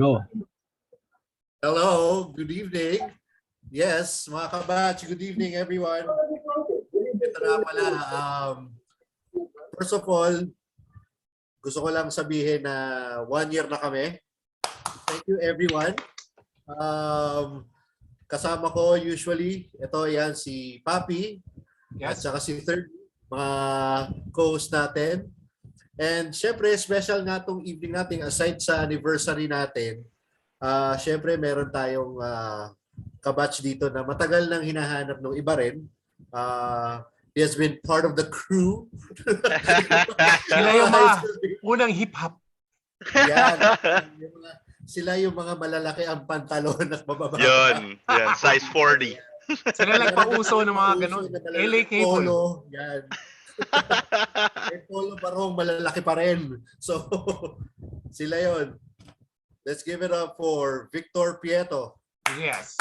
Go. Hello, good evening. Yes, mga kabatch, good evening everyone. Ito na pala, first of all, gusto ko lang sabihin na 1 year na kami. Thank you everyone. Kasama ko usually, ito yan si Papi, at saka si Third, mga co-host natin. And syempre, special nga itong evening natin, aside sa anniversary natin, syempre meron tayong kabatch dito na matagal nang hinahanap ng iba rin. He has been part of the crew. Sila yung mga unang hip-hop. Yan. Sila yung mga malalaki ang pantalon at bababa. Yun. Size 40. Sila lang pauso ng mga ganun. LA cable. Polo. Yan. Polo barong malalaki pa rin. So, sila yon. Let's give it up for Victor Prieto. Yes.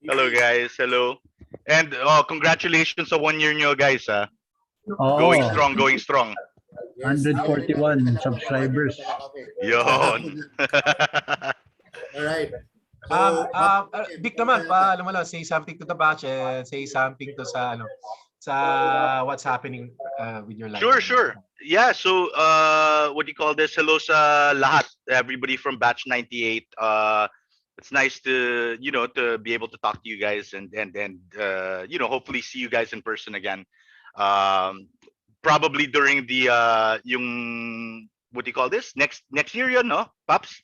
Hello guys. Hello. And congratulations sa 1 year nyo guys. Oh, Going strong, going strong. 141 subscribers. Yun. Alright. Vic naman, alam mo lang, say something to the batch and say something to sa what's happening with your life. Sure. Yeah, so what do you call this? Hello sa lahat, everybody from batch 98. It's nice to to be able to talk to you guys and hopefully see you guys in person again. Probably during the yung what do you call this? Next year yun, no? Paps?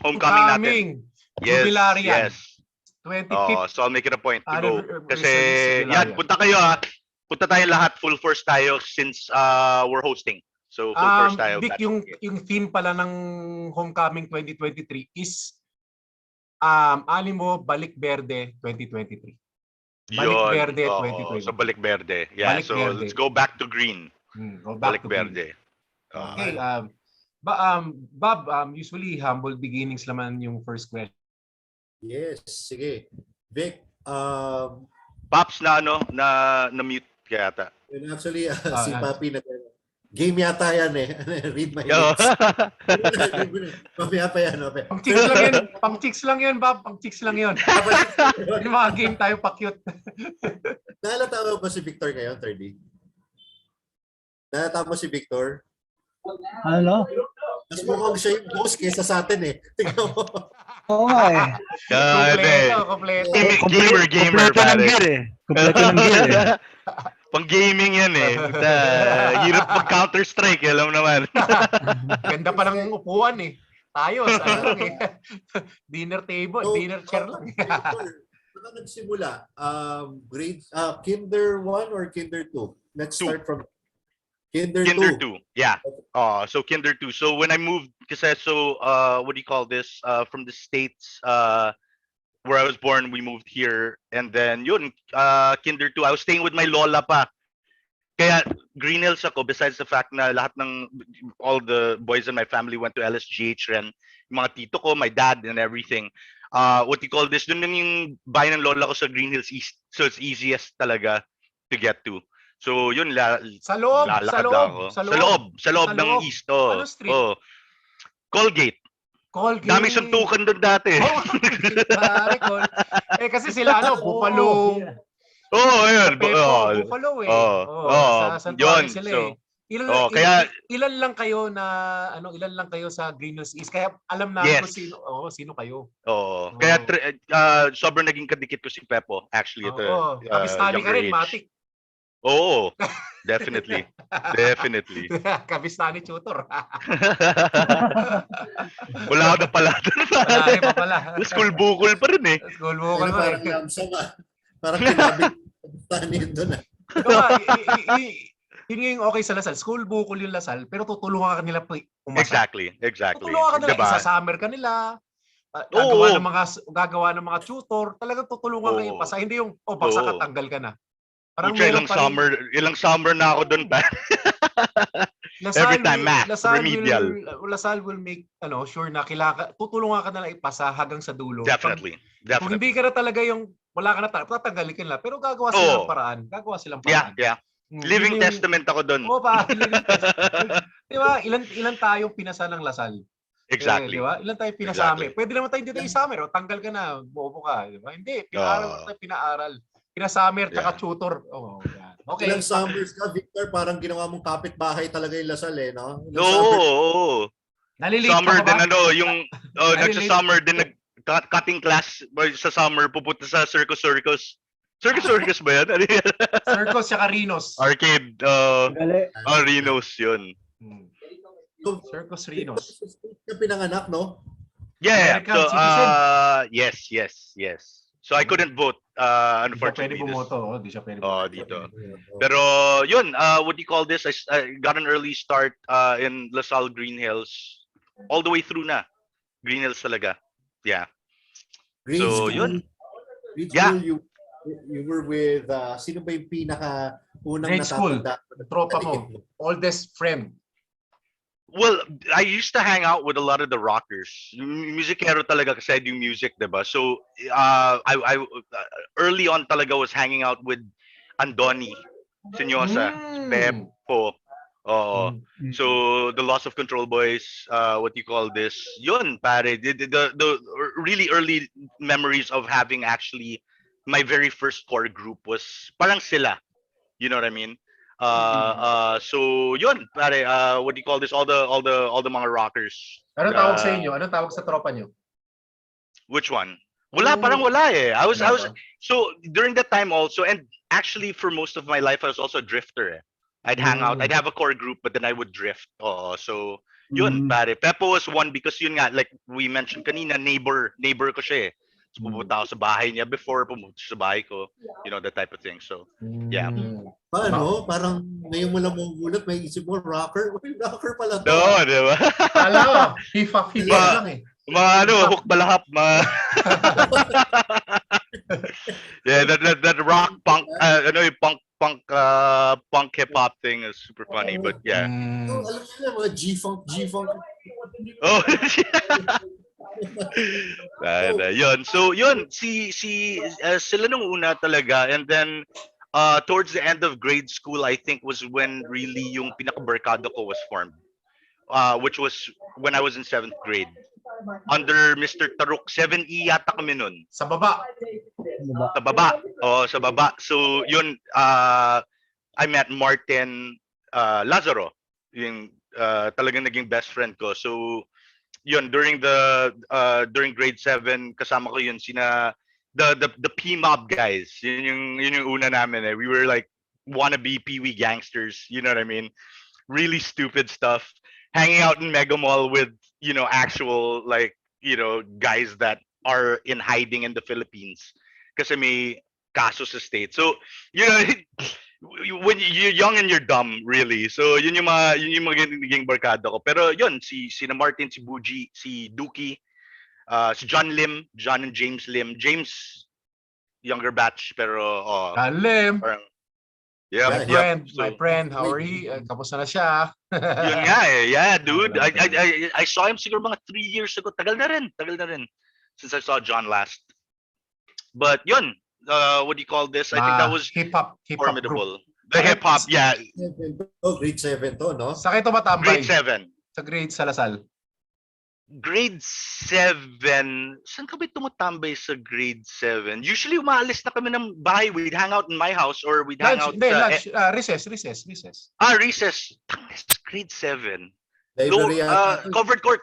Homecoming natin. Yes. 25th. So I'll make it a point to go. Kasi yan, punta kayo Punta tayo lahat, full force tayo since we're hosting. So full force tayo. Vic, yung theme pala ng Homecoming 2023 is Animo Balik Berde 2023. Balik Berde 2023. So Balik Berde. Yeah, Balik so Berde. let's go back to green. Go back Balik to Berde. Okay, Bob, usually humble beginnings naman yung first question. Yes, sige. Vic, Pops na na mute kaya ata. actually, si Papi na game yata yan eh. Read my lips. Mamaya pa yan. Pang-chicks lang yan, Bob. Pang-chicks lang yun. Yung mga game tayo pa-cute. Nalata mo ba si Victor ngayon, 3D? Nalata mo si Victor? Ano? Mas mukhang siya yung host kesa sa atin eh. Tingnan mo. Oo nga eh. Kompleto. Gamer pare. Kompleto ng gear eh. Pang gaming yan eh. Hirap mag Counter-Strike, alam naman. Ganda pa ng upuan eh. Tayo, dinner table, dinner chair lang. Saan nagsimula? Grade, Kinder 1 or Kinder 2? Let's start from Kinder 2. Yeah. So Kinder 2. So when I moved, kasi what do you call this? From the States, where I was born, we moved here, and then yun, Kinder 2. I was staying with my lola pa. Kaya Green Hills ako, besides the fact na lahat ng all the boys in my family went to lsgh rin. Yung mga tito ko, my dad, and everything. What do you call this? Dun yung bayan ng lola ko sa Green Hills East. So it's easiest talaga to get to. So yun, sa loob ng East. Ano street? Colgate. Dami suntukan doon dati. Kasi sila Buffalo. Ayun. Buffalo eh. Sa Santuario sila eh. Ilan lang kayo sa Green Hills East, kaya alam namin kung sino kayo. Kaya sobrang naging kadikit ko si Pepo actually ito. Kabistani ka rin, Matik. Definitely. Kabistani tutor. Wala ako na pala. School bukol pa rin eh. School bukol pa rin. Parang lamsam Parang kinabit kabistani yun doon Yun yung okay sa Lasal. School bukol yung Lasal, pero tutulungan ka nila umasa. Exactly. Tutulungan ka nila, isa-summer ka nila. Gagawa ng mga tutor, talagang tutulungan kayo pasa. Hindi yung bagsak ka, tanggal ka na. Parang ilang summer na ako doon pa. Every time math, remedial. Lasal will make sure na tutulungan ka na lang ipasa hanggang sa dulo. Definitely. Kung hindi ka na talaga wala ka na tatanggalin ka nila, pero gagawa silang paraan. Yeah. Living testament ako doon. Living testament. Diba, ilan tayong pinasa ng Lasal? Exactly. Di ba? Ilan tayo pinasami? Pwede naman tayo dito i-summer. O, tanggal ka na. Bobo ka. Di ba? Hindi. Pinaaral tayo pinaaral. Pinasummer tsaka tutor. Oh, yan. Okay. Ilang summers ka, Victor, parang ginawa mong kapitbahay talaga yung Lasal eh, no? Ilang Oo. summers? Oo. Nalilate Summer ka ba? din yung Nalilate. nagsa-summer din cutting class sa summer pupunta sa circus. Circus ba yan? Ano yan? Circus tsaka Rhinos. Arcade. Gali. Rhinos yun. Circus Rhinos. Ka pinanganak, no? Yeah. American So, citizen. yes. So I couldn't vote, Hindi siya pwede unfortunately. bumoto. Hindi siya pwede bumoto. Dito. Pero yun, what do you call this? I got an early start in LaSalle Green Hills all the way through na. Green Hills talaga. Yeah. Grade So, school. yun. Grade Yeah. school, you were with, sino ba yung pinaka-unang Grade school. natatanda? Tropa mo. Oldest friend. Well, I used to hang out with a lot of the rockers. Musicero talaga kasi I do music, diba? So, I early on talaga was hanging out with Andoni, Senyosa, Beppo. So the Loss of Control Boys, what you call this? Yun, pare. The really early memories of having actually my very first core group was parang sila. You know what I mean? So yun, pare, what do you call this? All the mga rockers. Anong tawag sa inyo? Anong tawag sa tropa nyo? Which one? Wala, parang wala eh. I was so during that time also, and actually for most of my life I was also a drifter eh. I'd hang out, I'd have a core group, but then I would drift. So yun, pare. Peppo was one because yun nga, like we mentioned kanina, neighbor ko siya eh. So, pupunta ako sa bahay niya before, pumunta sa bahay ko. You know, that type of thing. So, yeah. Paano? Parang ngayon mo lang magugulat, may isip mo, rocker? Uy, rocker pala to. No, di ba? Alam, hip-hop lang eh. Mga hook balahap, yeah, that rock punk, punk hip hop thing is super funny, but yeah. Oh, alam mo na, mga G-funk. Oh, yun. So yun, sila nung una talaga, and then towards the end of grade school, I think was when really yung pinaka-barkada ko was formed, which was when I was in 7th grade. Under Mr. Taruk, 7E yata kami nun. Sa baba. Sa baba. Sa baba. So yun, I met Martin Lazaro, yung talagang naging best friend ko. So yun, during grade 7, kasama ko yun the P-mob guys. Yun yung una namin eh. We were like wannabe Pee-wee gangsters, you know what I mean? Really stupid stuff. Hanging out in Mega Mall with, you know, actual like, you know, guys that are in hiding in the Philippines kasi may kaso sa state. So, you know, when you're young and you're dumb, really. So, yun yung mga naging barkada ko. Pero yun, si Martin, si Buji, si Duki, si John and James Lim. James, younger batch, pero Lim. Parang, my friend, how are he? Kamusta na siya? Yun nga eh. Yeah, dude. I saw him siguro mga 3 years ago. Tagal na rin since I saw John last. But yun, what do you call this? I think that was hip-hop formidable. Group. The hip-hop, yeah. Grade 7 to, no? Sa kayo tumatambay? Grade 7. Sa grade sa Lasal? Grade 7, saan kami tumatambay sa grade 7? Usually umaalis na kami ng bahay. We'd hang out in my house or we'd hang out lunch. Recess. Recess. Grade 7. Covered court.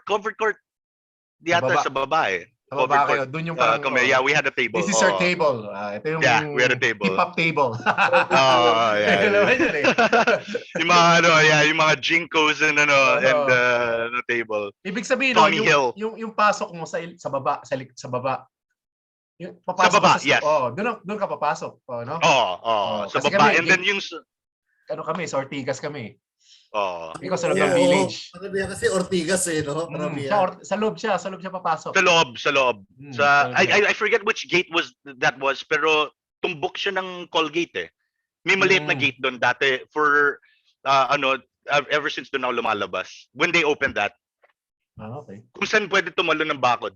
Yata sa baba eh. Sa baba kayo. Doon yung parang, yeah, we had a table. This is our table. Ito yung we had a table. hip-hop table. Yeah. Yung mga jinkos and the table. Ibig sabihin, Tommy Hill. yung pasok mo sa baba, sa baba. Yung papasok sa baba, yes. Doon ka papasok, no? Sa baba. And then yung sa Ortigas kami. Ikaw sa loob Yeah. ng village. Kasi Ortigas eh, no? Sa loob siya papasok. Sa loob. I forget which gate that was, pero tumbok siya ng Colgate eh. May maliit na gate doon dati for ever since doon ako lumalabas. When they opened that. Okay. Kung saan pwede tumalo ng bakod.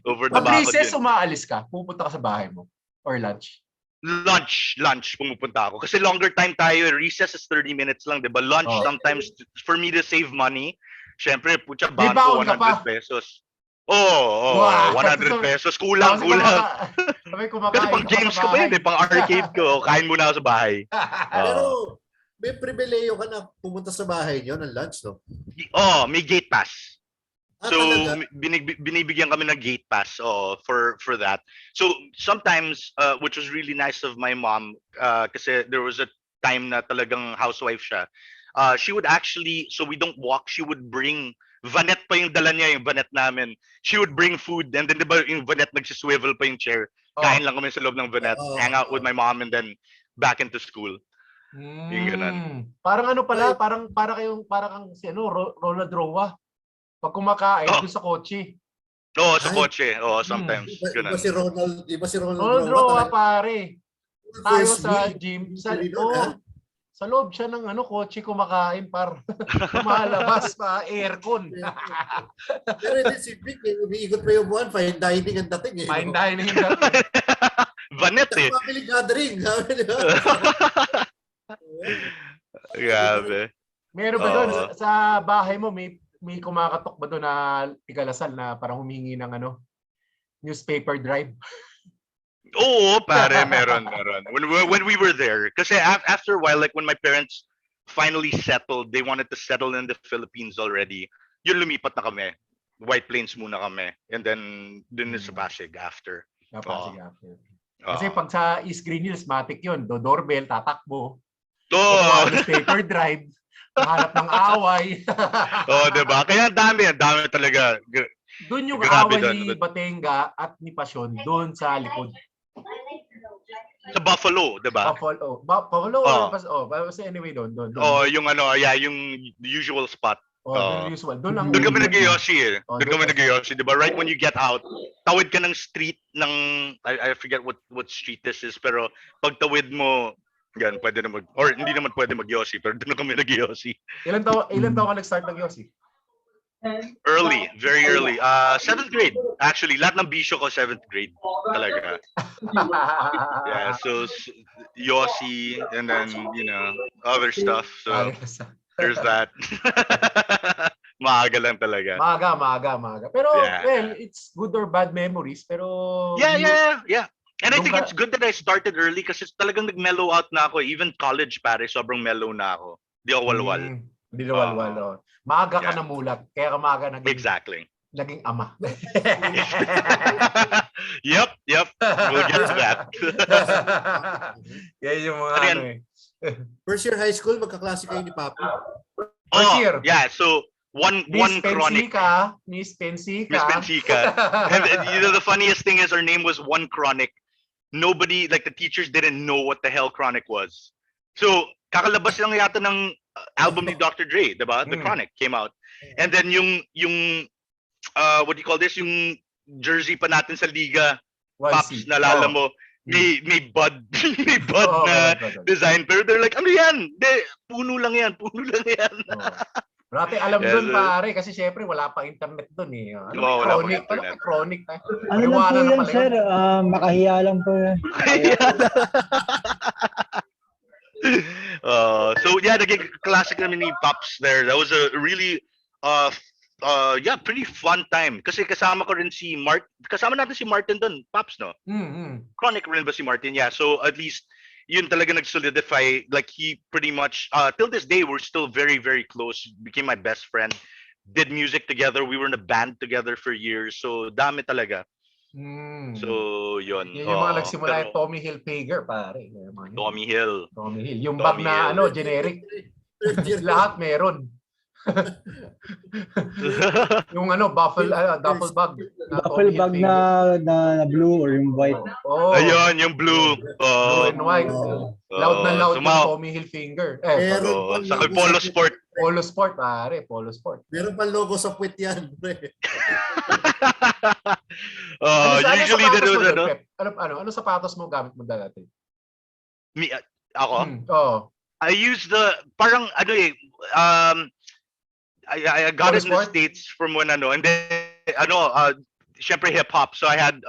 Over the Pag bakod recess, yun. umaalis ka, pupunta ka sa bahay mo or lunch. Lunch pumupunta ako. Kasi longer time tayo. Recess is 30 minutes lang, di ba? Lunch Oh. sometimes, for me to save money, syempre, putya, May baon ko baon ka pa? 100 pesos. Oo, Wow. 100 pesos. Kulang. Sabi Pero kumakain pang ka pa games sa ko pa bahay. yun, pang arcade ko. Kain muna ako sa bahay. Pero may pribileyo ka na pumunta sa bahay niyo ng lunch, no? May gate pass. So Talaga? binibigyan kami ng gate pass for that. So sometimes which was really nice of my mom kasi there was a time na talagang housewife siya. She would actually, so we don't walk, she would bring vanet pa yung dala niya, yung vanet namin. She would bring food and then diba yung vanet nagsiswivel pa yung chair. Kain lang kami sa loob ng vanet, hang out with my mom and then back into school. Yung ganun. Parang ano pala, parang kang si Ronald Roa. Pag kumakain doon sa kotse. Sa kotse. Sometimes. Iba si Ronald, Ronald Roa, talaga. pare. Tayo First sa meal. gym, Ha? sa loob siya ng kotse kumakain par lumalabas pa aircon. Pero hindi si Vic, umiikot pa yung buwan, fine dining ang dating eh. Fine dining yung dating. Vanet eh. Family gathering. Grabe. Meron ba doon sa bahay mo may kumakatok ba doon na ikalasal na parang humingi ng newspaper drive? Oo, pare, meron. When we were there, kasi after a while, like when my parents finally settled, they wanted to settle in the Philippines already. Yun, lumipat na kami. White Plains muna kami. And then, dun sa Pasig after. Pasig after. Kasi pag sa East Green Hills, matik yun. Doorbell, tatakbo. Newspaper drive. Hanap ng away. Diba? Kaya dami talaga. Doon yung Grabe away ni dun. Batenga at ni Pasyon, doon sa likod. Sa Buffalo, diba? Buffalo. Basta anyway, doon. Yung yung usual spot. Doon usual. Doon kami nag-yoshi eh. Doon kami nag-yoshi, diba? Right when you get out, tawid ka ng street ng, I forget what street this is, pero pag tawid mo, yan, pwede na or hindi naman pwede mag-yoshi, pero doon kami nag-yoshi. Ilan taon ka nag-start mag-yoshi? Early, very early. 7th grade. Actually, lahat ng bisyo ko 7th grade talaga. Yeah, so Yossi and then, other stuff. So there's that. Maaga lang talaga. Maaga. Pero well, it's good or bad memories, pero Yeah. And I think it's good that I started early kasi talagang nag-mellow out na ako. Even college, pare, sobrang mellow na ako. Di ako walwal. Hindi na walwal. Maaga ka namulat, kaya ka maaga naging ama. Yep. We'll get to that. Yan yung mga First year high school, magkaklase kayo ni Papi. First year. Yeah, so one chronic. Miss Pensica. And the funniest thing is our name was One Chronic. Nobody, like the teachers didn't know what the hell Chronic was. So, kakalabas lang yata ng album ni Dr. Dre, diba? The Chronic came out. And then yung what do you call this? Yung jersey pa natin sa liga, Pops, nalala mo, may bud na design. Pero they're like, ano yan? Puno lang yan. Brate, alam doon pare, kasi syempre wala pa internet doon eh. Chronic na. Ano lang po yan, sir? Makahiya lang po yan. So yeah, naging classic namin ni Pops there. That was a really pretty fun time. Kasi kasama natin si Martin doon, Pops, no? Chronic rin ba si Martin? Yeah, so at least yun talaga nag-solidify. Like he pretty much, till this day, we're still very, very close. Became my best friend. Did music together. We were in a band together for years. So dami talaga. So yun. Yan yung mga nagsimula yung Tommy Hilfiger, pare. Tommy Hill. Yung bag na generic. Lahat meron. Yung duffel bag. Duffel bag na blue or yung white. Ayun, yung blue. Blue and white. Loud na loud yung Tommy Hilfiger. Sa Polo Sport. Polo Sport, pare. Polo Sport. Meron pa logo sa puwet yan. Usually there was ano sapatos mo gamit mo dati? Ako? I use the parang I got it in the States from when and then syempre hip hop. So I had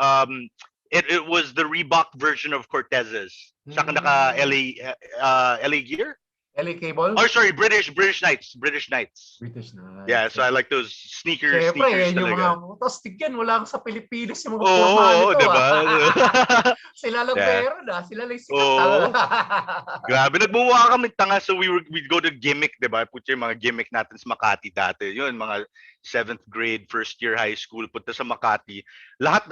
It was the Reebok version of Cortez's. Saka naka LA gear. LA Cable? Or sorry, British Knights. British na. Yeah, so I like those sneakers Siyempre, yung talaga. mga tostig yan, wala sa Pilipinas yung mga Oo, forma nito. diba? Sila lang Yeah. meron sila lang sikat. Oo. Grabe, nagmumukha kami tanga, so we'd go to gimmick, diba? Put yung mga gimmick natin sa Makati dati. Yun, mga 7th grade, first year high school, punta sa Makati. Lahat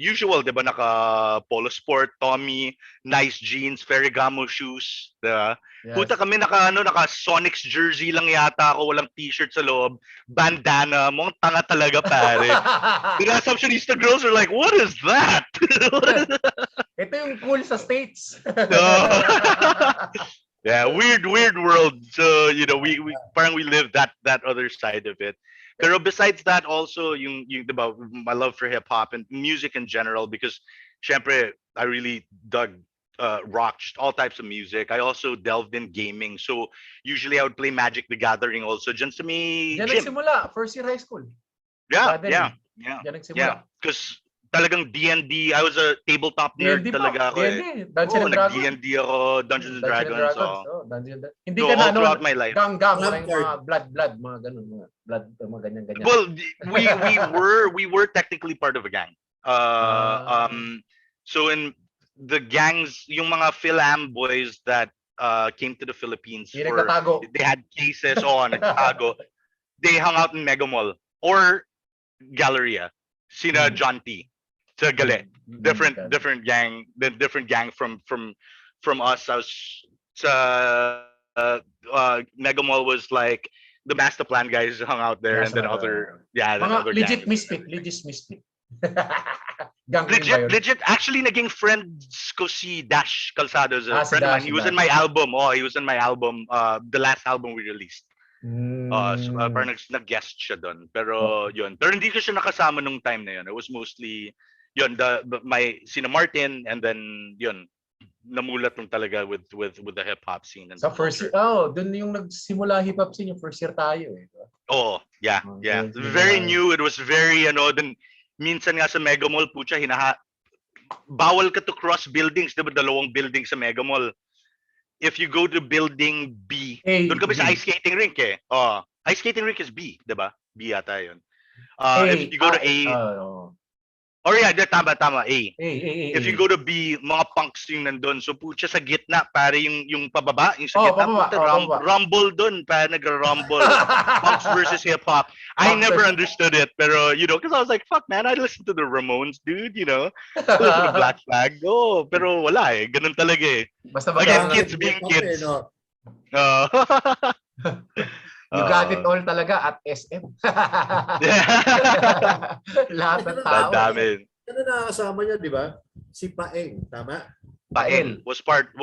usual, diba? Naka Polo Sport, Tommy, nice jeans, Ferragamo shoes, diba? Yes. Puta kami naka Sonics jersey lang yata ako, walang t-shirt sa loob, bandana, mong tanga talaga pare. The receptionista girls are like, what is that? Ito yung cool sa States. Yeah, weird world. So, we parang we live that other side of it. Pero besides that also yung about my love for hip hop and music in general, because syempre I really dug rock, all types of music. I also delved in gaming. So usually I would play Magic the Gathering also. Diyan sa may Diyan gym. nagsimula, first year high school. Yeah. Diyan nagsimula. Because talagang D&D, I was a tabletop nerd D&D talaga ako. D&D, Dungeons and Dragons. D&D ako, Dungeons and Dragons. Hindi So ka na all throughout my life. gang, like mga blood, mga ganun, mga ganyan. Well, we were technically part of a gang. So in the gangs, yung mga Phil-Am boys that came to the Philippines, they had cases nagtatago. They hung out in Mega Mall or Galleria. Sina John T. Sa Gale. Different gang. Different gang from us. I was Mega Mall was like the master plan guys hung out there, and then other other legit gangs. Misfit. Legit. Actually, naging friends ko si Dash Calzado, a friend of mine. He was in my album. He was in my album. The last album we released. So parang nag-guest siya doon. Pero yun. Pero hindi ko siya nakasama nung time na yun. It was mostly yun, sina Martin, and then yun, namulat nung talaga with the hip hop scene. And sa first year, doon yung nagsimula hip hop scene, yung first year tayo eh. Yeah. Very new. It was very then minsan nga sa Mega Mall, pucha, bawal ka to cross buildings, diba? 2 buildings sa Mega Mall. If you go to building B, doon kami sa ice skating rink eh. Ice skating rink is B, diba? B yata yun. If you go to A, tama, A. If you go to B, mga punks yung nandun. So pucha sa gitna, pare yung pababa, yung sa gitna, rumble dun, pare nag-rumble. Punks versus hip-hop. I never understood it, pero, because I was like, fuck man, I listen to the Ramones, dude, I listen to Black Flag. Pero wala eh, ganun talaga eh. Basta again, kids being kids. You got it all talaga at SM. Lahat ng tao. Dami. Ano nakakasama niya, di ba? Si Paeng, tama? Pael was Pael.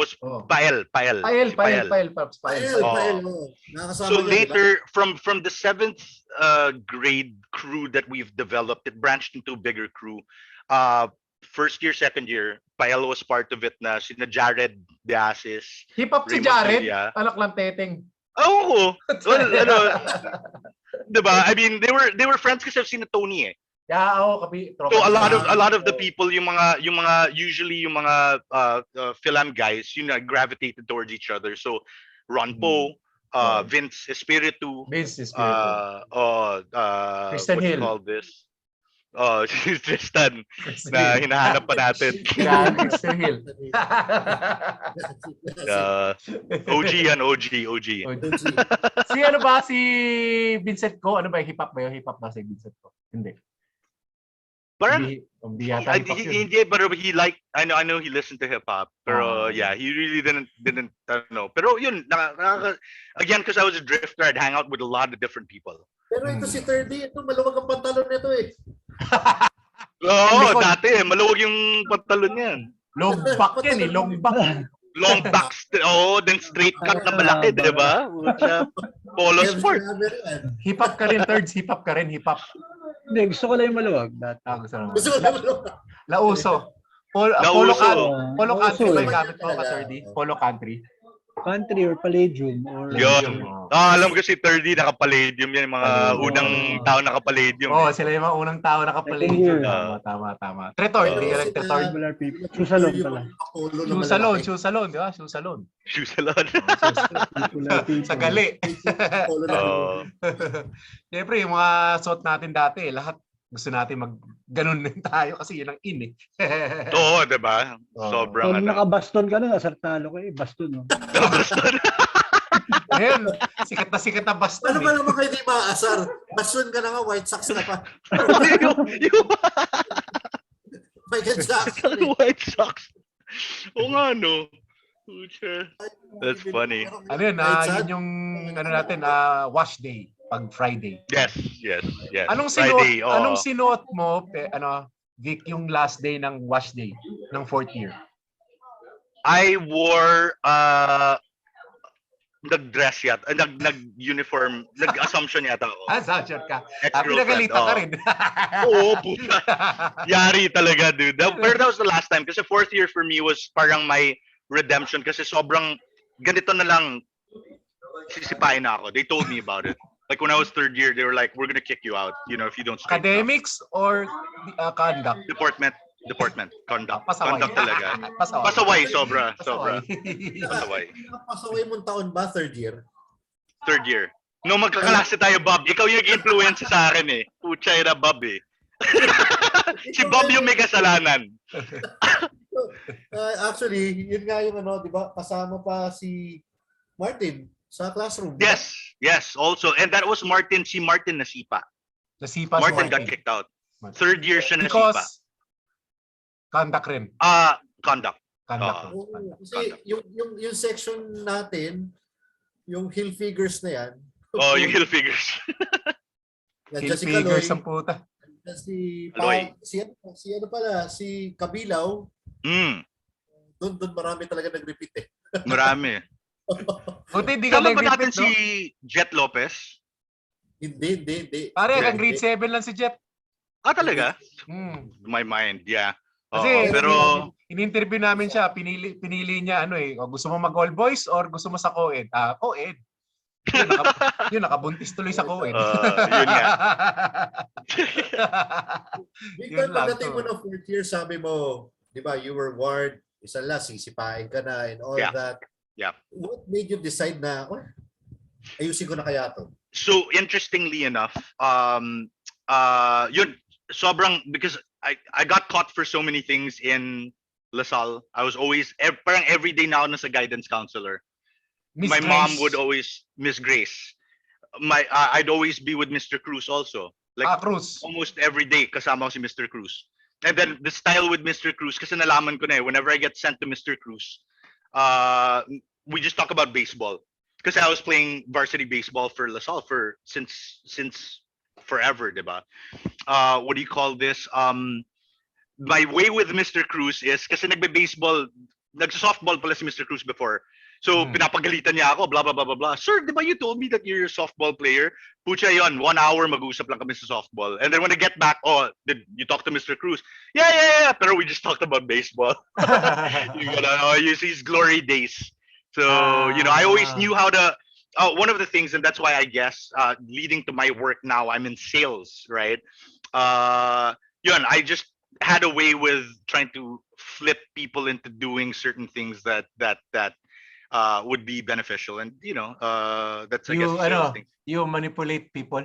So later, from the 7th grade crew that we've developed, it branched into a bigger crew. First year, second year, Pael was part of it na sina Jared Deasis. Hip-hop si Jared? Anak lang teteng. Well, diba? I mean, they were friends kasi sina Tony eh. Yeah, so a lot of the people, yung mga usually yung mga Phil-Am guys, gravitated towards each other. So Ron Poe, Vince Espiritu, Kristen what do you call this? Tristan na hinahanap pa natin. Kristen Hill. OG. Si Vincent ko? Ano ba, hip-hop ba yun? Hip-hop ba si Vincent ko? Hindi. Parang hindi, but I know he listened to hip hop, pero yeah, he really didn't know. Pero yun, again, because I was a drifter, I'd hang out with a lot of different people. Pero ito si 30, ito maluwag ang pantalon nito eh. Dati maluwag yung pantalon yan. Long back yan eh, long back. Long back, then straight cut na malaki, di ba? Polo sport. Hip-hop ka rin, thirds, hip-hop ka rin, hip-hop. Hindi, gusto ko lang yung maluwag. Gusto ko lang maluwag. Lauso. Polo country ba yung gamit mo, Sir D? Polo country. country or palladium or Yun. Alam ko si 30 naka-palladium yan. Yung mga Palladium. unang tao naka-palladium. Oo, sila yung mga unang tao naka-palladium. Second Tama. Tretor, hindi ka nag-tretor. regular people. Susalon pala. Shoe salon, shoe salon, di ba? Shoe salon. Shoe salon. Regular people. Sa gali. Oo. Siyempre, yung mga suot natin dati, lahat gusto natin ganun din tayo kasi yun ang in eh. Oo, diba? Sobrang So, nakabaston ka na, asartalo ka baston. No? Baston. Ayun, sikat na baston. Ano ba naman kayo di maaasar? Baston ka na nga, White Sox na pa. yung Michael Jackson. White Sox. Oo nga, no? That's funny. Ano yun, yun yung ano natin, wash day pag Friday. Yes. Anong Friday, sinuot mo, Vic, yung last day ng wash day ng 4th year? I wore nag-dress yata, nag-uniform, nag-assumption yata ako. Assumption ka. Ex-girlfriend, Pinagalitan ka rin. Oo, puta. Yari talaga, dude. Pero that was the last time kasi 4th year for me was parang my redemption kasi sobrang ganito na lang sisipain na ako. They told me about it. Like when I was 3rd year, they were like, we're gonna kick you out, if you don't straighten up. Academics or conduct? Department, conduct. Pasaway. Conduct talaga. Pasaway. Sobra. Pasaway. Pasaway mong taon ba, 3rd year? 3rd year. No, magkaklase tayo, Bob. Ikaw yung nag-influence sa akin eh. Pucha na, Bob eh. Si Bob yung may kasalanan. Actually, yun nga yung di ba? Kasama pa si Martin sa classroom. Yes, also. And that was Martin, si Martin nasipa. Martin got kicked out. 3rd year siya nasipa. Because conduct rin. Conduct. Kasi yung section natin, yung hill figures na yan. Yung hill figures. Hill figures ang puta. Si Kabilaw. Doon marami talaga nag-repeat eh. Marami. Buti hindi ka Tama ba nag-repeat, natin si Jet Lopez? Hindi. Pare, ang grade 7 lang si Jet. Talaga? My mind, yeah. Kasi pero in-interview namin siya, pinili niya gusto mo mag-all boys or gusto mo sa co-ed? Co-ed. Yun, nakabuntis tuloy sa co-ed. Yun nga. Victor, pagdating mo ng 4th year, sabi mo, di ba, you were warned, isa lang, sisipain ka na and all that. Yeah. What made you decide na, ayusin ko na kaya to? So, interestingly enough, yun, sobrang, because I got caught for so many things in LaSalle. I was always, parang every day na ako nasa guidance counselor. My mom would always, Miss Grace. I'd always be with Mr. Cruz also. Like, Cruz. almost every day kasama ko si Mr. Cruz. And then the style with Mr. Cruz, kasi nalaman ko na whenever I get sent to Mr. Cruz, we just talk about baseball. Because I was playing varsity baseball for LaSalle since forever, diba? What do you call this? My way with Mr. Cruz is kasi nagsa-softball pala si Mr. Cruz before. So, pinapagalitan niya ako, blah, blah, blah, blah, blah. Sir, di ba you told me that you're a softball player? Pucha yon, 1 hour mag-usap lang kami sa softball. And then when I get back, did you talk to Mr. Cruz? Yeah. Pero we just talked about baseball. His glory days. So, I always knew how to, one of the things, and that's why I guess, leading to my work now, I'm in sales, right? I just had a way with trying to flip people into doing certain things that would be beneficial, and that's I guess you manipulate people.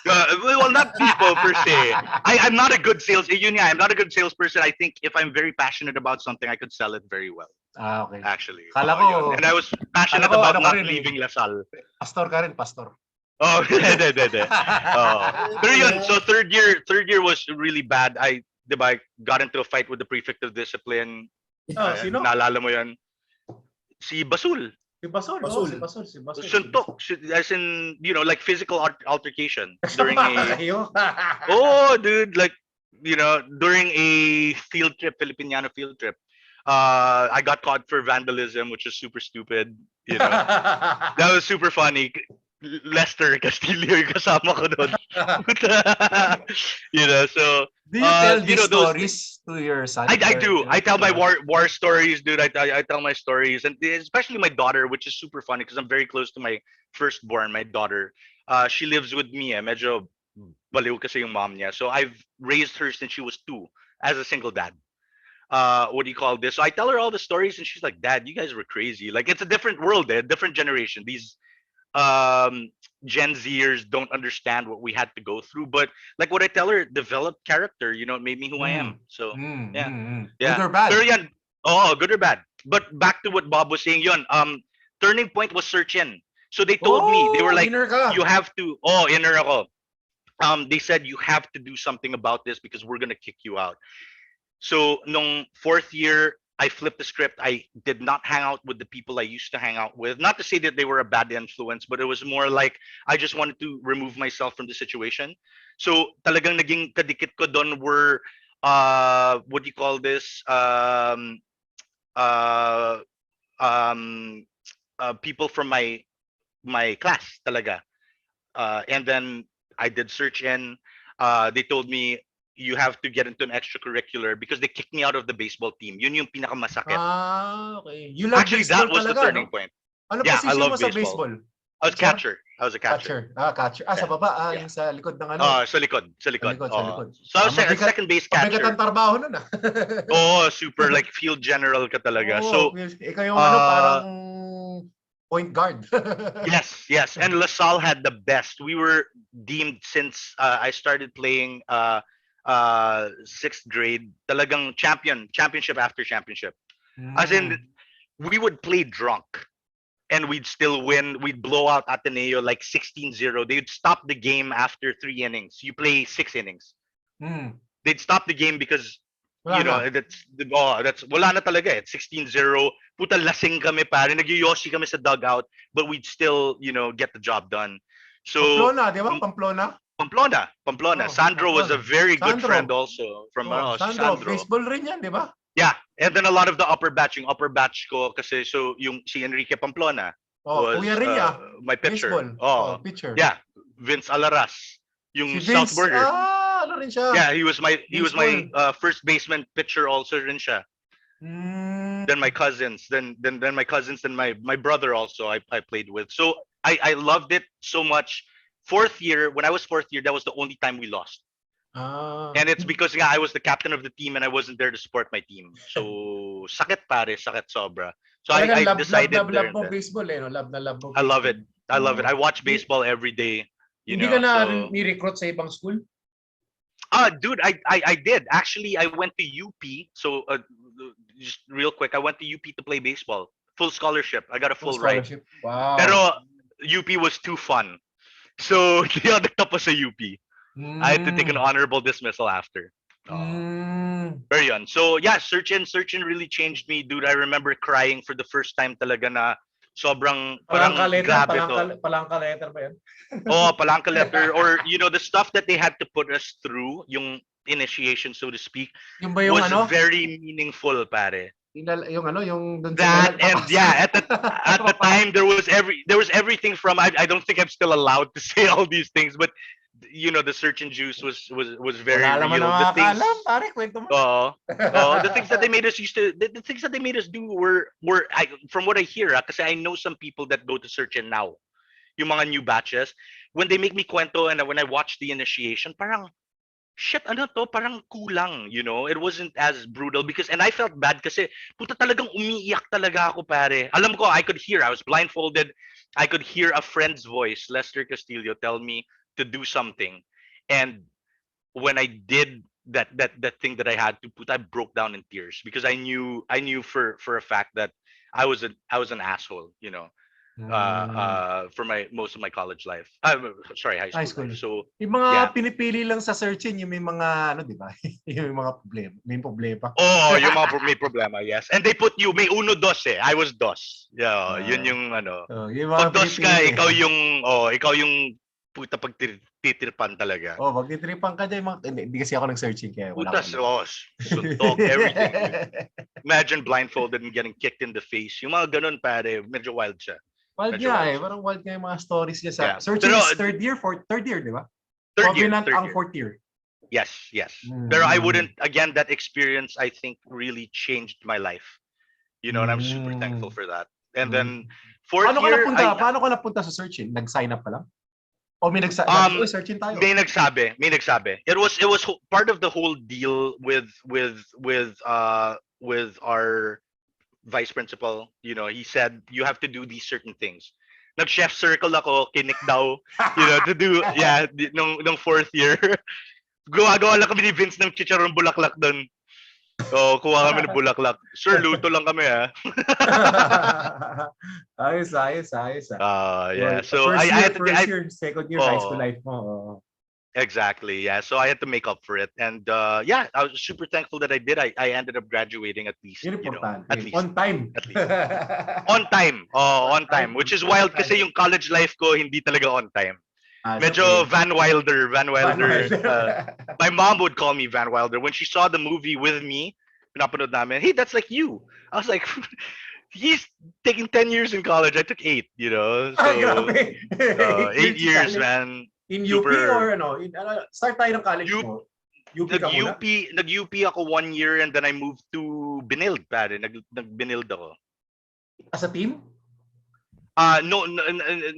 Well, not people per se. I'm not a good I'm not a good salesperson. I think if I'm very passionate about something, I could sell it very well. Okay. Actually. Kala ko, and I was passionate about not leaving LaSalle. Pastor ka rin, pastor. Oh, pero yun, so third year was really bad. I got into a fight with the prefect of discipline. Sino? Naalala mo yun? Si Basul. Si Basul. Suntok, as in, like physical altercation during dude, like, during a field trip, Filipiniano field trip. I got caught for vandalism, which is super stupid. That was super funny. Lester Castillo yung kasama ko doon. You know, so Do you tell you these know those stories to your son? I Or, do. you know, I tell my war stories, dude. I tell my stories, and especially my daughter, which is super funny because I'm very close to my firstborn, my daughter. She lives with me. Medyo baliw kasi yung mom niya. So I've raised her since she was 2 as a single dad. What do you call this? So I tell her all the stories, and she's like, "Dad, you guys were crazy. Like it's a different world, different generation. These Gen Zers don't understand what we had to go through. But like what I tell her, developed character. You know, it made me who I am. So yeah, Good yeah. or bad? Pero yan, oh, good or bad. But back to what Bob was saying, yun. Turning point was search in. So they told me they were like, inner ka. you have to. Oh, inner ako. They said you have to do something about this because we're gonna kick you out. So nung 4th year, I flipped the script. I did not hang out with the people I used to hang out with. Not to say that they were a bad influence, but it was more like I just wanted to remove myself from the situation. So talagang naging kadikit ko doon were what do you call this? Uh, um, People from my class talaga. And then I did search in. They told me you have to get into an extracurricular because they kicked me out of the baseball team. Yun yung pinakamasakit. Okay. You love Actually, baseball that was the talaga, turning no? point. Ano Yeah, I position mo love sa baseball. baseball? I was Pitcher? catcher. I was a catcher. Catcher. Sa Yeah. baba, Yeah. yung sa likod ng ano. Sa likod. Sa likod. Sa likod. So I was a Mabigat- second base Mabigat ang catcher. trabaho nun ah. Oh, super like field general ka talaga. So ikaw yung ano, parang point guard. yes. And LaSalle had the best. We were deemed since I started playing 6th grade, talagang championship after championship. As in, we would play drunk and we'd still win. We'd blow out Ateneo like 16-0. They'd stop the game after 3 innings. You play 6 innings. They'd stop the game because that's wala na talaga. It's 16-0. Puta lasing kami pare. Nagyoyoshi kami sa dugout, but we'd still, get the job done. So Pamplona, di ba? Pamplona. Pamplona. Sandro was a very good Sandro. friend also from Sandro. Sandro. Baseball rin yan, di ba? Yeah, and then a lot of the upper batch ko kasi so yung si Enrique Pamplona was Kuya Ria, my pitcher. Baseball. Pitcher. Yeah, Vince Alaras, yung Si Vince, Southburger. ano rin siya? Yeah, he was my first baseman pitcher also rin siya. Then my cousins, then my brother also I played with. So I loved it so much. When I was 4th year, that was the only time we lost. And it's because I was the captain of the team and I wasn't there to support my team. So sakit pare, sakit sobra. So I decided love mo baseball no? Love mo baseball. I love it. I watch baseball every day. Hindi ka na ni-recruit sa ibang school? Dude, I did. Actually, I went to UP. So just real quick, I went to UP to play baseball. Full scholarship. I got a full ride. Wow. Pero UP was too fun. So hindi ako nagtapos sa UP. I had to take an honorable dismissal after. Very young. So yeah, search in really changed me, dude. I remember crying for the first time talaga na sobrang parang grabe to. Palangka letter ba yan? Palangka letter or the stuff that they had to put us through, yung initiation so to speak, yung ba yung was very meaningful, pare. Yung dun that and yeah, at the time there was everything from I don't think I'm still allowed to say all these things, but the search and juice was very real. The things, the things that they made us the things that they made us do were from what I hear, kasi I know some people that go to search and now, yung mga new batches, when they make me kwento and when I watch the initiation, parang shit, ano to, parang kulang, it wasn't as brutal and I felt bad kasi puta talagang umiiyak talaga ako pare. Alam ko, I was blindfolded, I could hear a friend's voice, Lester Castillo, tell me to do something, and when I did that thing that I had to put, I broke down in tears because I knew for a fact that I was an asshole, for most of my college life. High school life. So yung mga pinipili lang sa searching, yung may mga di ba? Yung mga problema, may problema. Yung mga may problema, yes. And they put you may uno dos I was dos. Yeah, yun yung pag dos ka, ikaw yung puta pag titirpan talaga. Pag titirpan ka dyan, hindi kasi ako nag-searching kaya wala. Suntok, everything. Imagine blindfolded and getting kicked in the face. Yung mga ganun pare, medyo wild siya. Wild Medyo nga wild eh. siya. Parang wild nga yung mga stories niya sa... Yeah. Searching Pero is third year, di ba? third year, Covenant third ang year. fourth year. Yes, yes. Pero I Mm. wouldn't, again, that experience I think really changed my life. You know, and I'm super thankful for that. And then fourth year, Paano ka napunta sa Searching? Nag-sign up ka lang? O may nagsabi, Um, Searching tayo. may nagsabi. It was part of the whole deal with our vice principal. You know, he said you have to do these certain things. Nag-chef circle ako, kinik daw, you know, to do, nung fourth year. Gawa lang kami ni Vince ng chicharon bulaklak doon. Oh, kuha kami ng bulaklak. Sir, luto lang kami ha. ayos. Yeah. So first I had to, year, second year, high school life mo. Exactly. Yeah. So I had to make up for it, and yeah, I was super thankful that I did. I ended up graduating at least. Yun You know, importante. at least On time. At least on time. Oh, on time. Which is wild kasi yung college life ko hindi talaga on time. Medyo Okay. Van Wilder. Van Wilder. My mom would call me Van Wilder when she saw the movie with me. Pinapanood namin. Hey, that's like you. I was like, he's taking 10 years in college. I took 8. You know, so grabe. 8 years, man. In Super, UP or ano? Start tayo ng college mo. UP ka muna? Nag-UP ako 1 year and then I moved to Binild, pare. Nag-Binild ako. As a team? No,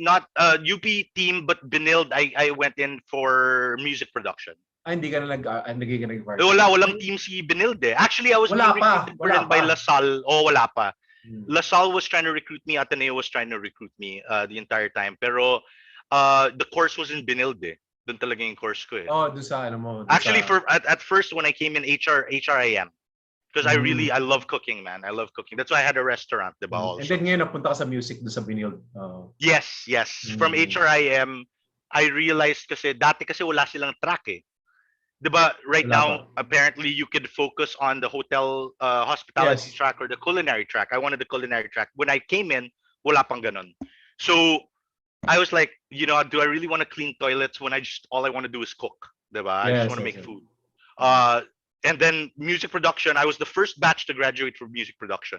not UP team, but Binild, I went in for music production. Hindi ka na naging Walang team si Binild eh. Actually, I was being recruited by LaSalle. Oh, wala pa. LaSalle was trying to recruit me. Ateneo was trying to recruit me the entire time. Pero the course was in Binild eh. Doon talaga yung course ko eh. Oh, doon sa ano mo. Actually, at first when I came in HRIM, because I love cooking, man. I love cooking. That's why I had a restaurant, diba? Also. And then ngayon napunta ka sa music doon sa Binild. Yes. From HRIM, I realized dati kasi wala silang track eh. Diba, right now, apparently you could focus on the hotel hospitality track or the culinary track. I wanted the culinary track. When I came in, wala pang ganon. So I was like, you know, do I really want to clean toilets when all I want to do is cook? Diba? I just want to make food. And then music production, I was the first batch to graduate from music production.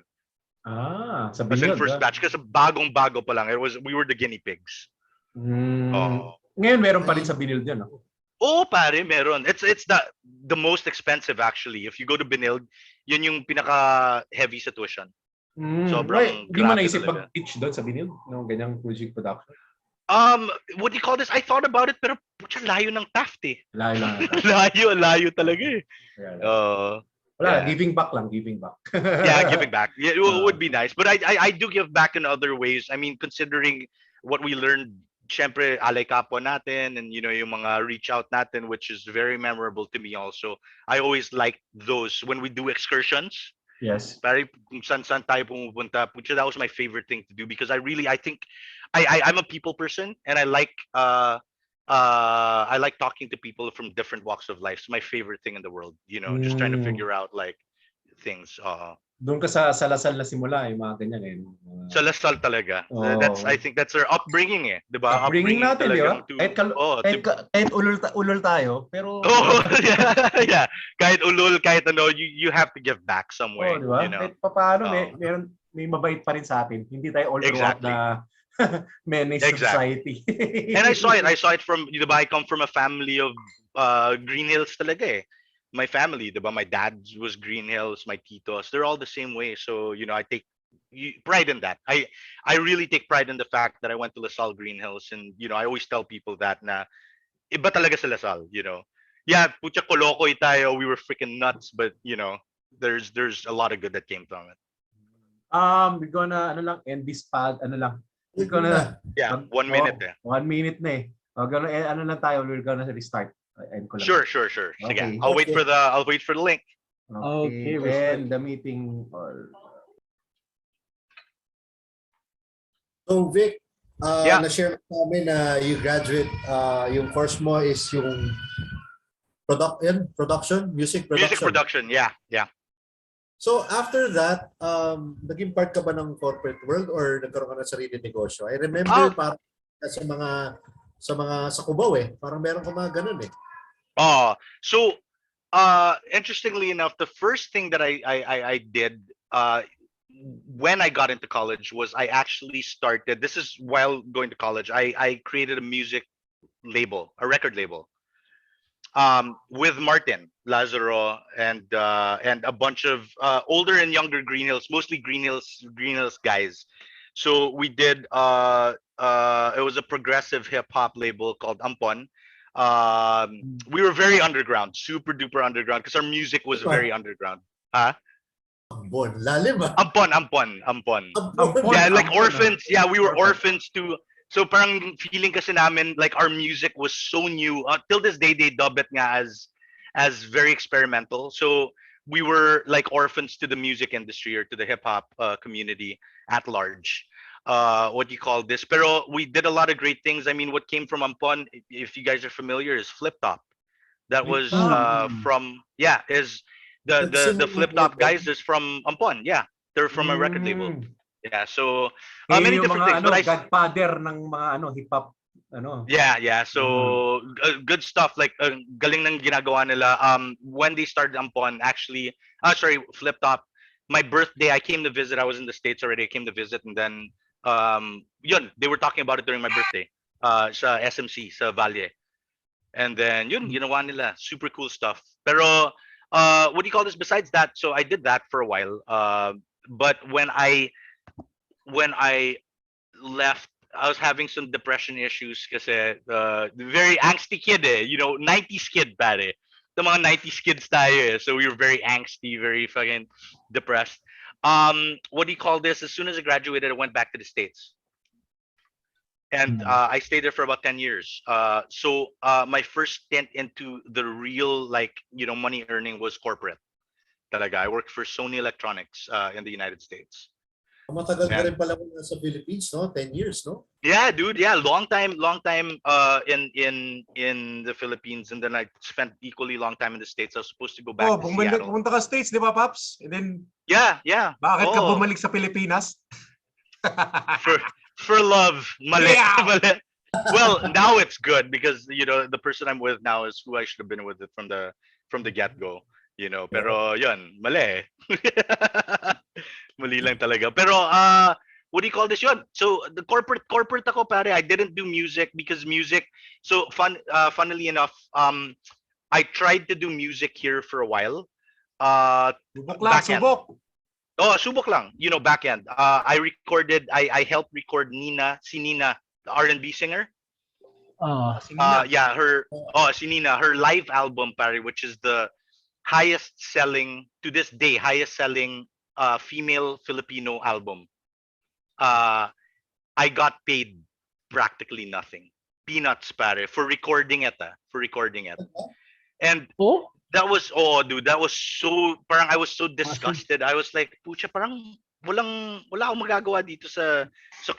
Sa Binild. First batch kasi bagong-bago pa lang. We were the guinea pigs. Ngayon meron pa rin sa Binild yun, no? Oo, pare, meron. It's the most expensive actually. If you go to Binild, yun yung pinaka-heavy sa tuition. Sobrang Hindi mo naisip mag-teach doon sa Binild ng ganyang music production? What do you call this? I thought about it, pero putya, layo ng Taft eh. Layo lang. layo talaga eh. Wala, giving back lang, giving back. Yeah, giving back. Yeah, it would be nice. But I do give back in other ways. I mean, considering what we learned, syempre, alay kapwa natin, and you know, yung mga reach out natin, which is very memorable to me also. I always like those when we do excursions. Yes. Pare, kung saan tayo pumupunta, putya, that was my favorite thing to do because I think I'm a people person and I like talking to people from different walks of life. It's my favorite thing in the world, you know, just trying to figure out like things. Doon ka sa Lasal na simula yung mga ganyan eh. Sa Lasal talaga. I think that's our upbringing eh, 'di ba? Upbringing natin, di ba? Kahit ulol tayo, pero yeah. Kahit ulol, kahit ano, you have to give back somewhere, diba? You know. Kahit paano may mabait pa rin sa atin. Hindi tayo all throughout na menace society. And I saw it from, diba, I come from a family of Green Hills talaga eh. My family, diba? My dad was Green Hills, my titos, they're all the same way. So, you know, I take pride in that. I really take pride in the fact that I went to LaSalle Green Hills, and you know, I always tell people that na iba talaga sa LaSalle, you know. Yeah, putya kolokoy tayo, we were freaking nuts, but you know, there's a lot of good that came from it. We're gonna end this we're gonna 1 minute eh. 1 minute na eh. We're gonna restart. Sure. Sige. Okay. I'll wait for the link. Okay, and the meeting. So Vic, na-share namin na you graduate, yung course mo is yung music production. Music production, yeah. So after that, naging part ka ba ng corporate world or nagkaroon ka ng sarili negosyo? I remember parang sa Cubao eh, parang meron ka mga ganun eh. So interestingly enough, the first thing that I did when I got into college was I actually started. This is while going to college. I created a music label, a record label, with Martin Lazaro and a bunch of older and younger Green Hills, mostly Green Hills guys. So we did it was a progressive hip hop label called Ampon. We were very underground, super duper underground, because our music was very underground. Huh? Ambon. Lalim ah. Ampon. Ambon. Yeah, like Ampon, orphans. Yeah, we were Orphan. orphans too. So parang feeling kasi namin like our music was so new. Till this day they dub it nga as very experimental. So we were like orphans to the music industry or to the hip hop community at large. What do you call this? Pero we did a lot of great things. I mean, what came from Ampon, if you guys are familiar, is Flip Top. That Flip was Top. from is the Flip Top guys is from Ampon. Yeah, they're from a record label. Yeah, so many Yung different mga things. But godfather ng mga hip hop yeah. So good stuff. Like galing ng ginagawa nila. When they started Ampon, actually, sorry, Flip Top. My birthday, I came to visit. I was in the States already. I came to visit, and then yun, they were talking about it during my birthday. Sa SMC, sa Valle. And then yun, ginawa nila. Super cool stuff. Pero what do you call this? Besides that, so I did that for a while. But when I left, I was having some depression issues kasi very angsty kid eh. You know, 90s kid pare. The mga 90s kids tayo eh. So we were very angsty, very fucking depressed. What do you call this? As soon as I graduated, I went back to the States. And I stayed there for about 10 years. So my first stint into the real like, you know, money earning was corporate. Talaga. I worked for Sony Electronics in the United States. Matagal ka rin pala muna sa Philippines, no? 10 years, no? Yeah, dude. Yeah, long time in the Philippines, and then I spent equally long time in the States. I was supposed to go back to Seattle. Pumunta ka States, di ba, Paps? And then, yeah. bakit ka bumalik sa Pilipinas? for love. Mali. Yeah. Mali. Well, now it's good because you know the person I'm with now is who I should have been with it from the get-go. You know, pero yun, mali. Mali lang talaga. Pero what do you call this yun? So the corporate ako pare, I didn't do music because music. So funnily enough, I tried to do music here for a while. Subok lang, subok. Oh, subok lang. You know, back end. I helped record Nina, the R&B singer. Yeah, si Nina, her live album pare, which is the highest selling to this day, female Filipino album. I got paid practically nothing, peanuts pare, for recording it. And that was dude, that was so parang I was so disgusted. I was like, pucha, parang wala akong magagawa dito sa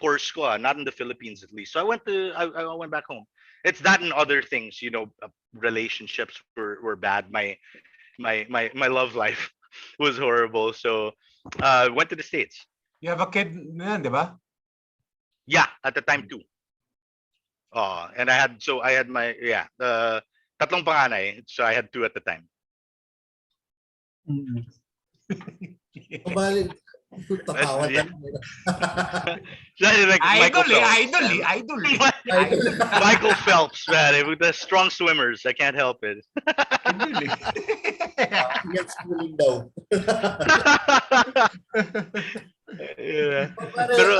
course ko, not in the Philippines at least. So I went back home. It's that and other things, you know, relationships were bad. My love life was horrible. So went to the States. You have a kid na yan, di ba? Yeah, at the time too. And I had my tatlong panganay, so I had two at the time. Kabali. Tatawa Yeah. lang. Like Idol. Michael Phelps, man, with the strong swimmers. I can't help it. Yan schooling daw. Yeah. Pare, Pero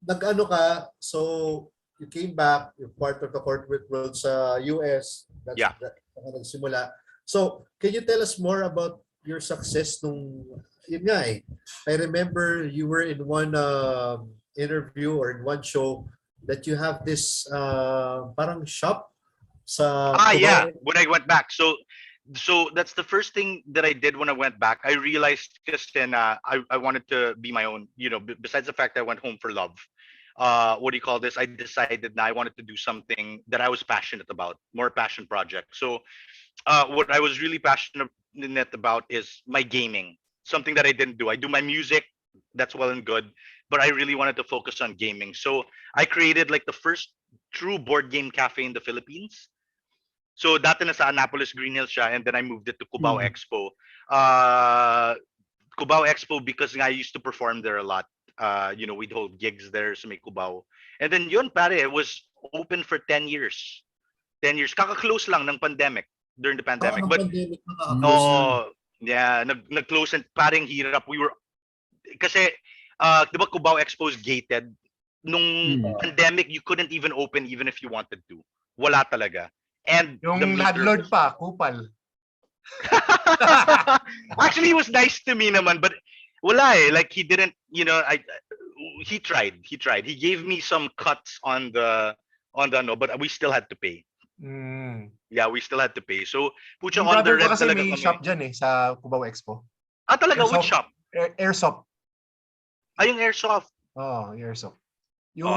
nag-ano ka, so you came back, you're part of the corporate world sa US. Yeah. Nagsimula. So, can you tell us more about your success nung, yun nga eh. I remember you were in one interview or in one show that you have this parang shop sa yeah, when I went back. So that's the first thing that I did when I went back. I realized kasi na I wanted to be my own, you know, besides the fact that I went home for love. What do you call this? I decided that I wanted to do something that I was passionate about, more passion project. So what I was really passionate about is my gaming, something that I didn't do. I do my music, that's well and good, but I really wanted to focus on gaming. So I created like the first true board game cafe in the Philippines. So dati nasa Annapolis, Green Hills siya, and then I moved it to Cubao Expo. Cubao Expo because I used to perform there a lot. You know, we'd hold gigs there sa may Cubao. And then yun pare, it was open for 10 years. 10 years. Kaka-close lang ng pandemic, during the pandemic. Nung But pandemic, nakaka-close na. yeah, nag-close and parang hirap. We were kasi 'di ba Cubao Expo is gated. Nung pandemic, you couldn't even open even if you wanted to. Wala talaga. And the Yung meter landlord was- pa, kupal. Actually, he was nice to me naman, but wala eh. Like he didn't, you know, he tried. He gave me some cuts on the no, but we still had to pay. Mm. Yeah, we still had to pay. So, pucha Yung on the brother ko red kasi talaga may kami. shop dyan sa Cubao Expo. Talaga, which Airsoft. shop? Airsoft. Yung airsoft. Oh, airsoft. Yung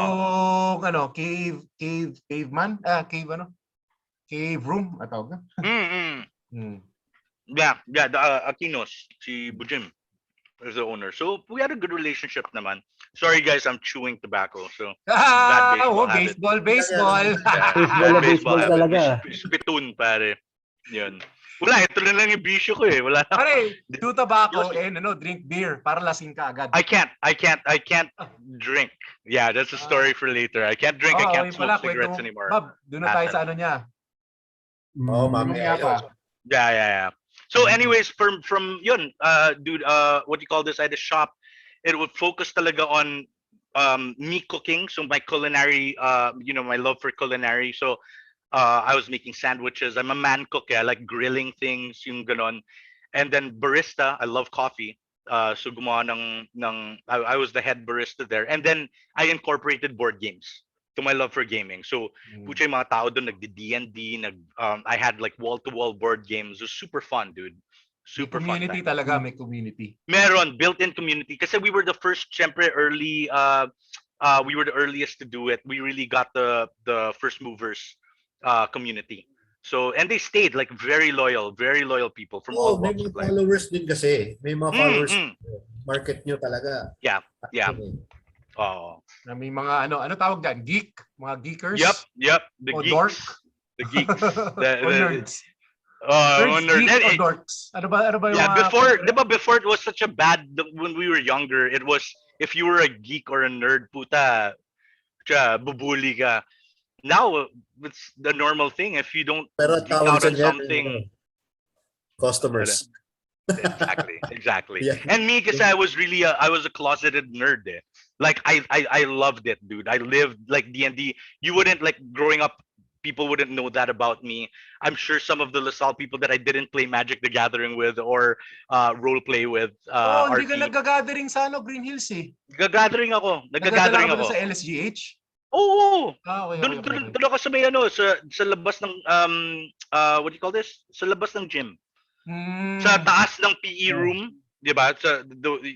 caveman, cave room, tawag na. Yeah, the Aquinos, si Bujim is the owner. So we had a good relationship naman. Sorry guys, I'm chewing tobacco. So bad baseball habit. Baseball. Baseball talaga. Spittoon pare. Yun. Wala, ito na lang yung bisyo ko eh. Wala. Pare, do tobacco and drink beer para lasing ka agad. I can't drink. Yeah, that's a story for later. I can't drink, I can't smoke cigarettes anymore. Bob, doon na tayo sa ano niya. mamaya yun. Yeah. So anyways, from yun, dude, what do you call this? I had a shop. It would focus talaga on me cooking. So my culinary, my love for culinary. So I was making sandwiches. I'm a man cook. I like grilling things, yung ganon. And then barista. I love coffee. So gumawa I was the head barista there. And then I incorporated board games to my love for gaming. So pucha yung mga tao doon nagdi-D&D, I had like wall-to-wall board games. It was super fun, dude. Super fun. Community talaga, may community. Meron, built-in community. Kasi we were the first, syempre, early, we were the earliest to do it. We really got the first movers community. So, and they stayed like very loyal people from all May walks mga of life. followers din kasi. May mga followers. Market nyo talaga. Yeah. Na may mga ano tawag dyan? Geek? Mga geekers? Yep. The O geeks. dork? The geeks. O nerds? Nerds. Geek o dorks? Ano ba yung Yeah, mga... before it was such a bad, when we were younger, it was, if you were a geek or a nerd, puta, bubuli ka. Now, it's the normal thing. If you don't Pero geek out on tawag sa something, customers. Exactly. Yeah. And me, because I was a closeted nerd. Eh. Like I loved it, dude. I lived like D&D. You wouldn't, like, growing up, people wouldn't know that about me. I'm sure some of the LaSalle people that I didn't play Magic the Gathering with or role play with. hindi ka nag-gathering sa Green Hills eh. Nag-gathering ako. Nag-gathering ako. Sa LSGH? Oo. Okay. Doon ako sa may sa labas ng what do you call this? Sa labas ng gym. Sa taas ng PE room, 'di ba?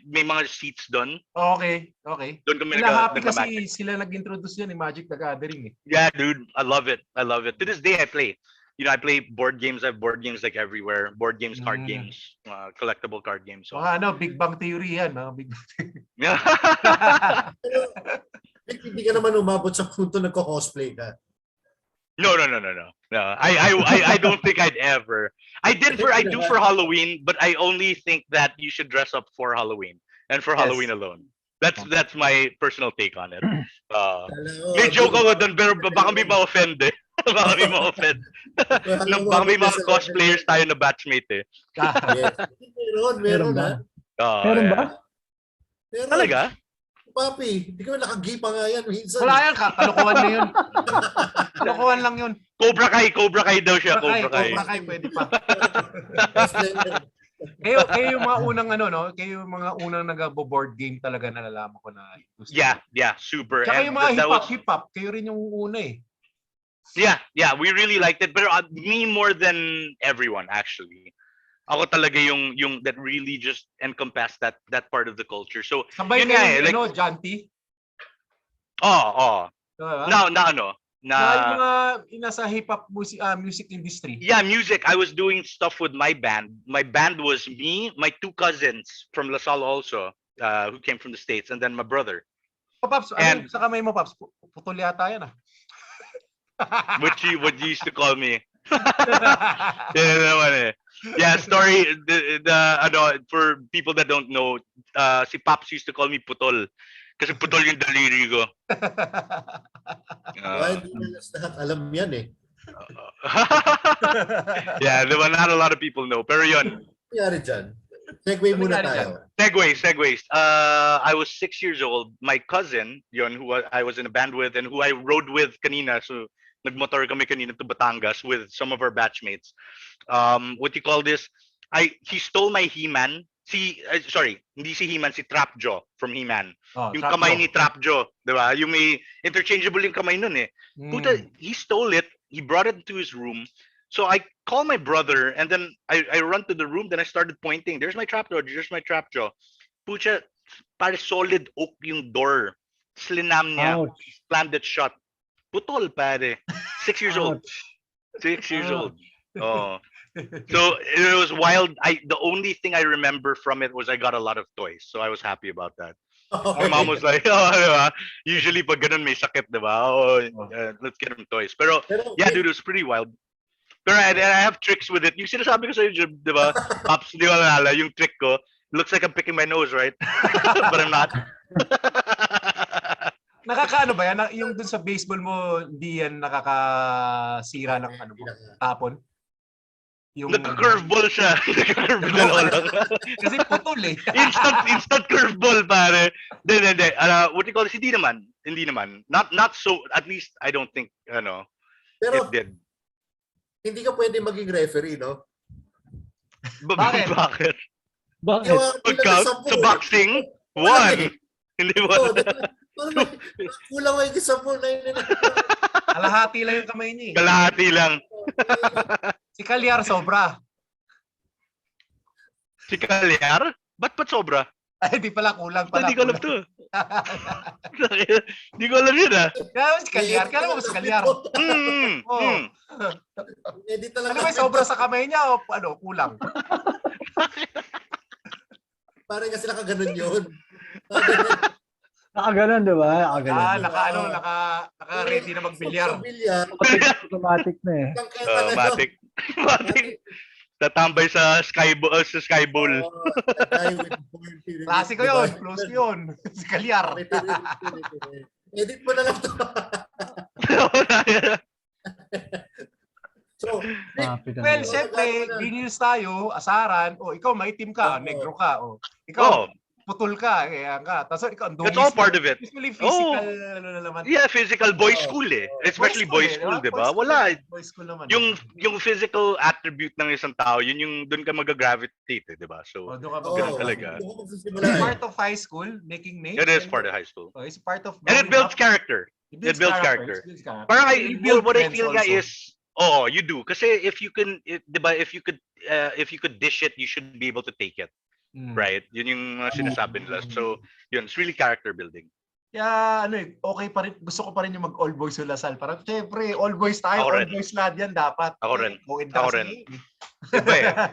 May mga seats doon. Okay. Doon kami Happy kasi sila nag-introduce yan Magic the Gathering eh. Yeah, dude. I love it. To this day I play. I play board games. I have board games like everywhere. Board games, card games, collectible card games. So. Big Bang Theory yan. Big Bang Theory. Hindi ka naman umabot sa punto nagko-cosplay ka. No. I don't think I'd ever. I do for Halloween, but I only think that you should dress up for Halloween and for Halloween alone. That's my personal take on it. May joke ako doon, pero baka may ma-offend eh. Baka may ma-offend. Baka may mga cosplayers tayo na batchmate eh. Yes. Meron na. Meron ba? Meron. Talaga? Papi, hindi ka nakagi pa nga yan minsan. Wala yan, kalokohan na yun. Kalokohan lang yun. Cobra Kai daw siya. Cobra Kai, pwede pa. Kayo yung mga unang kayo yung mga unang nag-board game talaga nalalaman ko na gusto. Yeah, super. Tsaka yung mga hip-hop, kayo rin yung una eh. Yeah, we really liked it. But me more than everyone, actually. Ako talaga yung that really just encompassed that part of the culture. So, sabay yun nga kayo, like, Janty? Na yung mga nasa hip-hop music industry. Yeah, music. I was doing stuff with my band. My band was me, my two cousins from LaSalle also, who came from the States, and then my brother. Paps, sa kamay mo, Paps, putol yata yan What you used to call me. Yeah, naman eh. Yeah, story for people that don't know, si Pops used to call me putol. Kasi putol yung daliri ko. Why di na lahat alam yan eh. Yeah, not a lot of people know. Pero yun, Nangyari dyan. Segue Ano muna nangyari tayo. segues. I was 6 years old. My cousin, yun, who I was in a band with and who I rode with kanina. So, nagmotor kami kanina to Batangas with some of our batchmates. What you call this? He stole my He-Man. Sorry, hindi si He-Man, si Trapjaw from He-Man. Oh, Yung Trapjaw. kamay ni Trapjaw, di ba? Yung may interchangeable yung kamay nun eh. Puta, he stole it. He brought it to his room. So I call my brother and then I run to the room. Then I started pointing. There's my trapjaw. There's my trapjaw. Pucha, pare solid oak yung door. Slinam niya. Ouch. Slammed it shut. Putol, pare. 6 years old. Ouch. 6 years old. Oh. So it was wild. The only thing I remember from it was I got a lot of toys. So I was happy about that. My mom was like, oh, diba? Usually pag ganun may sakit, diba? Oh, let's get him toys. Pero yeah, dude, it was pretty wild. Pero I have tricks with it. Yung sinasabi ko sa'yo, di ba? Pops, di ko alala, yung trick ko, looks like I'm picking my nose, right? But I'm not. Nakakaano ba yan? Yung dun sa baseball mo, hindi yan nakakasira ng ano mo, tapon? Yung Nagka-curveball siya. Nagka-curveball lang. Kasi putol eh. Instant curveball, pare. Hindi. What do you call this? Hindi naman. Not so, at least I don't think, Pero, it did. hindi ka pwede maging referee, no? Bakit? Bakit? Bakit? Pagka sa boxing, one. Hindi mo. Kulang nga yung 10 na Kalahati lang yung kamay niya eh. Kalahati lang. Si Calyar sobra. Si Calyar? Ba't sobra? Ay, di pala kulang pala. Hindi ko alam to. Hindi ko alam yun ah. Kaya si Calyar. Kaya mo si Calyar. Edit na lang. Ano may sobra sa kamay niya o ano, kulang? Parang kasi nakaganon yun. Nakaganon, di ba? Nakaganon. Naka-ready na magbilyar. Automatic na eh. Matic. Tatambay sa sky bowl. Klase ko yun. Close ko yun. Si Calyar. Edit mo na lang to. So, well, siyempre, green tayo, asaran, ikaw maitim ka, negro ka, ikaw putol ka, kaya ka. Tapos ikaw, that's all part of it. Usually physical, naman. Yeah, physical boys school eh. Especially boys school, di ba? Wala. Boys school naman. Yung physical attribute ng isang tao, yun yung doon ka mag-gravitate, eh, di ba? So, ganun talaga. It's part of high school, making names. It is part of high school. It's part of and it builds character. It builds character. Parang what I feel nga is, you do. Kasi if you could dish it, you should be able to take it. Right? Yun yung sinasabi nila. So, yun, it's really character building. Kaya okay pa rin. Gusto ko pa rin yung mag all boys sa Lasal. Parang syempre, all boys tayo, all boys lahat yan dapat. Ako rin.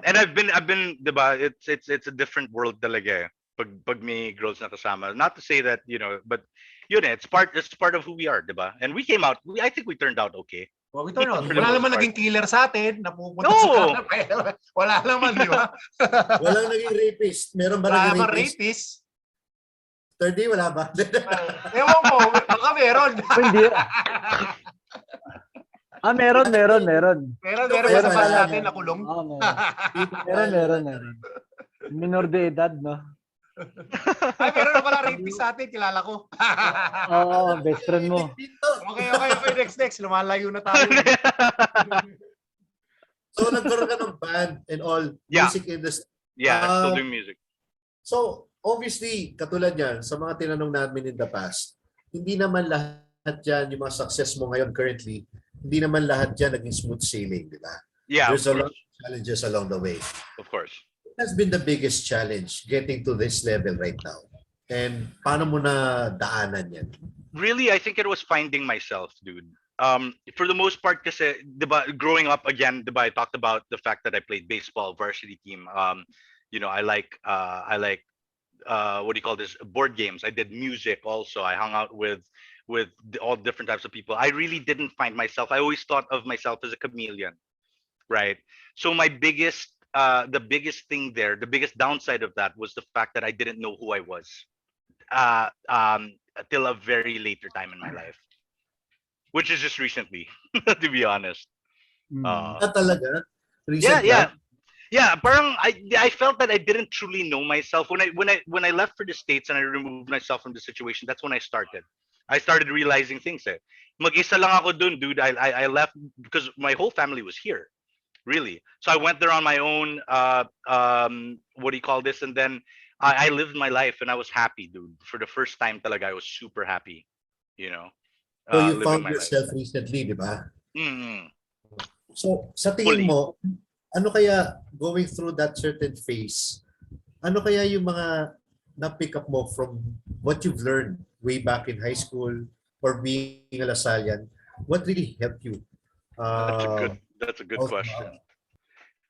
And I've been, diba, it's a different world talaga eh. Pag may girls na kasama. Not to say that, but yun eh, it's part of who we are, diba? And we came out, I think we turned out okay. Well, we turned out. Wala naman naging killer sa atin, napupunta sa kanila. Wala naman, di ba? Walang naging rapist. Meron ba naging rapist? Third day, wala ba? Ewan ko, baka meron. Hindi. Meron. Meron ba sa bala natin na kulong? Meron. Minor de edad, no? Ay, meron na pala rapist sa atin, kilala ko. Oo, best friend mo. Okay, next. Lumalayo na tayo. So, nagkaroon ka ng band and all, music industry. Yeah, still doing music. So, obviously, katulad yan, sa mga tinanong namin in the past, hindi naman lahat yan, yung mga success mo ngayon currently, hindi naman lahat yan naging smooth sailing, di ba? Yeah, there's a lot of challenges along the way. Of course. What has been the biggest challenge getting to this level right now? And paano mo na daanan yan? Really, I think it was finding myself, dude. For the most part, kasi, diba, growing up again, diba, I talked about the fact that I played baseball, varsity team. I like what do you call this? Board games. I did music also. I hung out with all different types of people. I really didn't find myself. I always thought of myself as a chameleon, right? So my biggest the biggest thing there, the biggest downside of that was the fact that I didn't know who I was till a very later time in my life, which is just recently, to be honest. Uh, Talaga? yeah, Recent yeah, lang? yeah. Parang I felt that I didn't truly know myself when I left for the States and I removed myself from the situation. That's when I started. I started realizing things. Mag-isa lang ako dun, dude. I left because my whole family was here. Really. So I went there on my own. What do you call this? And then I lived my life and I was happy, dude. For the first time, talaga, I was super happy. You know, So you living found my life. yourself recently, di ba? Mm, So sa tingin fully. mo, ano kaya going through that certain phase, ano kaya yung mga na-pick up mo from what you've learned way back in high school or being a Lasallian? What really helped you? That's a good Out question.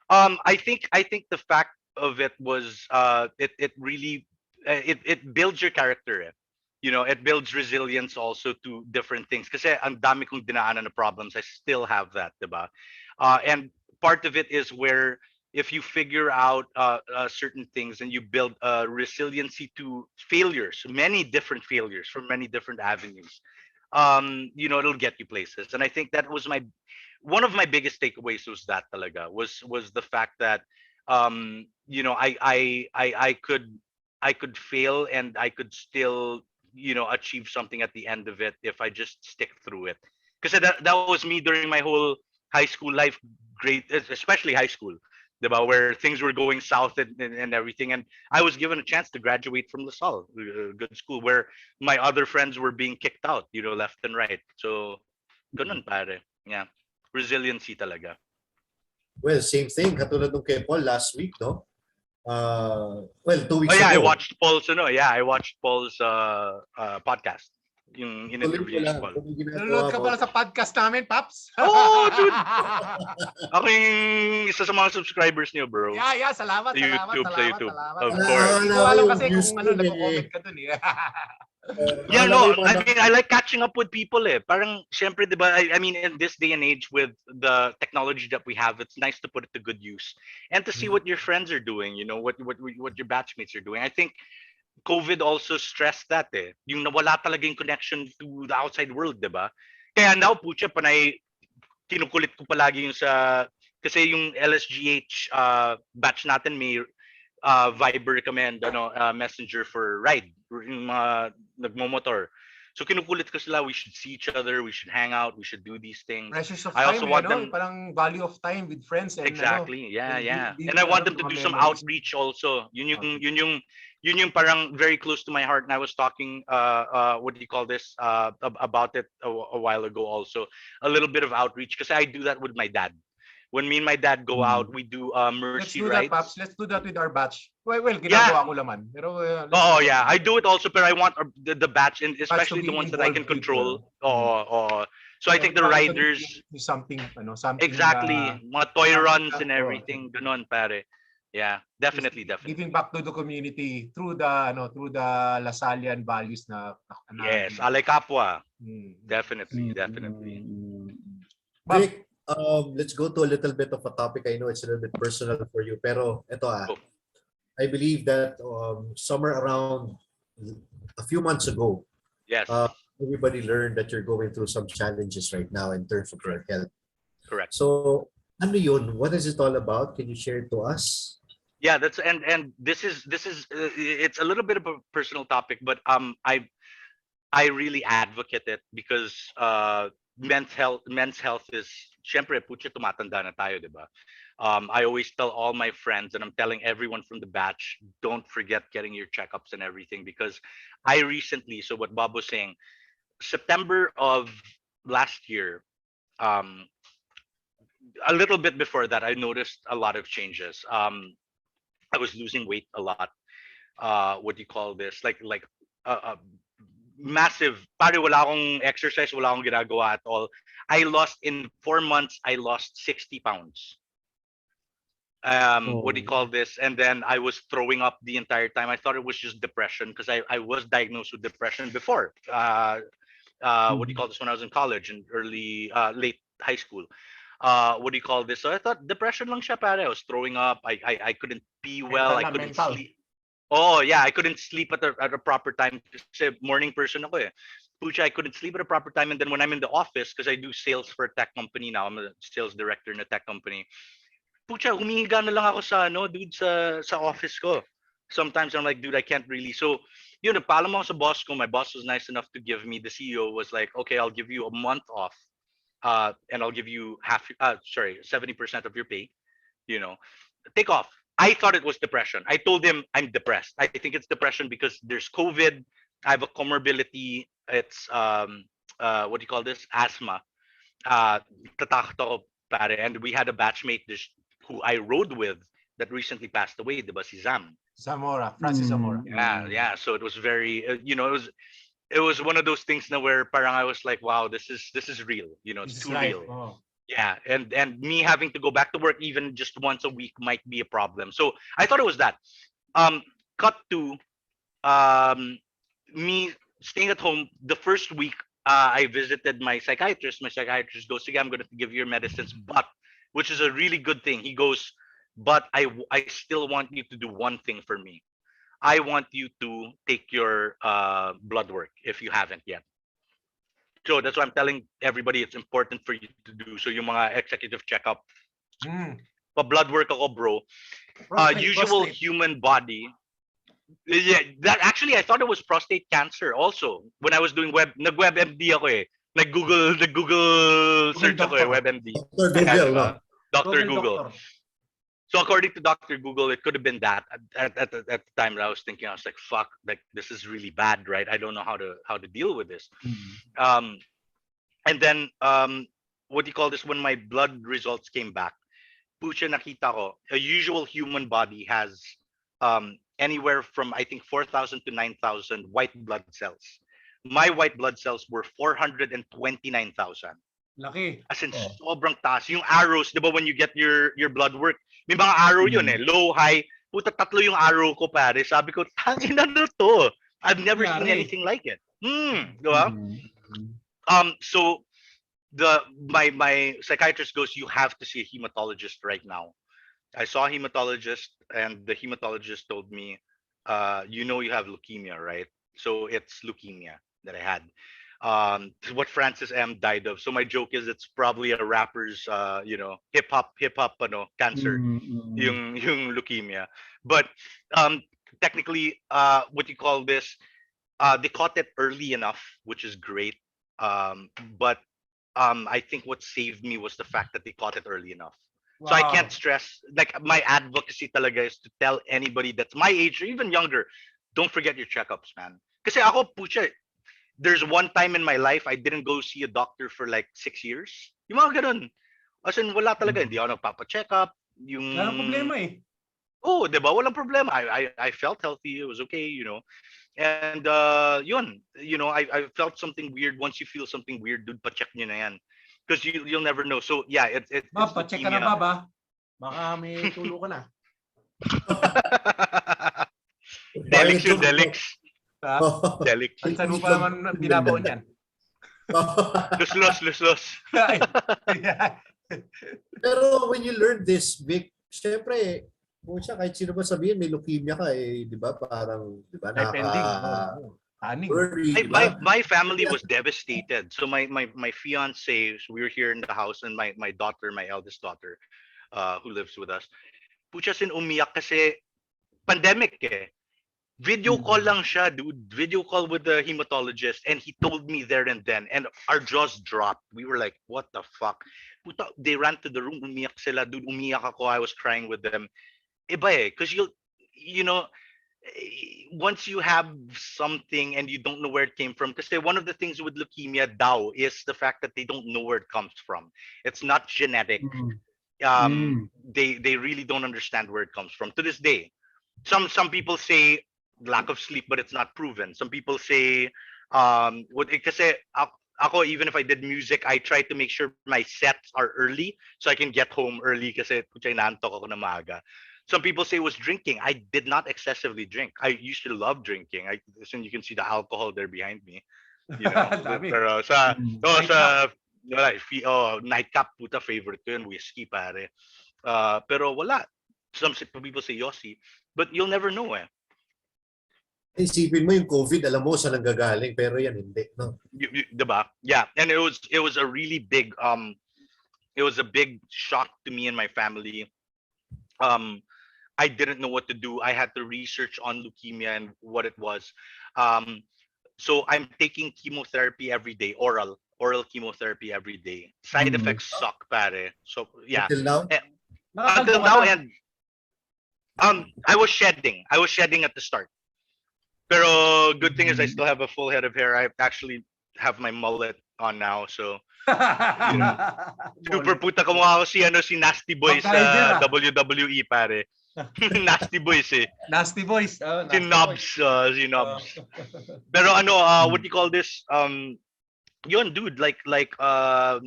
I think the fact of it was it really it builds your character. It builds resilience also to different things. Kasi ang dami kong dinaanan na problems, I still have that, diba? And part of it is where if you figure out certain things and you build resiliency to failures, many different failures from many different avenues, it'll get you places. And I think that was one of my biggest takeaways was that talaga was the fact that I could fail and I could still achieve something at the end of it if I just stick through it. Because that was me during my whole high school life, great, especially high school, diba, where things were going south and everything, and I was given a chance to graduate from LaSalle, good school, where my other friends were being kicked out, left and right. So ganun pare. Yeah. Resiliency talaga. well, same thing. Katulad nung kay Paul last week, no? Well, 2 weeks Oh yeah, I ago. watched Paul's podcast. Yung Tuloy in-interview mo niya si lang Paul. kung ginagawa Nanonood ka mo. pala sa podcast namin, Paps? Oh, dude! Ako yung isa sa mga subscribers niyo, bro. Yeah, salamat, Sa salamat, YouTube, sa salamat, YouTube. salamat. Of Wala, course. Hindi wala ko ko alam yung kasi views kung dun nagko-comment ka dun eh. Yeah, Akala ko no, yung mga I like catching up with people Parang, syempre, di ba, I mean, in this day and age with the technology that we have, it's nice to put it to good use. And to see what your friends are doing, what your batchmates are doing. I think COVID also stressed that Yung nawala talaga yung connection to the outside world, di ba? Kaya now, pucha, panay, kinukulit ko palagi yung kasi yung LSGH batch natin may Viber kami and Messenger for ride, yung mga nagmomotor. So kinukulit ko sila, we should see each other, we should hang out, we should do these things. Precious of I time, also want them parang value of time with friends and exactly, yeah, and yeah. build And I want them to mga do some memories. outreach also. Yun yung parang very close to my heart. And I was talking, what do you call this, about it a while ago also. A little bit of outreach because I do that with my dad. When me and my dad go out, we do Let's mercy do that, rides. Paps. Let's do that with our batch. Well, Yeah. ginagawa ko laman. Pero Oh yeah, I do it also, but I want the batch, and batch to especially be the ones that I can involved with, control. So I think the everybody riders, contribute to something, something exactly, mga toy something runs and everything, ganon pare. Yeah, definitely. giving back to the community through the Lasallian values na Yes, alay kapwa. Mm. Definitely. Rick, let's go to a little bit of a topic. I know it's a little bit personal for you, pero ito Oh. I believe that somewhere around a few months ago, Yes, everybody learned that you're going through some challenges right now in terms of your health. correct. So, ano yun? What is it all about? Can you share it to us? Yeah, that's and this is it's a little bit of a personal topic, but I really advocate it because men's health is syempre putya tumatanda na tayo, diba? I always tell all my friends and I'm telling everyone from the batch, don't forget getting your checkups and everything because I recently, so what Bob was saying, September of last year, a little bit before that, I noticed a lot of changes. I was losing weight a lot. What do you call this? Like massive. Pare wala akong exercise, wala akong ginagawa at all. I lost in 4 months. I lost 60 pounds. What do you call this? And then I was throwing up the entire time. I thought it was just depression because I was diagnosed with depression before. What do you call this? When I was in college and late high school. what do you call this? So I thought depression lang siya, pare. I was throwing up. I couldn't pee well. I couldn't sleep. Oh yeah, I couldn't sleep at a proper time kasi morning person ako eh. Pucha, I couldn't sleep at a proper time, and then when I'm in the office, because I do sales for a tech company now, I'm a sales director in a tech company. Pucha, humihiga na lang ako sa dude sa office ko. Sometimes I'm like, dude, I can't really. So, yun, nagpaalam ako sa boss ko. My boss was nice enough to give me, the CEO was like, okay, I'll give you a month off. And I'll give you 70% of your pay, you know, take off. I thought it was depression. I told him I'm depressed. I think it's depression because there's COVID. I have a comorbidity. It's what do you call this? Asthma. Tatakot ako, pare. And we had a batchmate who I rode with that recently passed away, diba, si Zam. Zamora, Francis Zamora. Yeah. So it was very, it was one of those things now where parang I was like, wow, this is real. It's too real. Oh. Yeah, and me having to go back to work even just once a week might be a problem. So I thought it was that. Cut to me staying at home. The first week, I visited my psychiatrist. My psychiatrist goes, "Sige, I'm going to give you your medicines, but," which is a really good thing. He goes, "But I still want you to do one thing for me. I want you to take your blood work if you haven't yet." So that's why I'm telling everybody it's important for you to do. So yung mga executive checkup, pa-blood work ako, bro. Usual human body. Yeah, that actually I thought it was prostate cancer also. When I was doing nag-WebMD ako eh. Nag-Google search ako eh, WebMD. Dr. Google. So according to Dr. Google, it could have been that. At the time that I was thinking, I was like, fuck, like this is really bad, right? I don't know how to deal with this. And then what do you call this? When my blood results came back, pucha, nakita ko, a usual human body has anywhere from I think 4,000 to 9,000 white blood cells. My white blood cells were 429,000. Laki. As in, sobrang taas. Yung arrows, di ba, when you get your blood work, may mga arrow yun eh. Low, high. Puta, tatlo yung arrow ko, pare. Sabi ko, tangin na to. I've never seen anything like it. Di ba? So, my psychiatrist goes, you have to see a hematologist right now. I saw a hematologist, and the hematologist told me, you have leukemia, right? So, it's leukemia that I had. What Francis M died of. So my joke is it's probably a rapper's hip hop cancer, yung leukemia. But technically what you call this, they caught it early enough, which is great. But I think what saved me was the fact that they caught it early enough. Wow. So I can't stress, like my advocacy talaga is to tell anybody that's my age or even younger, don't forget your checkups, man. Kasi ako, pucha, there's one time in my life I didn't go see a doctor for like 6 years. Yung mga ganun. As in, wala talaga. Hindi ako nagpapa-check up. Walang problema eh. Oh, di ba? Walang problema. I felt healthy. It was okay, And yun, I felt something weird. Once you feel something weird, dude, pa-check nyo na yan. Because you'll never know. So yeah, it's pa-check ka na ba? Baka may tulo ka na. Delix yun, Delix. Delix. Saan mo pa naman binabaon yan? Los. Pero when you learn this, Vic, syempre, kahit sino ba sabihin, may leukemia ka eh, di ba? Parang, di ba, my family was devastated. So my fiance, so we were here in the house, and my daughter, my eldest daughter, who lives with us, pucha, sin umiyak kasi pandemic eh. Video call lang siya, dude. Video call with the hematologist, and he told me there and then, and our jaws dropped. We were like, what the fuck? Puta, they ran to the room, umiyak sila, dude. Umiyak ako, I was crying with them. Iba eh, because once you have something and you don't know where it came from, because one of the things with leukemia daw is the fact that they don't know where it comes from. It's not genetic. They really don't understand where it comes from to this day. Some people say lack of sleep, but it's not proven. Some people say kasi ako, even if I did music, I try to make sure my sets are early so I can get home early kasi pucha, inaantok ako na maaga. Some people say it was drinking. I did not excessively drink. I used to love drinking. You can see the alcohol there behind me. Pero Wala, nightcap, puta, favorite ko yun, whiskey, pare. Pero wala. Some people say Yossi, but you'll never know eh. Isipin mo yung COVID, alam mo saan nanggagaling, pero yan hindi, no? Diba? Yeah, and it was a really big it was a big shock to me and my family. I didn't know what to do. I had to research on leukemia and what it was. So I'm taking chemotherapy every day, oral chemotherapy every day. Side effects suck, pare. So yeah. Until now? Until now, and I was shedding at the start. Pero good thing is I still have a full head of hair. I actually have my mullet on now, so you know. Super puta kamukha ako si Nasty Boy sa WWE, pare. Nasty Boys eh. Nasty Boys. Si Nobs, si Nobs. Pero what do you call this? Yun, dude, like the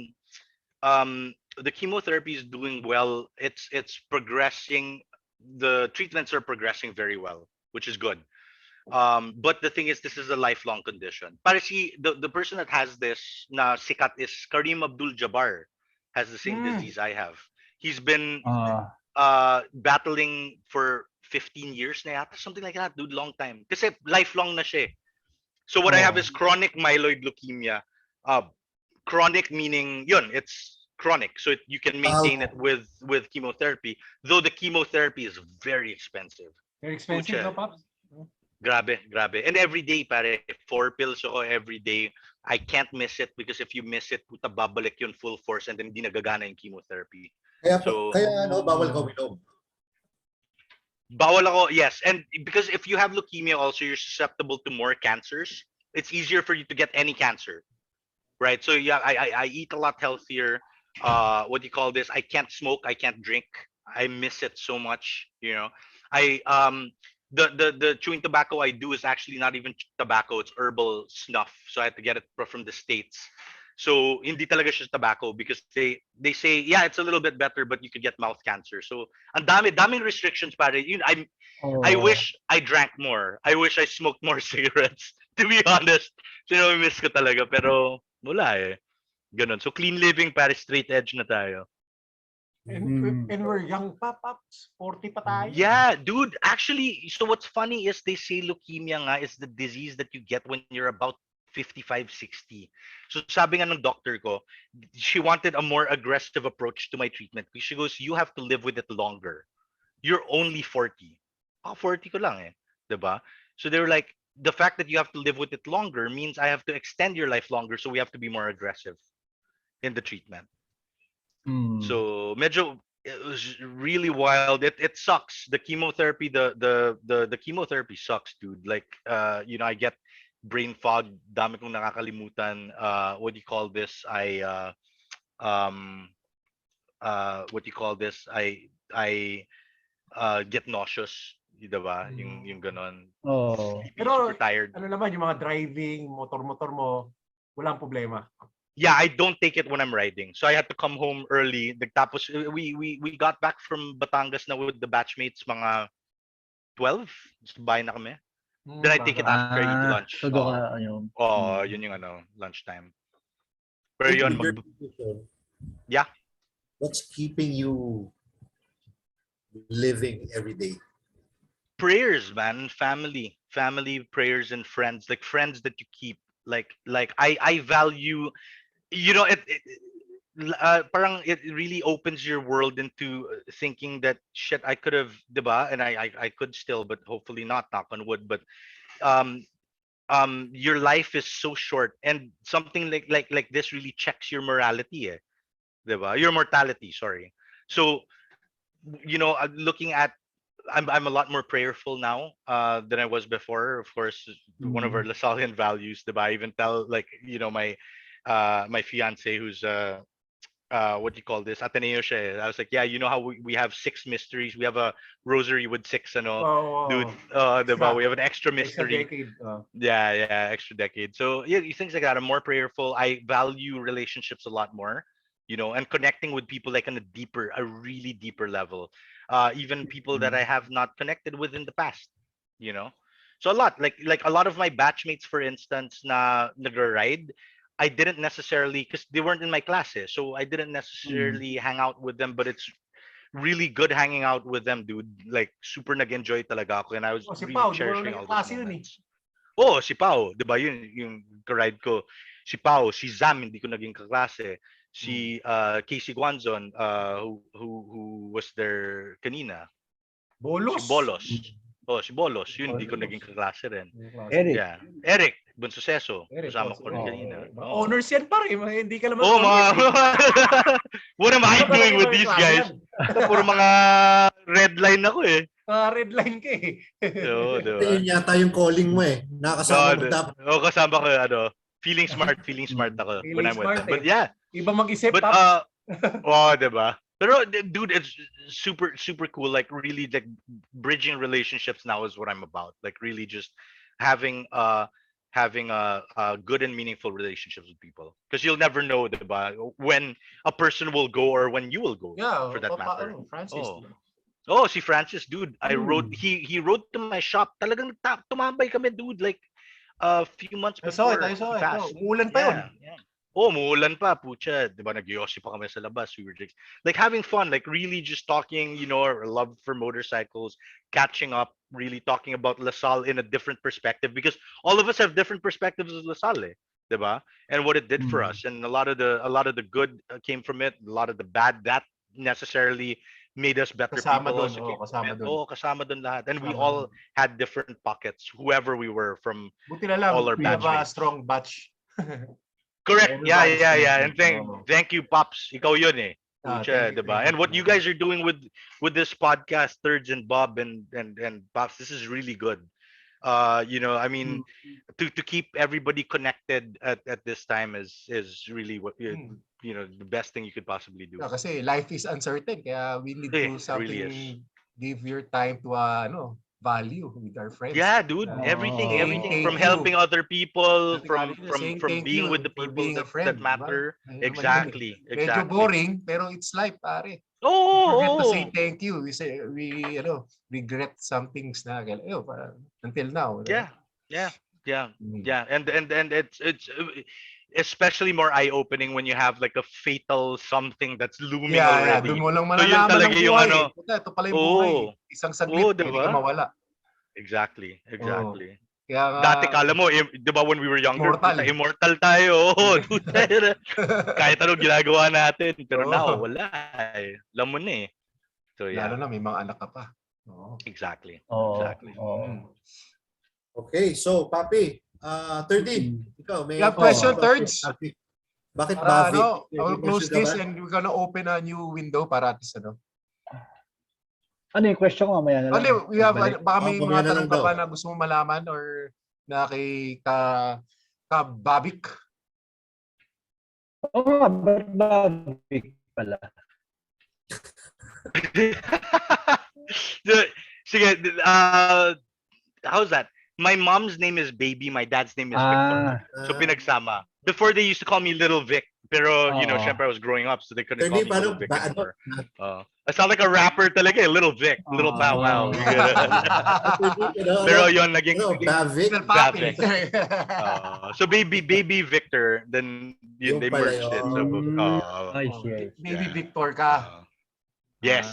chemotherapy is doing well. It's progressing. The treatments are progressing very well, which is good. But the thing is, this is a lifelong condition. Para si the person that has this na sikat is Kareem Abdul-Jabbar, has the same disease I have. He's been battling for 15 years na yata, something like that, dude, long time. Kasi lifelong na siya. So what I have is chronic myeloid leukemia. Chronic meaning yun, it's chronic, so you can maintain it with chemotherapy. Though the chemotherapy is very expensive. Very expensive, no, Pops? Grabe. And every day, pare, 4 pills ako every day. I can't miss it because if you miss it, puta, babalik yun full force and then di nagagana yung chemotherapy. Kaya bawal ka uminom. Bawal ako, yes. And because if you have leukemia also, you're susceptible to more cancers. It's easier for you to get any cancer, right? So yeah, I eat a lot healthier. What do you call this? I can't smoke, I can't drink. I miss it so much, you know. The chewing tobacco I do is actually not even tobacco, it's herbal snuff. So I had to get it from the States. So hindi talaga siya tobacco because they say, yeah, it's a little bit better, but you could get mouth cancer. So ang daming restrictions, pare. I wish I drank more. I wish I smoked more cigarettes, to be honest. Miss ko talaga, pero wala eh. Ganun. So clean living, pare, straight edge na tayo. And we're young pa, Pops. 40 pa tayo. Yeah, dude. Actually, so what's funny is they say leukemia nga is the disease that you get when you're about 55, 60. So sabi nga ng doctor ko, she wanted a more aggressive approach to my treatment. She goes, you have to live with it longer. You're only 40. 40 ko lang eh. Diba? So they were like, the fact that you have to live with it longer means I have to extend your life longer, so we have to be more aggressive in the treatment. So medyo, it was really wild. It sucks. The chemotherapy, the chemotherapy sucks, dude. Like I get brain fog, dami kong nakakalimutan. What do you call this? What do you call this? I get nauseous, diba? Yung ganon. Pero super tired. Ano naman yung mga driving, motor mo, walang problema. Yeah, I don't take it when I'm riding. So I had to come home early. Tapos we got back from Batangas na with the batchmates mga 12. Sa bahay na kami. Then I take it after I eat lunch. Yun yung lunchtime. Pero yun, yeah. What's keeping you living every day? Prayers, man. Family, prayers, and friends. Like friends that you keep. Like I value, parang it really opens your world into thinking that shit, I could have, diba? And I could still, but hopefully not, knock on wood. But your life is so short, and something like this really checks your morality, diba? Your mortality, sorry. So looking at, I'm a lot more prayerful now than I was before. Of course, one of our Lasallian values, diba? I even tell my fiance who's what do you call this? Ateneo siya eh. I was like, yeah, you know how we have 6 mysteries. We have a rosary with 6 dude. Diba? We have an extra mystery. Extra decade. Yeah, extra decade. So yeah, things like that. I'm more prayerful. I value relationships a lot more, and connecting with people like on a really deeper level. Even people that I have not connected with in the past, So a lot, like a lot of my batchmates, for instance, na nagra-ride, I didn't necessarily, because they weren't in my classes, so I didn't necessarily hang out with them, but it's really good hanging out with them, dude. Like, super nag-enjoy talaga ako, and I was Oh, si really Pao, di mo cherishing naging all those klase yun eh. moments. Oh, si Pao, di ba yun, yung ride ko. Si Pao, si Zam, hindi ko naging kaklase. Si Casey Guanzon, who was there kanina. Si Bolos. Bolos. Oh, si Bolos, yun, hindi ko Bolos. naging kaklase rin. Eric. Yeah. Eric Bonsuceso, Eric, kasama ko rin oh. kanina. Mga Oh. honors yan pare, hindi ka naman Oh, honors. what am I Ano ka doing naging with mga these klase guys? yan? Puro mga red line ako eh. Red line ka eh. Oo, di ba? Yun yata yung calling mo eh. Nakasama mo dapat. Kasama ko, feeling smart ako when Feeling I'm with smart them. But eh. yeah, Iba mag-isip, but Paps. di ba? Pero dude, it's super cool. Like really, like bridging relationships now is what I'm about. Like really, just having good and meaningful relationships with people. Because you'll never know, diba, when a person will go or when you will go. Yeah, for that matter. Francis. Oh, si Francis, dude. I wrote. He wrote to my shop. Talagang tumambay kami, dude. Like a few months before. I saw it. Fast. Umuulan pa yun. Yeah. Oh, umuulan pa, pucha. Diba, nag-yosi pa kami sa labas. We were just, like, having fun, like, really just talking, our love for motorcycles, catching up, really talking about LaSalle in a different perspective, because all of us have different perspectives of LaSalle, diba? And what it did for us. And a lot of the good came from it. A lot of the bad, that necessarily made us better Kasama people. doon. Kasama doon. Kasama doon lahat. And we Kasama all doon. had different pockets, whoever we were from. Buti na lang, all our we have a batchmates. strong batch. Correct. Yeah. And Oh. thank you, Pops. Ikaw yun eh. Pucha, diba? And what you guys are doing with this podcast, Thirds and Bob and Pops, this is really good. I mean, to keep everybody connected at this time is really what the best thing you could possibly do. Yeah, kasi life is uncertain, kaya we need to something, really give your time to value with our friends. Yeah, dude. Everything from helping other people, from being with the people that matter. Diba? Exactly. Medyo boring, pero it's life, pare. Oh, Forget to say thank you. We say we regret some things na until now. Yeah. And it's especially more eye-opening when you have like a fatal something that's looming already. Doon mo lang So yun malalaman talaga ng yung buhay. Ito pala yung buhay. Isang saglit, pwede ka mawala. Exactly. Kaya nga, dati kala mo, di ba, when we were younger, immortal tayo. Kahit anong ginagawa natin. Pero now, wala eh. Alam mo na eh. So yeah. Lalo na may mga anak ka pa. Exactly. Okay, so Papi, 30. Ikaw, may question, Thirds? Bakit Bavi? I will close this and we're gonna open a new window para at least Ano yung question ko mamaya na lang? we have, baka may mga tanong ka pa na gusto mo malaman or na kay Babik? Oo nga, Babik pala. Sige, how's that? My mom's name is Baby, my dad's name is Victor. So pinagsama. Before they used to call me Little Vic, pero syempre I was growing up, so they couldn't call me Little Vic anymore. I sound like a rapper talaga, Little Vic, Little Bow Wow. Pero yon naging Bavic. So Baby Victor, then they merged it. So Baby Victor ka. Yes.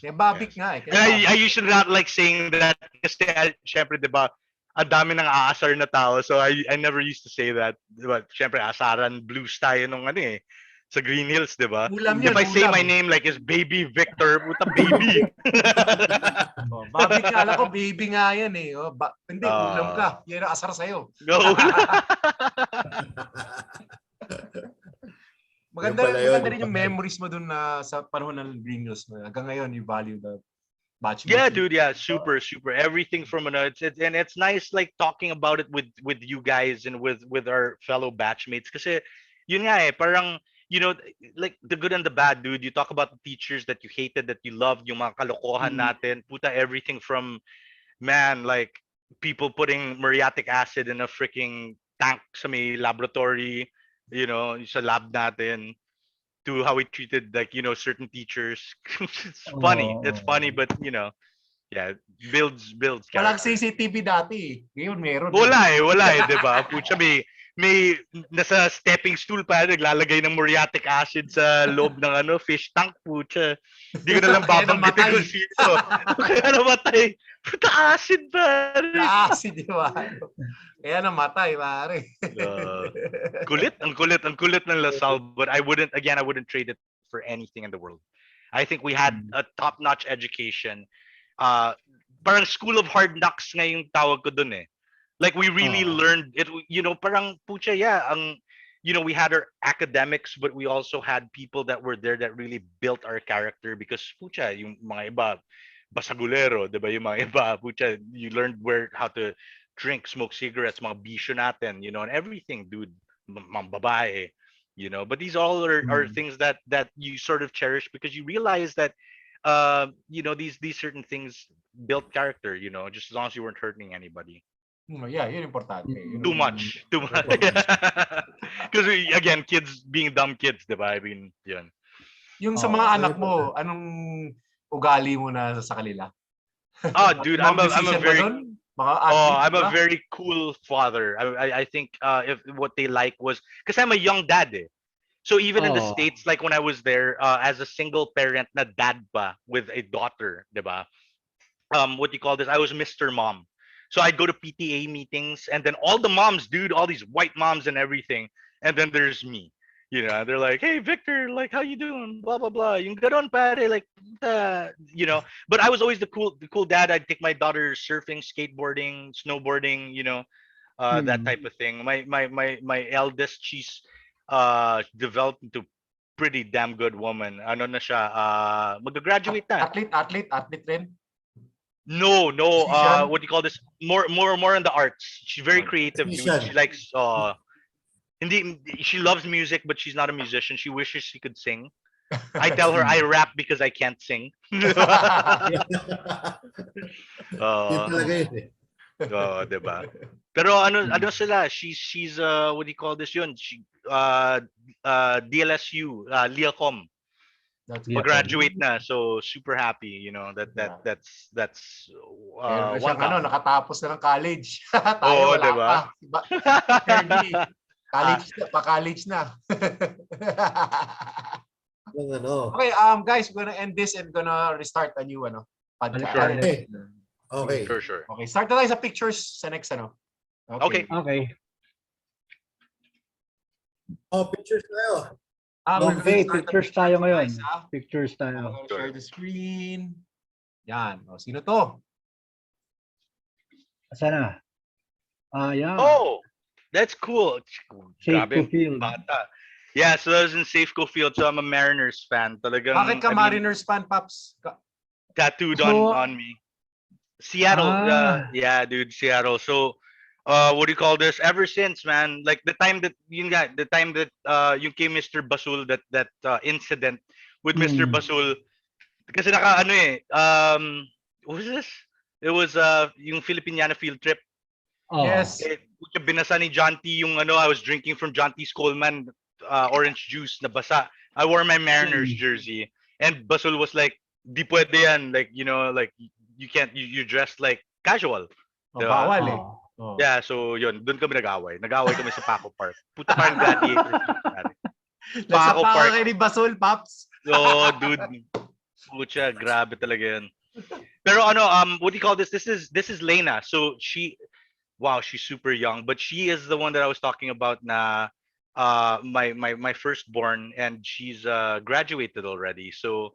Kaya Babik nga eh. And I usually not like saying that kasi syempre, diba, ang dami ng aasar na tao. So I never used to say that. Diba, syempre, asaran blues tayo nung sa Green Hills, diba? If I say my name like is Baby Victor, puta baby. Babik nga, alam ko, baby nga yan eh. Hindi, ulam ka. Yan ang asar sa'yo. Maganda rin yung memories mo dun sa panahon ng Green Hills. Hanggang ngayon, you value the batchmates. Yeah, dude. Yeah, super. Everything from it's nice like talking about it with you guys and with our fellow batchmates. Kasi yun nga eh, parang like the good and the bad, dude. You talk about the teachers that you hated, that you loved, yung mga kalokohan natin. Puta, everything from like people putting muriatic acid in a freaking tank sa may laboratory. Sa lab natin, to how we treated like certain teachers. It's funny, but yeah, builds Walang character. CCTV dati. Ngayon meron. Wala eh, diba? Pucha, may nasa stepping stool pa, naglalagay ng muriatic acid sa loob ng fish tank, putya. Hindi ko na lang Kaya babanggitin namatay. kung sino. Kaya namatay. Puta acid, pare. Acid, di ba? Kaya namatay, pare. Ang kulit ng Lasal, but I wouldn't trade it for anything in the world. I think we had a top-notch education. Parang school of hard knocks nga yung tawag ko dun eh. Like we really learned it, parang pucha, we had our academics, but we also had people that were there that really built our character because pucha, yung mga iba, basagulero, diba? Yung mga iba, pucha, you learned how to drink, smoke cigarettes, mga bisyo natin, and everything, dude, mga babae, but these all are things that you sort of cherish because you realize that these certain things built character, just as long as you weren't hurting anybody. Yeah, yun importante. Too much. Because again, kids being dumb kids, diba? I mean, yun. Yung sa mga anak mo, anong ugali mo na sa kanila? Oh, dude, I'm a very I'm a ba? very cool father. I think if what they like was because I'm a young dad. Eh. So even in the States, like when I was there as a single parent na dad pa with a daughter, diba? What do you call this? I was Mr. Mom. So I'd go to PTA meetings and then all the moms, dude, all these white moms and everything. And then there's me. They're like, hey, Victor, like, how you doing? Blah, blah, blah. Yung ganon, pare, like, But I was always the cool dad. I'd take my daughter surfing, skateboarding, snowboarding, that type of thing. My eldest, she's developed into pretty damn good woman. Ano na siya? Mag-graduate na. Athlete rin? No. What do you call this? More in the arts. She's very creative. She likes. She loves music, but she's not a musician. She wishes she could sing. I tell her I rap because I can't sing. Diba? Pero ano sila? She's what do you call this? Yun. She DLSU, Liacom. Graduate na, so super happy, that's siyang nakatapos na ng college. Tayo wala diba? Pa-college na. Okay, guys, we're gonna end this and gonna restart a new podcast. Okay. Sure. Okay, start na tayo sa pictures sa next Okay. Pictures tayo. Okay, pictures tayo ngayon. Pictures I'm tayo. gonna share the screen. Yan. O, sino to? Asa na? Yeah. Oh, that's cool. Safeco Field. Bata. Yeah, so I was in Safeco Field, so I'm a Mariners fan. Talagang, Bakit ka Mariners fan, Paps? Tattooed on me. Seattle. Yeah, dude, Seattle. So, what do you call this? Ever since, man, like the time that you came Mr. Basul, that incident with Mr. Basul, kasi what was this? It was yung Filipiniana field trip. Yes. Binasa ni John T yung I was drinking from John T's Coleman orange juice na basa. I wore my Mariners jersey and Basul was like, di pwede yan, like like you can't, you dressed like casual. Bawal eh. Yeah, so yun, doon kami nag-away kami sa Paco Park. Puta parang gladiator. Paco Park ni Basul, Paps. Oh, dude. Pucha, grabe talaga yan. Pero what do you call this? This is Lena. So she's super young, but she is the one that I was talking about na my firstborn, and she's graduated already. So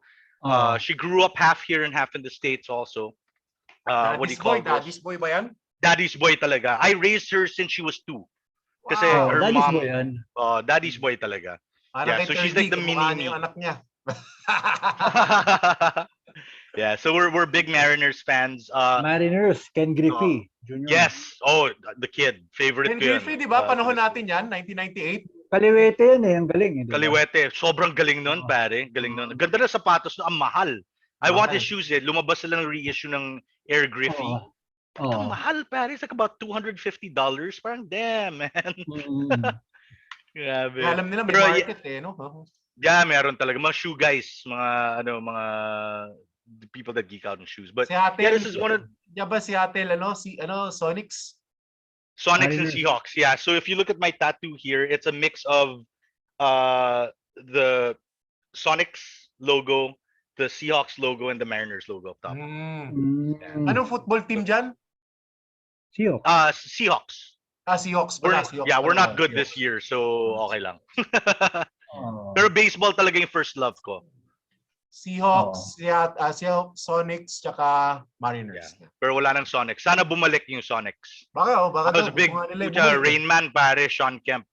she grew up half here and half in the States also. What do you call this? Daddy's boy ba yan? Daddy's boy talaga. I raised her since she was 2. Kasi her daddy's mom, boy yan. Daddy's boy talaga. Parang so she's like the mini me. Yung anak niya. Yeah, so we're big Mariners fans. Mariners, Ken Griffey Jr. Yes. Oh, the kid. Favorite Ken Griffey, di ba? Panahon natin yan, 1998. Kaliwete yan eh, ang galing. Diba? Kaliwete. Sobrang galing nun, pare. Galing nun. Ganda na sapatos, ang mahal. I want his shoes eh. Lumabas sila ng reissue ng Air Griffey. Ang mahal, pare. It's like about $250. Parang damn, man. Grabe. Alam nila may market eh, no? Yeah, meron talaga. Mga shoe guys. Mga people that geek out on shoes. But si Hatel, yeah, this is one of... Yeah ba si Hatel, Sonics? Sonics and Mariners. Seahawks. Yeah. So if you look at my tattoo here, it's a mix of the Sonics logo, the Seahawks logo, and the Mariners logo up top. Anong football team dyan? Seahawks. Seahawks. Seahawks pala. Seahawks We're pala. not good this year, so okay lang. Oh. Pero baseball talaga yung first love ko. Seahawks, Seahawks, Sonics, tsaka Mariners. Yeah. Pero wala nang Sonics. Sana bumalik yung Sonics. Baka I was daw, a big gusto nga nila bumalik. Rain Man pare, Sean Kemp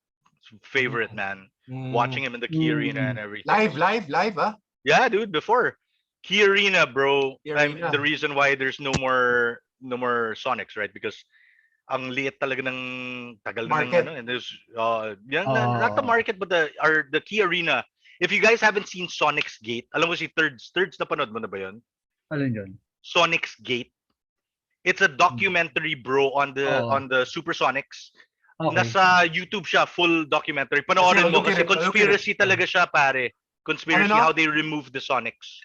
favorite man. Watching him in the Key Arena and everything. Live, ah? Yeah, dude, before. Key Arena, bro. Key Arena. The reason why there's no more Sonics, right? Because ang liit talaga ng tagal na ng Market. and there's not the market but the Key Arena. If you guys haven't seen Sonic's Gate, alam mo si Thirds napanood mo na ba 'yon? Alin yun? Sonic's Gate. It's a documentary, bro, on the Supersonics. Okay. Nasa YouTube siya, full documentary. Panoorin mo kasi conspiracy talaga siya, pare. Conspiracy how they removed the Sonics.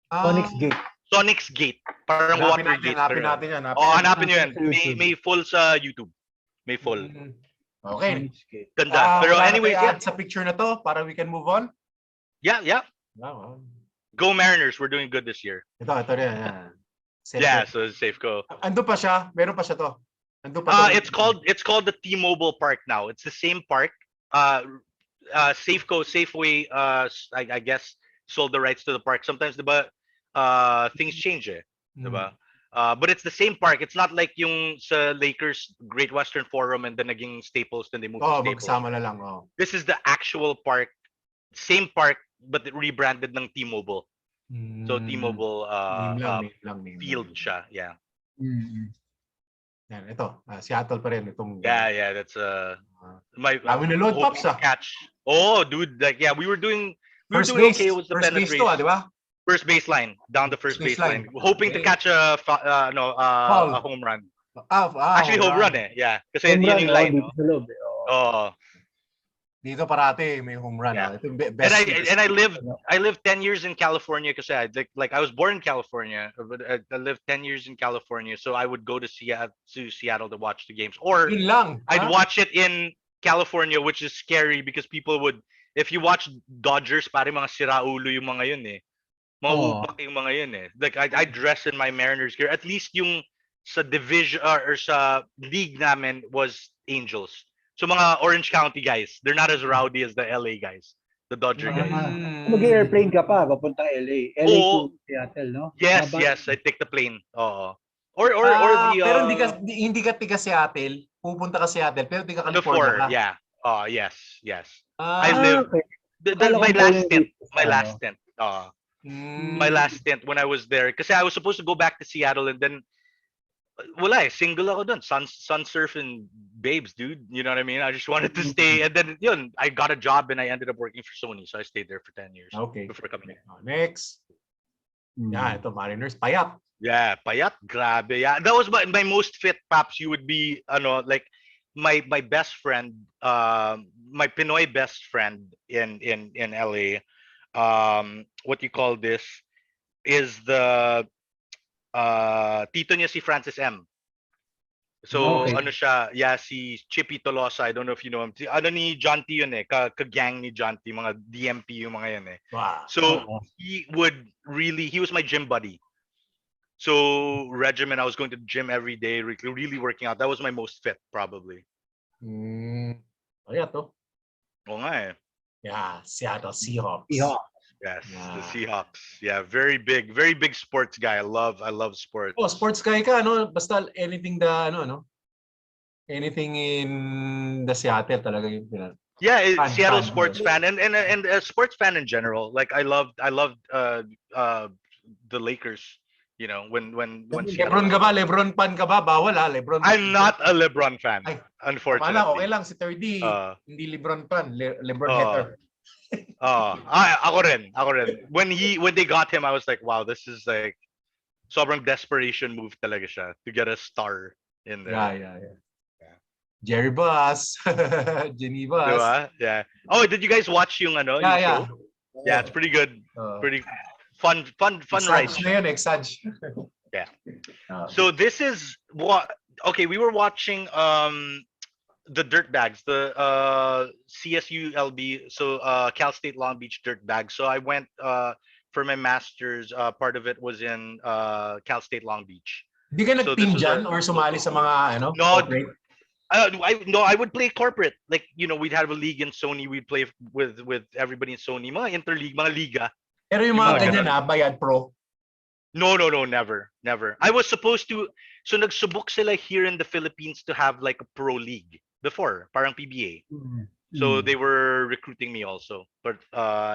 Sonics Gate. Sonic's Gate. Parang Watergate. Hanapin natin yan. Hanapin nyo yan. May full sa YouTube. May full. Okay. Sonics Gate. Ganda. Pero anyways, add sa picture na to para we can move on. Yeah. Go Mariners. We're doing good this year. Ito rin. Yeah, so it's safe go. Ando pa siya. Meron pa siya to. Ando pa to. It's called the T-Mobile Park now. It's the same park. Safeway, I guess, sold the rights to the park. Sometimes, diba, things change, diba? But it's the same park. It's not like yung sa Lakers Great Western Forum and then naging Staples, then they moved to Staples. Magsama na lang. This is the actual park, same park, but rebranded ng T-Mobile. So T-Mobile field siya, yeah. Yan, ito. Seattle pa rin itong. Yeah, that's my load pops catch. Oh, dude, like we were doing okay with the penetration. First base to, di ba? First baseline, down the first baseline, hoping to catch a home run. Actually, home run yeah. Kasi yun yung line. Dito parati may home run. Yeah. Ito best and I lived 10 years in California kasi I was born in California, but I lived 10 years in California, so I would go to Seattle to watch the games, or I'd watch it in California, which is scary because people would, if you watch Dodgers, parang mga siraulo yung mga yun mga upak yung mga yun like I dress in my Mariners gear, at least yung sa division or sa league namin was Angels. So mga Orange County guys, they're not as rowdy as the LA guys, the Dodger guys. Mag-airplane ka pa, papunta LA. LA to Seattle, no? Yes, I take the plane. Or the pero hindi ka tiga Seattle, pupunta ka Seattle, pero tiga California. Yeah. Yes. I lived my last stint. My last stint when I was there, kasi I was supposed to go back to Seattle and then wala single ako dun. Sun surfing babes, dude. You know what I mean? I just wanted to stay, and then yun, I got a job and I ended up working for Sony, so I stayed there for 10 years. Okay. Before coming. Next. Yeah, ito Mariners, payat. Yeah, payat, grabe. Yeah, that was my most fit, Paps. You would be, like my best friend, my Pinoy best friend in LA. What you call this is the tito niya si Francis M. So ano siya, si Chippy Tolosa, I don't know if you know him. Ano ni John T yun ka-gang ni John T, mga DMP yung mga yun Wow. So he was my gym buddy. So regimen, I was going to the gym every day, really working out. That was my most fit probably. Kaya to. Oo nga Yeah, Seattle Seahawks. Yes, the Seahawks. Yeah, very big sports guy. I love sports. Sports guy ka, basta anything anything in the Seattle talaga yung Yeah, Seattle sports fan and a sports fan in general. Like I loved the Lakers. You know, when LeBron ka ba? LeBron fan ka ba? Bawal LeBron. I'm not a LeBron fan, unfortunately. Okay lang si 3D. Hindi LeBron fan, LeBron hater. Ako rin. When they got him, I was like, wow, this is like sobrang desperation move talaga siya to get a star in there. Yeah. Jerry Buss, Jenny Buss. Diba? Yeah. Oh, did you guys watch yung Yeah. show? Yeah, it's pretty good. Pretty fun ride. Exage na yun, exage. Yeah. So this is what okay, we were watching the Dirtbags, the CSULB, so Cal State Long Beach Dirtbags. So I went for my master's. Part of it was in Cal State Long Beach. Hindi ka So this nag-team was dyan or sumali sa mga no, corporate? I would play corporate. Like, you know, we'd have a league in Sony. We'd play with everybody in Sony. Mga interleague, mga liga. Pero yung Yung mga mga ganyan ganun. bayad pro. No, never. I was supposed to, so nagsubok sila here in the Philippines to have like a pro league before, parang PBA. So they were recruiting me also, but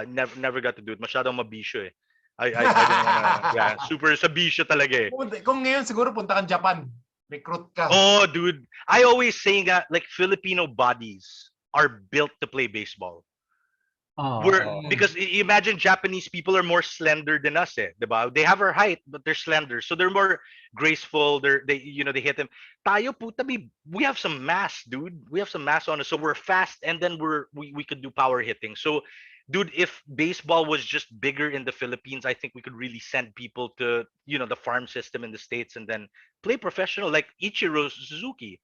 never got to do it. Masyadong mabisyo eh. I didn't wanna, yeah, super sa bisyo talaga eh. Kung ngayon siguro punta kang Japan, recruit ka. Oh, dude, I always say that like Filipino bodies are built to play baseball. Because imagine Japanese people are more slender than us, eh, diba? They have our height, but they're slender, so they're more graceful. They they hit them. Tayo puta, we have some mass, dude. We have some mass on us, so we're fast, and then we could do power hitting. So, dude, if baseball was just bigger in the Philippines, I think we could really send people to the farm system in the States and then play professional, like Ichiro Suzuki,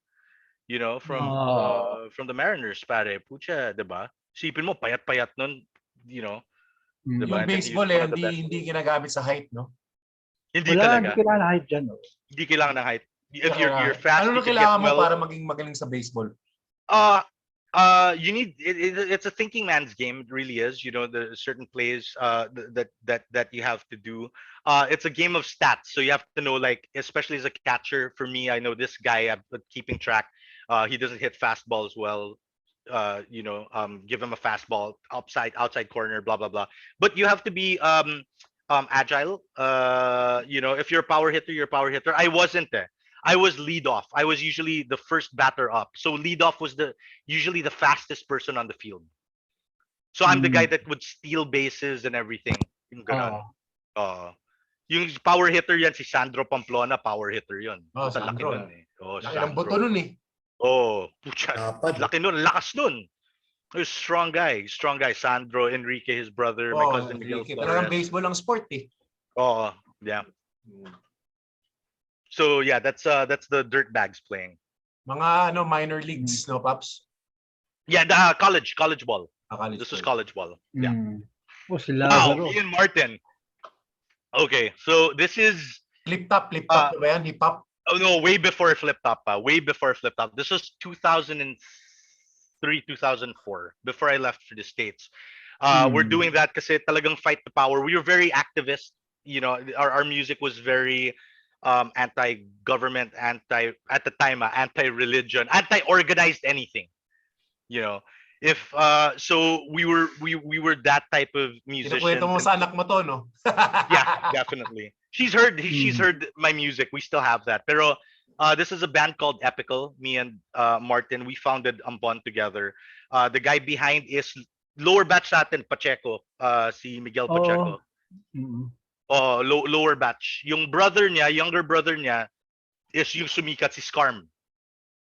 from the Mariners, pare. Pucha, diba? Sipin mo, payat-payat nun, diba? Yung baseball hindi ginagamit sa height, no? Hindi Hindi talaga. kailangan ng height dyan. No? Hindi kailangan ng height. If you're fast, ano you can kailangan hit mo well. para maging magaling sa baseball? You need it's a thinking man's game. It really is. The certain plays that you have to do. It's a game of stats. So you have to know, like, especially as a catcher. For me, I know this guy. I'm keeping track. He doesn't hit fastballs well. Give him a fastball outside corner, blah blah blah. But you have to be agile. If you're a power hitter, you're a power hitter. I wasn't there. I was lead off. I was usually the first batter up. So lead off was usually the fastest person on the field. So I'm the guy that would steal bases and everything. Yung ganon. Yung power hitter yan, si Sandro Pamplona, power hitter yun. Sandro. Laki nun eh. Laki ng buto nun eh. Oh, pucha. Laki nun, lakas nun. He's a strong guy. Sandro, Enrique, his brother, my cousin Miguel Flores. Talagang baseball ang sport eh. Oh, yeah. So yeah, that's the Dirtbags playing. Mga minor leagues, no, Paps? Yeah, the college ball. This was college ball. Yeah. Oh, sila. Wow, Ian Martin. Okay, so this is Flip top ba yan? Hip hop? Oh no, way before flip top. This was 2003, 2004, before I left for the States. We're doing that kasi talagang fight the power. We were very activist. Our music was very anti-government, at the time, anti-religion, anti-organized anything. If so we were that type of musician. Kinukwento mo sa anak mo to, no? Yeah, definitely. She's heard my music. We still have that. Pero this is a band called Epical. Me and Martin, we founded Ambon together. The guy behind is lower batch natin, Pacheco, si Miguel Pacheco. Lower batch. Yung younger brother niya is yung sumikat, si Scarm.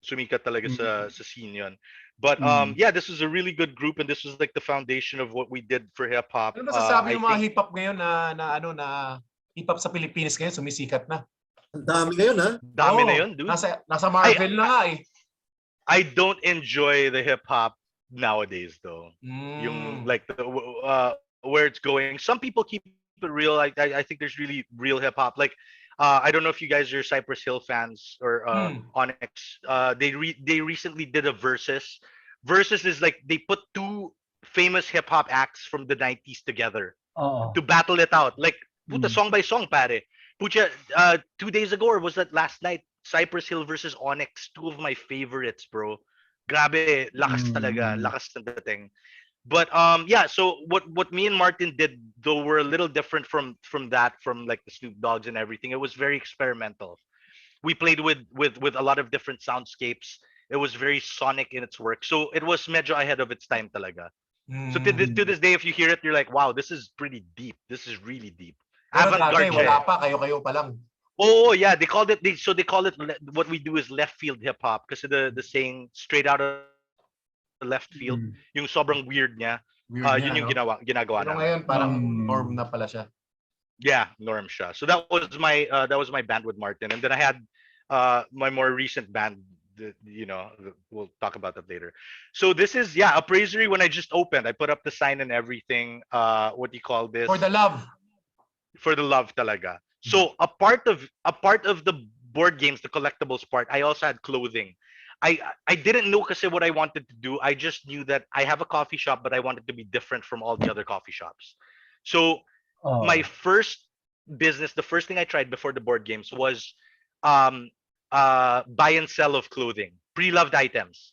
Sumikat talaga sa scene yun. But yeah, this is a really good group, and this was like the foundation of what we did for hip hop. Ano ba sasabi ng mga hip hop ngayon na hip hop sa Pilipinas ngayon sumisikat na? Ang dami ngayon, ha? Dami na yun, dude. Nasa Marvel na nga eh. I don't enjoy the hip hop nowadays though. Yung like where it's going. Some people keep it real. I think there's really real hip hop. Like I don't know if you guys are Cypress Hill fans or Onyx. They recently did a versus. Versus is like they put two famous hip hop acts from the 90s together to battle it out. Like puta song by song, pare. Pucha, 2 days ago, or was that last night? Cypress Hill versus Onyx, two of my favorites, bro. Grabe, lakas talaga, lakas ng dating. But yeah, so what me and Martin did, though, were a little different from that, from like the Snoop Dogs and everything. It was very experimental. We played with a lot of different soundscapes. It was very sonic in its work. So it was medyo ahead of its time talaga. So to this day, if you hear it, you're like, wow, this is pretty deep. This is really deep. Pero dati, wala pa, kayo pa lang. Oh yeah, they call it. What we do is left field hip hop, kasi the saying straight out of the left field, yung sobrang weird niya. Yun yung ginagawa Pero namin. ngayon parang norm na pala siya. Yeah, norm siya. So that was my band with Martin, and then I had my more recent band. We'll talk about that later. So this is appraisery. When I just opened, I put up the sign and everything. What do you call this? For the love. For the love talaga. So a part of the board games, the collectibles part, I also had clothing. I didn't know kasi what I wanted to do. I just knew that I have a coffee shop, but I wanted to be different from all the other coffee shops. So my first business, the first thing I tried before the board games was buy and sell of clothing, pre-loved items.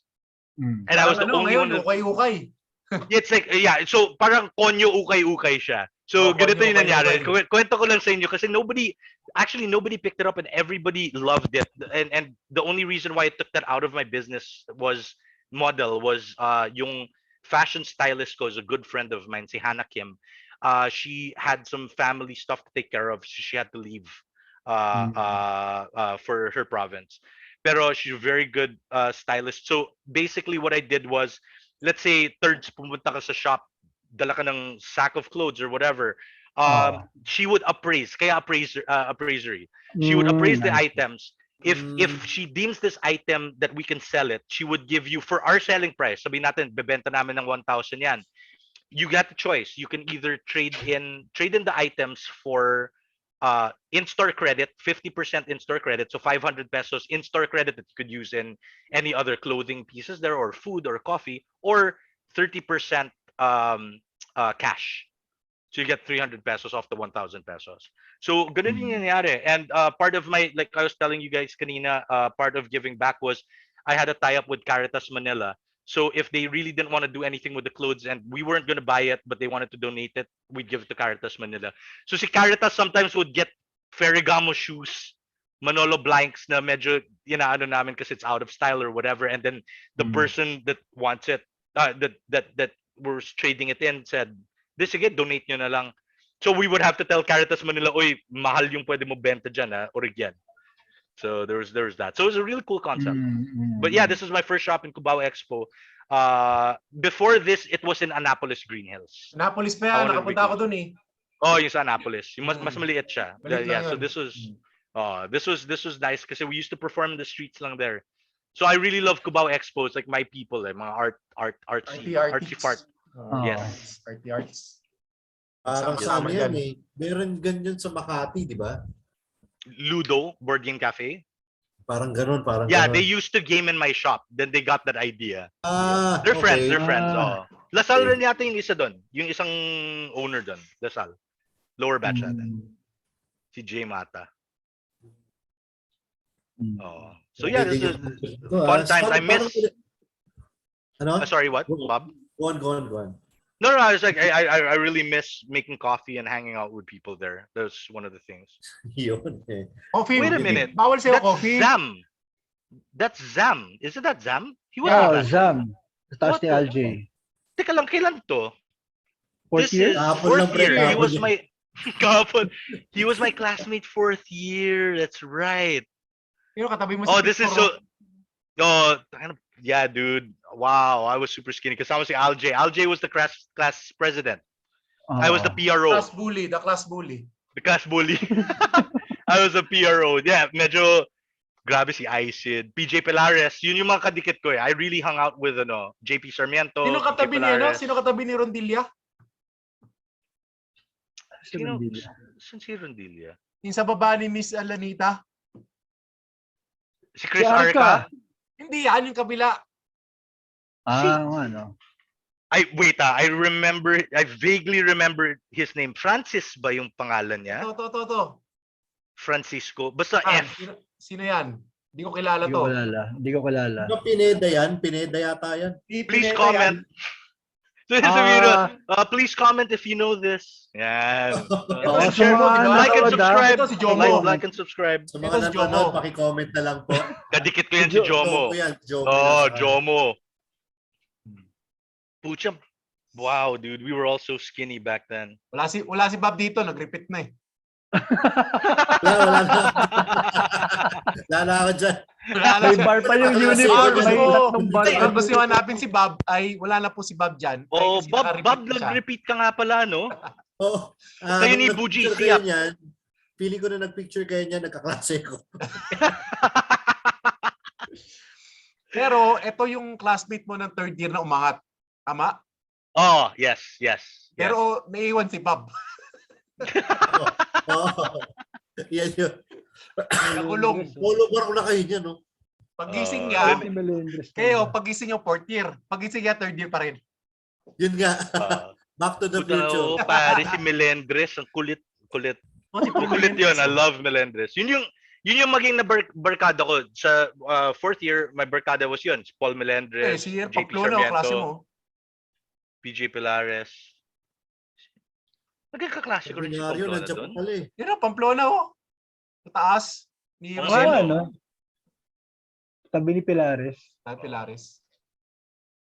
And I was the only one. Ukay-ukay. It's like, so parang konyo ukay-ukay siya. So ganito yung nangyari. Kwento ko lang sa inyo kasi nobody picked it up and everybody loved it. And the only reason why I took that out of my business was yung fashion stylist ko is a good friend of mine, si Hannah Kim. She had some family stuff to take care of. So she had to leave for her province. Pero she's a very good stylist. So basically what I did was, let's say thirds pumunta ka sa shop, dala ka ng sack of clothes or whatever. She would appraise, kaya appraisery. She would appraise the items. If she deems this item that we can sell it, she would give you, for our selling price, sabihin natin bebenta namin ng 1,000 yan. You got the choice. You can either trade in the items for in-store credit, 50% in-store credit, so 500 pesos in-store credit that you could use in any other clothing pieces there, or food or coffee, or 30% cash. So you get 300 pesos off the 1,000 pesos. So ganun yung nangyari. And part of my, like I was telling you guys kanina, part of giving back was I had a tie-up with Caritas Manila. So if they really didn't want to do anything with the clothes and we weren't going to buy it, but they wanted to donate it, we'd give it to Caritas Manila. So si Caritas sometimes would get Ferragamo shoes, Manolo blanks na medyo inaano namin kasi it's out of style or whatever. And then the person that wants it, that was trading it in said, this again, donate nyo na lang. So we would have to tell Caritas Manila, oy, mahal yung pwede mo benta dyan, origyan. So there was that. So it was a really cool concept. But yeah, this is my first shop in Cubao Expo. Before this, it was in Annapolis, Green Hills. Annapolis pa yan, nakapunta ako dun eh. Oh, yung sa Annapolis. Yung mas maliit siya. Yeah, so this was nice kasi we used to perform in the streets lang there. So I really love Cubao Expo. It's like my people, mga artsy part. Yes. Party arts. Parang sa amin yan eh. Meron ganyan sa Makati, di ba? Ludo, Board Game Cafe. Parang ganun, Yeah, they used to game in my shop. Then they got that idea. They're friends. Oh. Lasal rin yata yung isa doon. Yung isang owner doon. Lasal. Lower batch natin. Si Jay Mata. Oh. So yeah, this is fun times. I miss... Sorry, what, Bob? Go on. No, I was like, I really miss making coffee and hanging out with people there. That's one of the things. Coffee. Wait a minute. Bawal sa'yo coffee. Zam. That's Zam. Isn't that Zam? He was Zam. Tapos ni LJ. Teka lang, kailan to? Fourth year? Fourth year. He was my classmate 4th year. That's right. Pero katabi mo this is so... yeah, dude. Wow, I was super skinny because I was LJ. LJ was the class president. I was the PRO. The class bully. The class bully. I was a PRO. Yeah, medyo grabe si Isid. PJ Pelares. Yun yung mga kadikit ko eh. I really hung out with JP Sarmiento. Sino katabi ni Sino katabi ni Rondilla? Sino si Rondilla? Yung sa baba ni Miss Alanita. Si Chris Arca? Hindi, yan yung kabila. Ano? I vaguely remember his name. Francis ba yung pangalan niya? To. Francisco. Basta F. Sino yan? Hindi ko kilala to. Hindi ko kilala. Pineda yan? Pineda yata yan. Please comment. Please comment if you know this. Yan. Like and subscribe. Like and subscribe. Sa mga nanonood, paki-comment na lang po. Kadikit ko yan si Jomo. Jomo. Pucha. Wow, dude. We were all so skinny back then. Wala si Bob dito. Nag-repeat na eh. Wala na ako dyan. May bar pa yung uniform. May tatlong bar. Gusto nyo hanapin si Bob, ay wala na po si Bob dyan. Bob, nag-repeat ka nga pala, no? Oh, kayo ni Bujisi. feeling ko na nagpicture kayo niya, nagkaklase ko. Pero ito yung classmate mo ng third year na umangat. Tama? Oh, yes, yes. Pero naiwan si Bob. Yan yun. Nakulong. Polo bar ko na kayo niya, no? Pagising niya, Si Melendres. kayo, pagising niyo fourth year. Pagising niya third year pa rin. Yun nga. Back to the future. Pare si Melendres, ang kulit. Oh, si Paul Kulit yun. I Melendres, love Melendres. Yun yung maging na barkada ko sa fourth year. My barkada was yun. Si Paul Melendres, si JP Pamplona, klase mo. Sarmiento, PJ Pilares. Nagkakaklase ko rin si Seminaryo, Pamplona nandiyan doon. pa pala eh. Yun o, Pamplona o. Sa taas. Ni Oo, Rosendo. ano? Tabi ni Pilares. Pilares.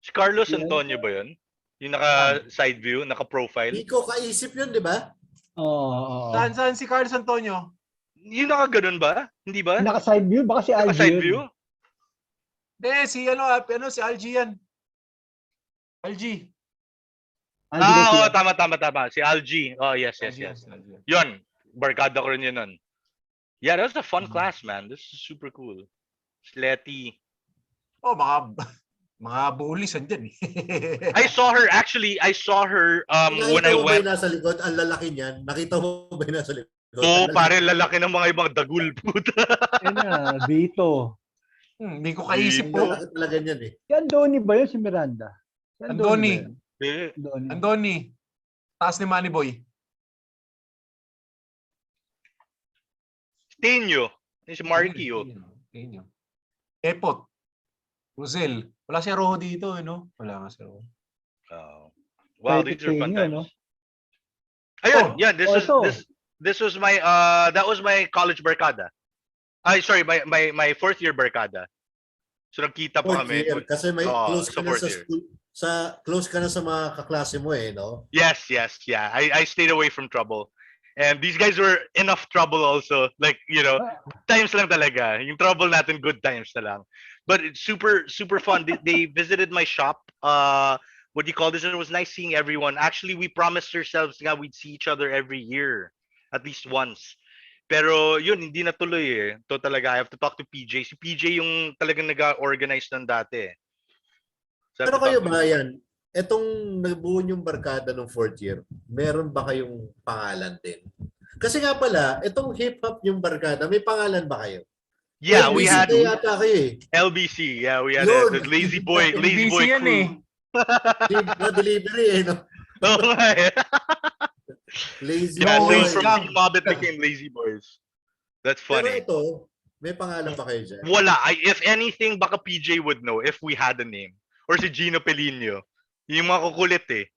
Si Carlos Yan. Antonio ba yun? Yung naka-side view, naka-profile? Hindi ko kaisip yun, di ba? Oo. Saan si Carlos Antonio? Yung naka-ganun ba? Hindi ba? Naka-side view? Baka si Algie Naka-side yun. view? Hindi, si si Algie yan. Algie. Algie Oo, kasi- tama. Si Algie. Oh, yes. Algie. Algie. Yun. Barkada ko rin yun nun. Yeah, that was a fun class, man. This is super cool. Sletty. Oh, mga bullies andyan eh. I saw her when I Nakita mo ba went. yung nasa likod? Ang lalaki niyan. Nakita mo ba yung nasa likod? Oo, pare lalaki ng mga ibang dagul puta. Yan na, Vito. Hindi ko kaisip Ang po. lalaki talaga niyan eh. Si Andoni ba yun? Si Miranda? Si Andoni. ba yun? Eh, Andoni. Andoni. Taas ni Manny Boy. Tenyo. Si Marky, oh. Tenyo. Epot. Rosel. Wala si Rojo dito, no? Wala nga si Rojo. Wow, Pwede these are fun Tenyo, times. no? Ayun, Oh, yeah, ito. this was my that was my college barkada. Ay, sorry, my fourth year barkada. So nagkita pa Fourth kami. year. Kasi may close ka na fourth sa year. school. Close ka na sa mga kaklase mo eh, no? Yes, yeah. I stayed away from trouble. And these guys were enough trouble also. Like, times lang talaga. Yung trouble natin, good times na lang. But it's super fun. They visited my shop. What do you call this? It was nice seeing everyone. Actually, we promised ourselves nga we'd see each other every year. At least once. Pero yun, hindi natuloy eh. To talaga, I have to talk to PJ. Si PJ yung talagang nag-organize ng dati. So I have Pero to talk kayo to ba yan? Etong nabuo yung barkada ng fourth year, meron ba kayong pangalan din? Kasi nga pala, etong hip-hop yung barkada, may pangalan ba kayo? Yeah, we had LBC yata kayo eh. LBC. Yeah, we had Yun. the Lazy Boy LBC yan crew. eh. Delivery eh, no? Oo nga eh. Lazy Yeah, so Boy. Boys from lang. Team Mob, it became Lazy Boys. That's Pero funny. ito, may pangalan ba kayo dyan? Wala. If anything, baka PJ would know if we had a name. Or si Gino Pelino. Yung mga kukulit eh.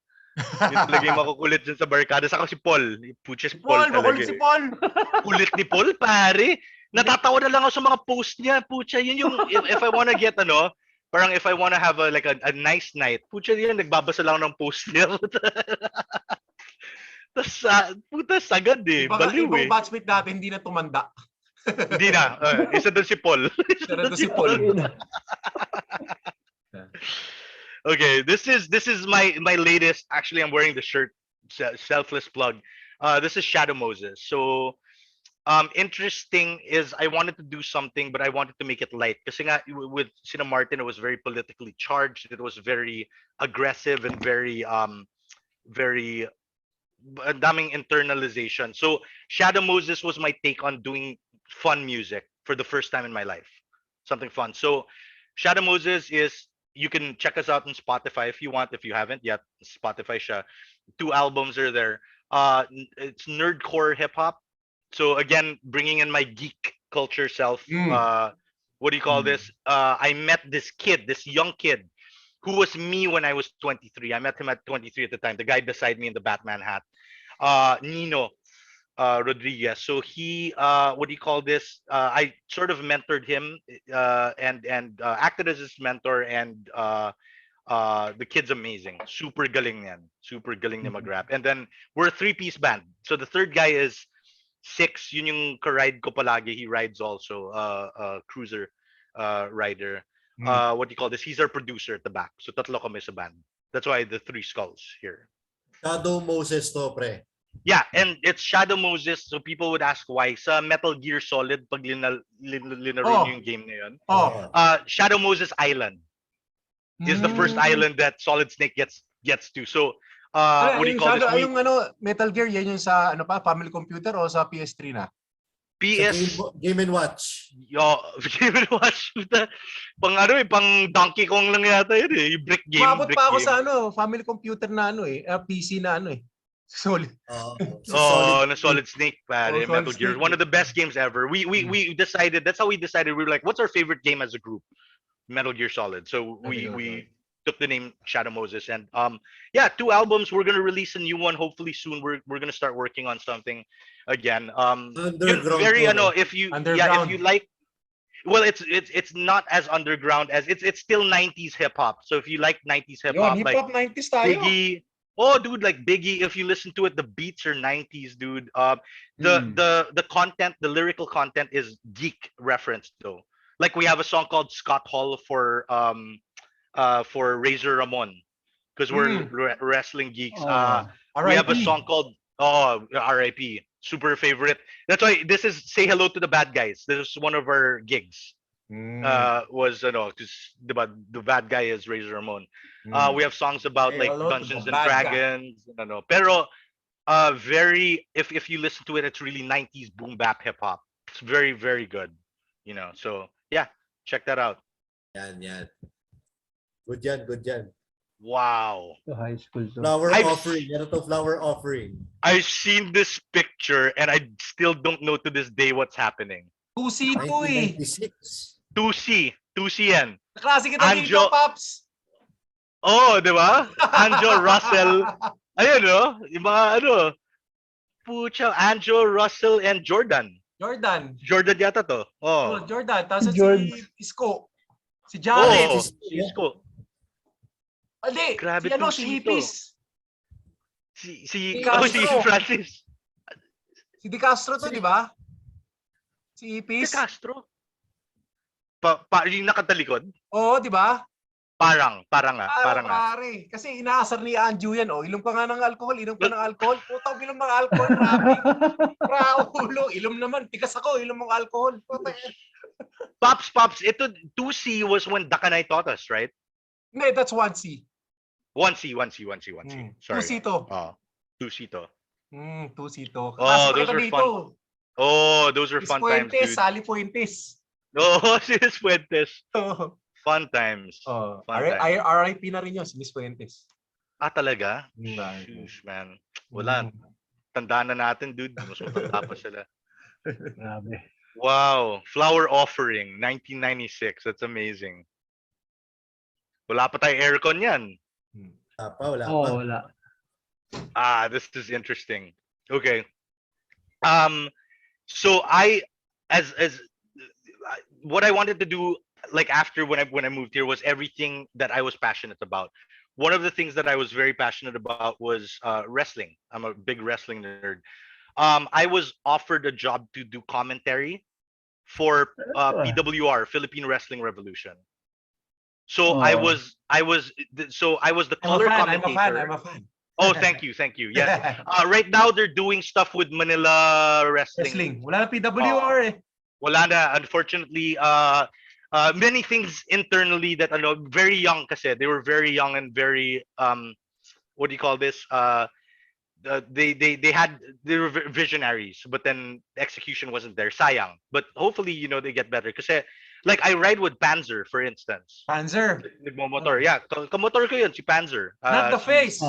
Yung talaga yung makukulit dyan sa barkada. Saka si Paul. Puches Paul talaga makulit si eh. Paul. Kulit ni Paul, pare. Natatawa na lang ako sa mga post niya. Pucha, yun yung, if I wanna get parang if I wanna have a nice night, pucha yun, nagbabasa lang ng post niya. Tapos, puta, sagad eh. Baliw Ibang eh. batchmate natin hindi na tumanda. Hindi na. Isa doon si Paul. Isa doon si Paul. Okay, this is my latest. Actually, I'm wearing the shirt. Selfless plug. This is Shadow Moses. So, interesting is I wanted to do something, but I wanted to make it light. Kasi nga with Sina Martin, it was very politically charged. It was very aggressive and very ang daming internalization. So Shadow Moses was my take on doing fun music for the first time in my life. Something fun. So Shadow Moses is, you can check us out on Spotify if you want. If you haven't yet, Spotify siya. 2 albums are there. It's nerdcore hip hop. So again, bringing in my geek culture self. What do you call this? I met this young kid who was me when I was 23. I met him at 23 at the time. The guy beside me in the Batman hat, Nino Rodriguez. So he, what do you call this? I sort of mentored him and acted as his mentor. And the kid's amazing. Super galing yan. Super galing niya mag-rap. And then we're a 3-piece band. So the third guy is Six. Yun yung ka-ride ko palagi. He rides also. Cruiser rider. What do you call this? He's our producer at the back. So tatlo kami sa band. That's why the 3 skulls here. Shadow Moses to, pre. Yeah, and it's Shadow Moses. So people would ask why. Sa Metal Gear Solid, pag linaro nyo yung game na yun, Shadow Moses Island is the first island that Solid Snake gets to. So, what do you call this? Yung Metal Gear, yan yung sa family computer o sa PS3 na? PS Game and Watch. Yo, Game and Watch. Pang Donkey Kong lang yata yun eh. Yung brick game. Maabot pa ako sa family computer na PC na Solid. Solid Snake, pare. Metal Gear. One of the best games ever. We decided, that's how we decided. We were like, what's our favorite game as a group? Metal Gear Solid. So we took the name Shadow Moses, and 2 albums. We're gonna release a new one hopefully soon. We're gonna start working on something again. Underground. If you like, well, it's not as underground as it's still 90s hip hop. So if you like 90s hip hop, like 90s tayo. Biggie, dude, like Biggie, if you listen to it, the beats are 90s, dude. The content, the lyrical content is geek referenced though. Like we have a song called Scott Hall for Razor Ramon, because we're wrestling geeks. We have a song called R.I.P. Super favorite. That's why this is Say Hello to the Bad Guys. This is one of our gigs. Was because the bad guy is Razor Ramon. We have songs about like Dungeons and Dragons. Pero very, if you listen to it, it's really 90s boom bap hip hop. It's very, very good. So yeah, check that out. Yan. Good yan. Wow. To high school. Flower offering. I've seen this picture and I still don't know to this day what's happening. 2C to 1996. 2C yan. Klase kita dito, Pops. Di ba? Anjo, Russell. Ayun, yung mga Pucha, Anjo, Russell, and Jordan. Jordan yata to. Jordan. Tapos si Isko. Si Jared. Si Isko. Grabe si Hippies. Si Francis. Si De Castro to, di ba? Si Hippies. De Castro? Yung nakatalikod? Oo, di ba? Parang nga. Pare. Kasi inaasar ni Anju yan. Ilom ka nga ng alcohol. Putang ilom ng alcohol. Ulo. Ilom naman. Tigas ako. Ilom ng alcohol. Pops. Ito, 2C was when Dakanay taught us, right? No, that's 1C. 1C. Sorry. 2C to. 2C to. 2C to. Those are fun. Those are fun times, dude. Sally Fuentes. Si Miss Fuentes. Fun times. RIP na rin yun, si Miss Fuentes. Talaga? Shush, man. Wala. Tandaan na natin, dude. Mas matanda pa sila. Grabe. Wow. Flower offering, 1996. That's amazing. Wala pa tayo aircon yan. Wala. This is interesting. Okay. So what I wanted to do, like after when I moved here, was everything that I was passionate about. One of the things that I was very passionate about was wrestling. I'm a big wrestling nerd. I was offered a job to do commentary for PWR, Philippine Wrestling Revolution. So I was the color commentator. I'm a fan. Thank you. Yes. Right now they're doing stuff with Manila Wrestling. Wala na PWR Wala na, unfortunately. Many things internally that very young kasi. They were very young and very what do you call this? They were visionaries, but then the execution wasn't there. Sayang. But hopefully, they get better. Kasi like I ride with Panzer, for instance. Panzer. Nagmo-motor. Yeah, kamotor ko yun, si Panzer. Not the face.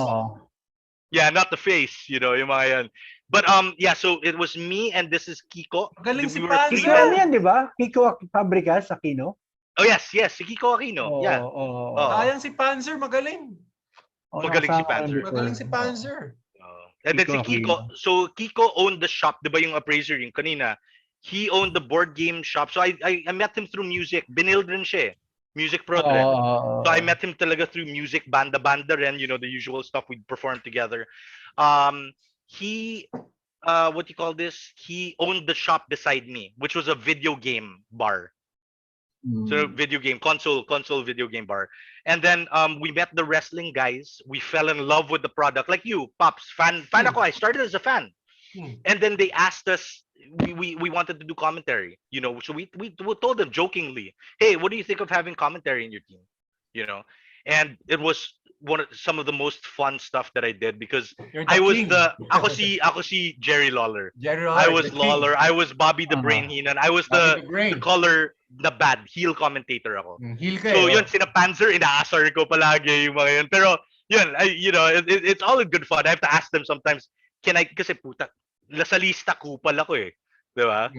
Yeah, not the face, yung mga yan. But so it was me and this is Kiko. Galing si Panzer. Kiko yan, di ba? Kiko Fabricas, Aquino. Oh yes, si Kiko Aquino. Yeah. Sayang si Panzer, magaling. Magaling si Panzer. And then si Kiko, so Kiko owned the shop, di ba yung appraiser yung kanina? He owned the board game shop. So I met him through music. Binil rin siya. Music pro rin. So I met him talaga through music, banda rin, the usual stuff we performed together. He what do you call this? He owned the shop beside me, which was a video game bar. So console video game bar. And then we met the wrestling guys. We fell in love with the product. Like you, Pops, fan ako. I started as a fan. And then they asked us, we wanted to do commentary, you know. So we told them jokingly, hey, what do you think of having commentary in your team? You know, and it was some of the most fun stuff that I did because I was king. ako si Jerry Lawler. Jerry I Lawler, was the king. Lawler. I was Bobby the Brain Heenan. I was Bobby the the Brain. color na bad heel commentator ako. Heel ka So eh, yun, oh. sina Panzer, inaasar ko palagi yung mga yun. Pero yun, you know, it's all in good fun. I have to ask them sometimes, can I, kasi puta, sa lista kupal ako eh. Di ba?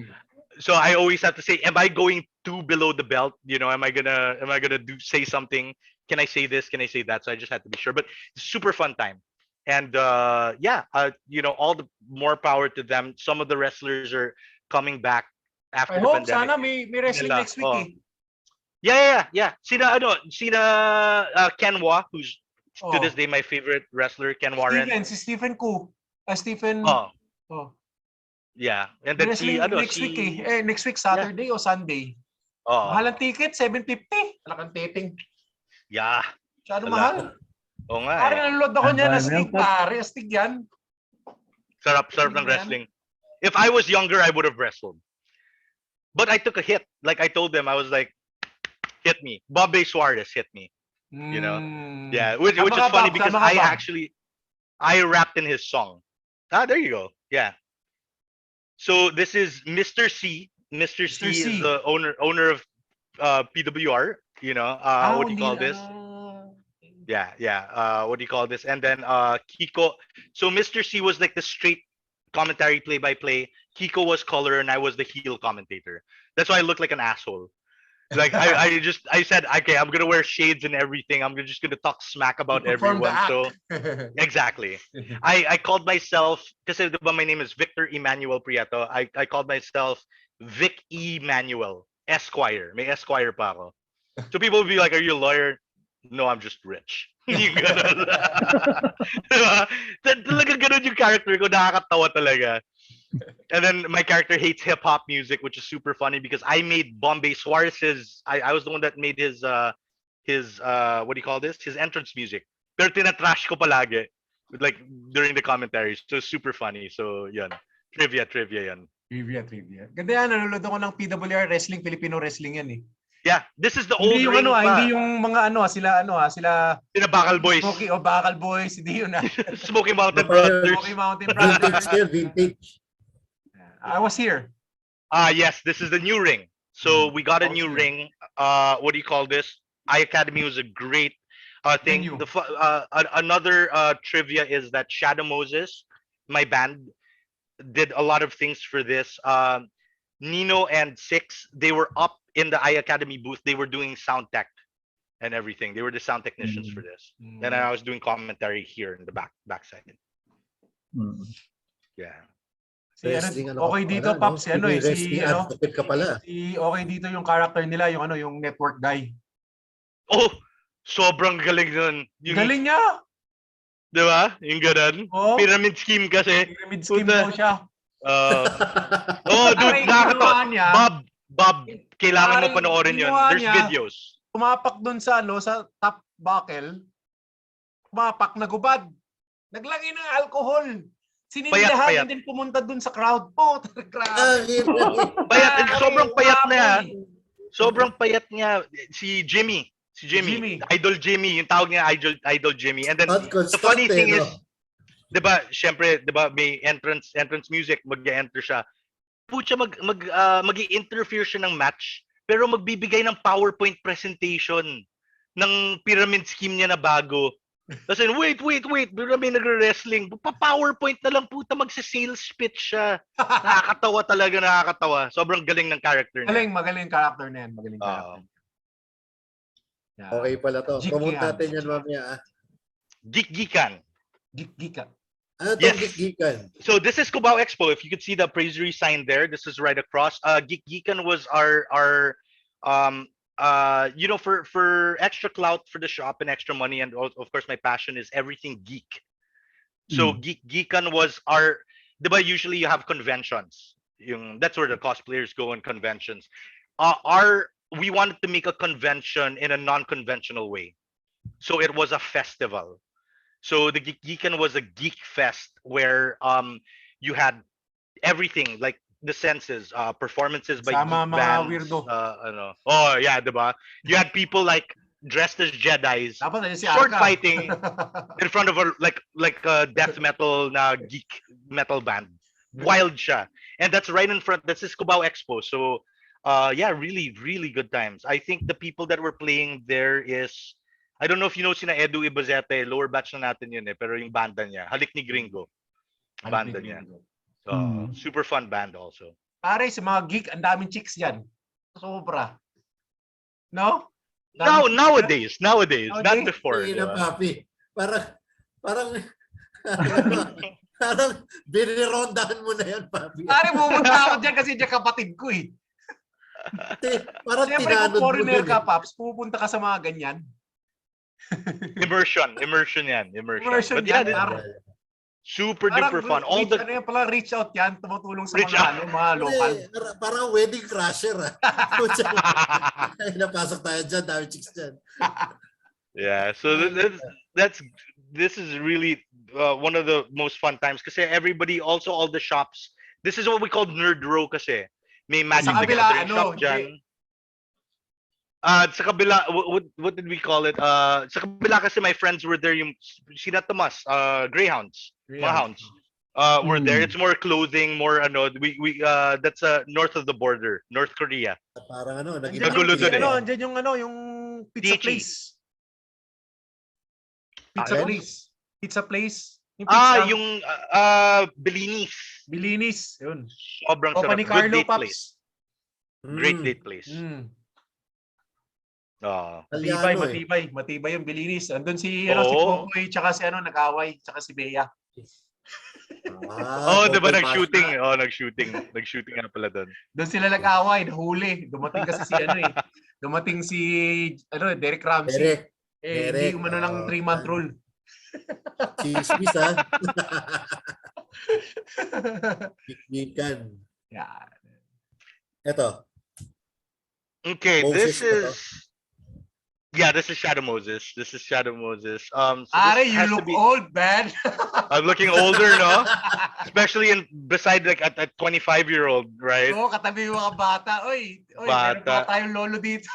So I always have to say, am I going too below the belt? You know, am I gonna say something? Can I say this? Can I say that? So I just had to be sure. But super fun time. And you know, all the more power to them. Some of the wrestlers are coming back after I the hope pandemic. sana may wrestling next week eh. Yeah. Sina Kenwa, who's to this day my favorite wrestler, Ken Warren. Stephen Koo. Stephen. Yeah. And then next week eh. Next week Saturday o Sunday. Mahal ang ticket, 750. Talagang titing. Yeah. Masyado mahal. Oo nga. Pare nanonood ako niyan, astig pare, astig yan. Sarap ng wrestling. If I was younger, I would have wrestled. But I took a hit. Like I told them, I was like, hit me. Bobby Suarez hit me. You know? Yeah. Which is funny because I rapped in his song. There you go. Yeah. So this is Mr. C. Mr. C is the owner of PWR. You know, what do you call this? Yeah. What do you call this? And then Kiko. So Mr. C was like the straight commentary play-by-play. Kiko was color and I was the heel commentator. That's why I look like an asshole. Like I said, okay, I'm gonna wear shades and everything. I'm just gonna talk smack about everyone. So exactly. I called myself, kasi diba my name is Victor Emmanuel Prieto. I called myself Vic Emmanuel Esquire. May Esquire pa ako. So people would be like, are you a lawyer? No, I'm just rich. Yung ganun. Talaga ganun yung character ko. Nakakatawa talaga. And then my character hates hip hop music, which is super funny because I made Bombay Suarez's. I was the one that made his what do you call this? His entrance music. Pero tinatrash ko palagi, like during the commentaries. So super funny. So yan. Trivia yan. Trivia. Ganda yan, nanonood ako ng PWR wrestling, Filipino wrestling yan eh. Yeah, this is the old hindi ring pa. Hindi yung mga sila Bakal Boys. Smoky o Bakal Boys, hindi yun Smoky Mountain Brothers. Smoky Mountain Brothers. Vintage. I was here. Yes, this is the new ring. So we got a new ring. What do you call this? iAcademy was a great thing. Another trivia is that Shadow Moses, my band, did a lot of things for this. Nino and Six, they were up in the iAcademy booth. They were doing sound tech and everything. They were the sound technicians for this. And I was doing commentary here in the backside. Yeah. Okay dito, Pops, si okay dito yung character nila, yung network guy. Oh, sobrang galing nun. Galing niya. Di ba? Yung ganun. Pyramid scheme kasi. Pyramid scheme daw siya. Dude, nakakatawa. Bob, kailangan mo panoorin yun. There's videos. Tumapak dun sa top buckle. Tumapak, nagubad. Naglagay ng alcohol. Sinindahan din pumunta dun sa crowd. Payat. Sobrang payat na. Sobrang payat niya. Si Jimmy. Idol Jimmy. Yung tawag niya Idol Jimmy. And then the funny thing is, diba, syempre, diba, may entrance music, mag-enter siya. Pucha, mag-i-interfere siya ng match, pero magbibigay ng PowerPoint presentation ng pyramid scheme niya na bago. Kasi wait, pero may nagre-wrestling. Pa-PowerPoint na lang, puta, magsa-sales pitch siya. Nakakatawa talaga, nakakatawa. Sobrang galing ng character niya. Magaling character na yan. Okay pala to. Promote natin yan mamaya. Geek-geekan. Yes. So this is Cubao Expo. If you could see the appraisery sign there, this is right across. Geekan was our for extra clout for the shop and extra money, and of course my passion is everything geek. So Geekan was our. Diba, usually you have conventions. That's where the cosplayers go in conventions. Our we wanted to make a convention in a non-conventional way. So it was a festival. So the Geekan was a geek fest where you had everything like the senses, performances by Sama geek mga bands, weirdo. ano. Oh yeah, diba? You had people like dressed as Jedis, Dapat na si sword Arca. fighting in front of a like a death metal na geek metal band. Wild siya. And that's right in front. That's Cubao Expo. So yeah, really, really good times. I think the people that were playing there is, I don't know if you know sina Edu Ibazete, lower batch na natin yun eh, pero yung banda niya, Halik ni Gringo, banda niya. Super fun band also. Pare, sa mga geek, ang daming chicks dyan. Sobra. No? No, nowadays, not before. Hindi na, Diba? papi. Parang parang binirondahan mo na yan, papi. Pare, pumunta ako dyan kasi dyan kapatid ko eh. Parang Siyempre, kung tinanod mo foreigner yun ka, Paps, pupunta ka sa mga ganyan. Immersion yan. But yeah, super duper fun. All the ano yan pala, reach out yan, tumutulong sa Reach mga, out. mga local. Parang wedding crasher. Napasok tayo dyan, dami chicks dyan. Yeah, so this is really one of the most fun times kasi everybody, also all the shops. This is what we call nerd row kasi. May Magic the Gathering shop dyan. Sa kabila, what did we call it? Sa kabila kasi my friends were there, yung sina Tomas, Greyhounds, mga hounds. Were there. It's more clothing, more ano, we that's north of the border, North Korea. Parang ano, Nagulo dun eh. Andyan yung pizza Tichi. place. Pizza place. Yung Belinis. Bilinis. Yun. Sobrang Opa sarap. ni Carlo, Good date place. Paps. Great date place. Matibay yung Bilinis. Andun si si Kokoy, tsaka si nag-away, tsaka si Bea. Diba nag-shooting nga pala doon. Doon sila nag-away, nahuli. Dumating kasi si Derek Ramsey. Hindi umano ng 3-month rule. Chismis ha. Piknikan. Yeah. Eto. Okay, Moses this is Shadow Moses. So Are you look old, man? I'm looking older, no? Especially beside like a 25-year-old, right? Oo, katabi yung mga bata. Oy, meron pa tayong lolo dito.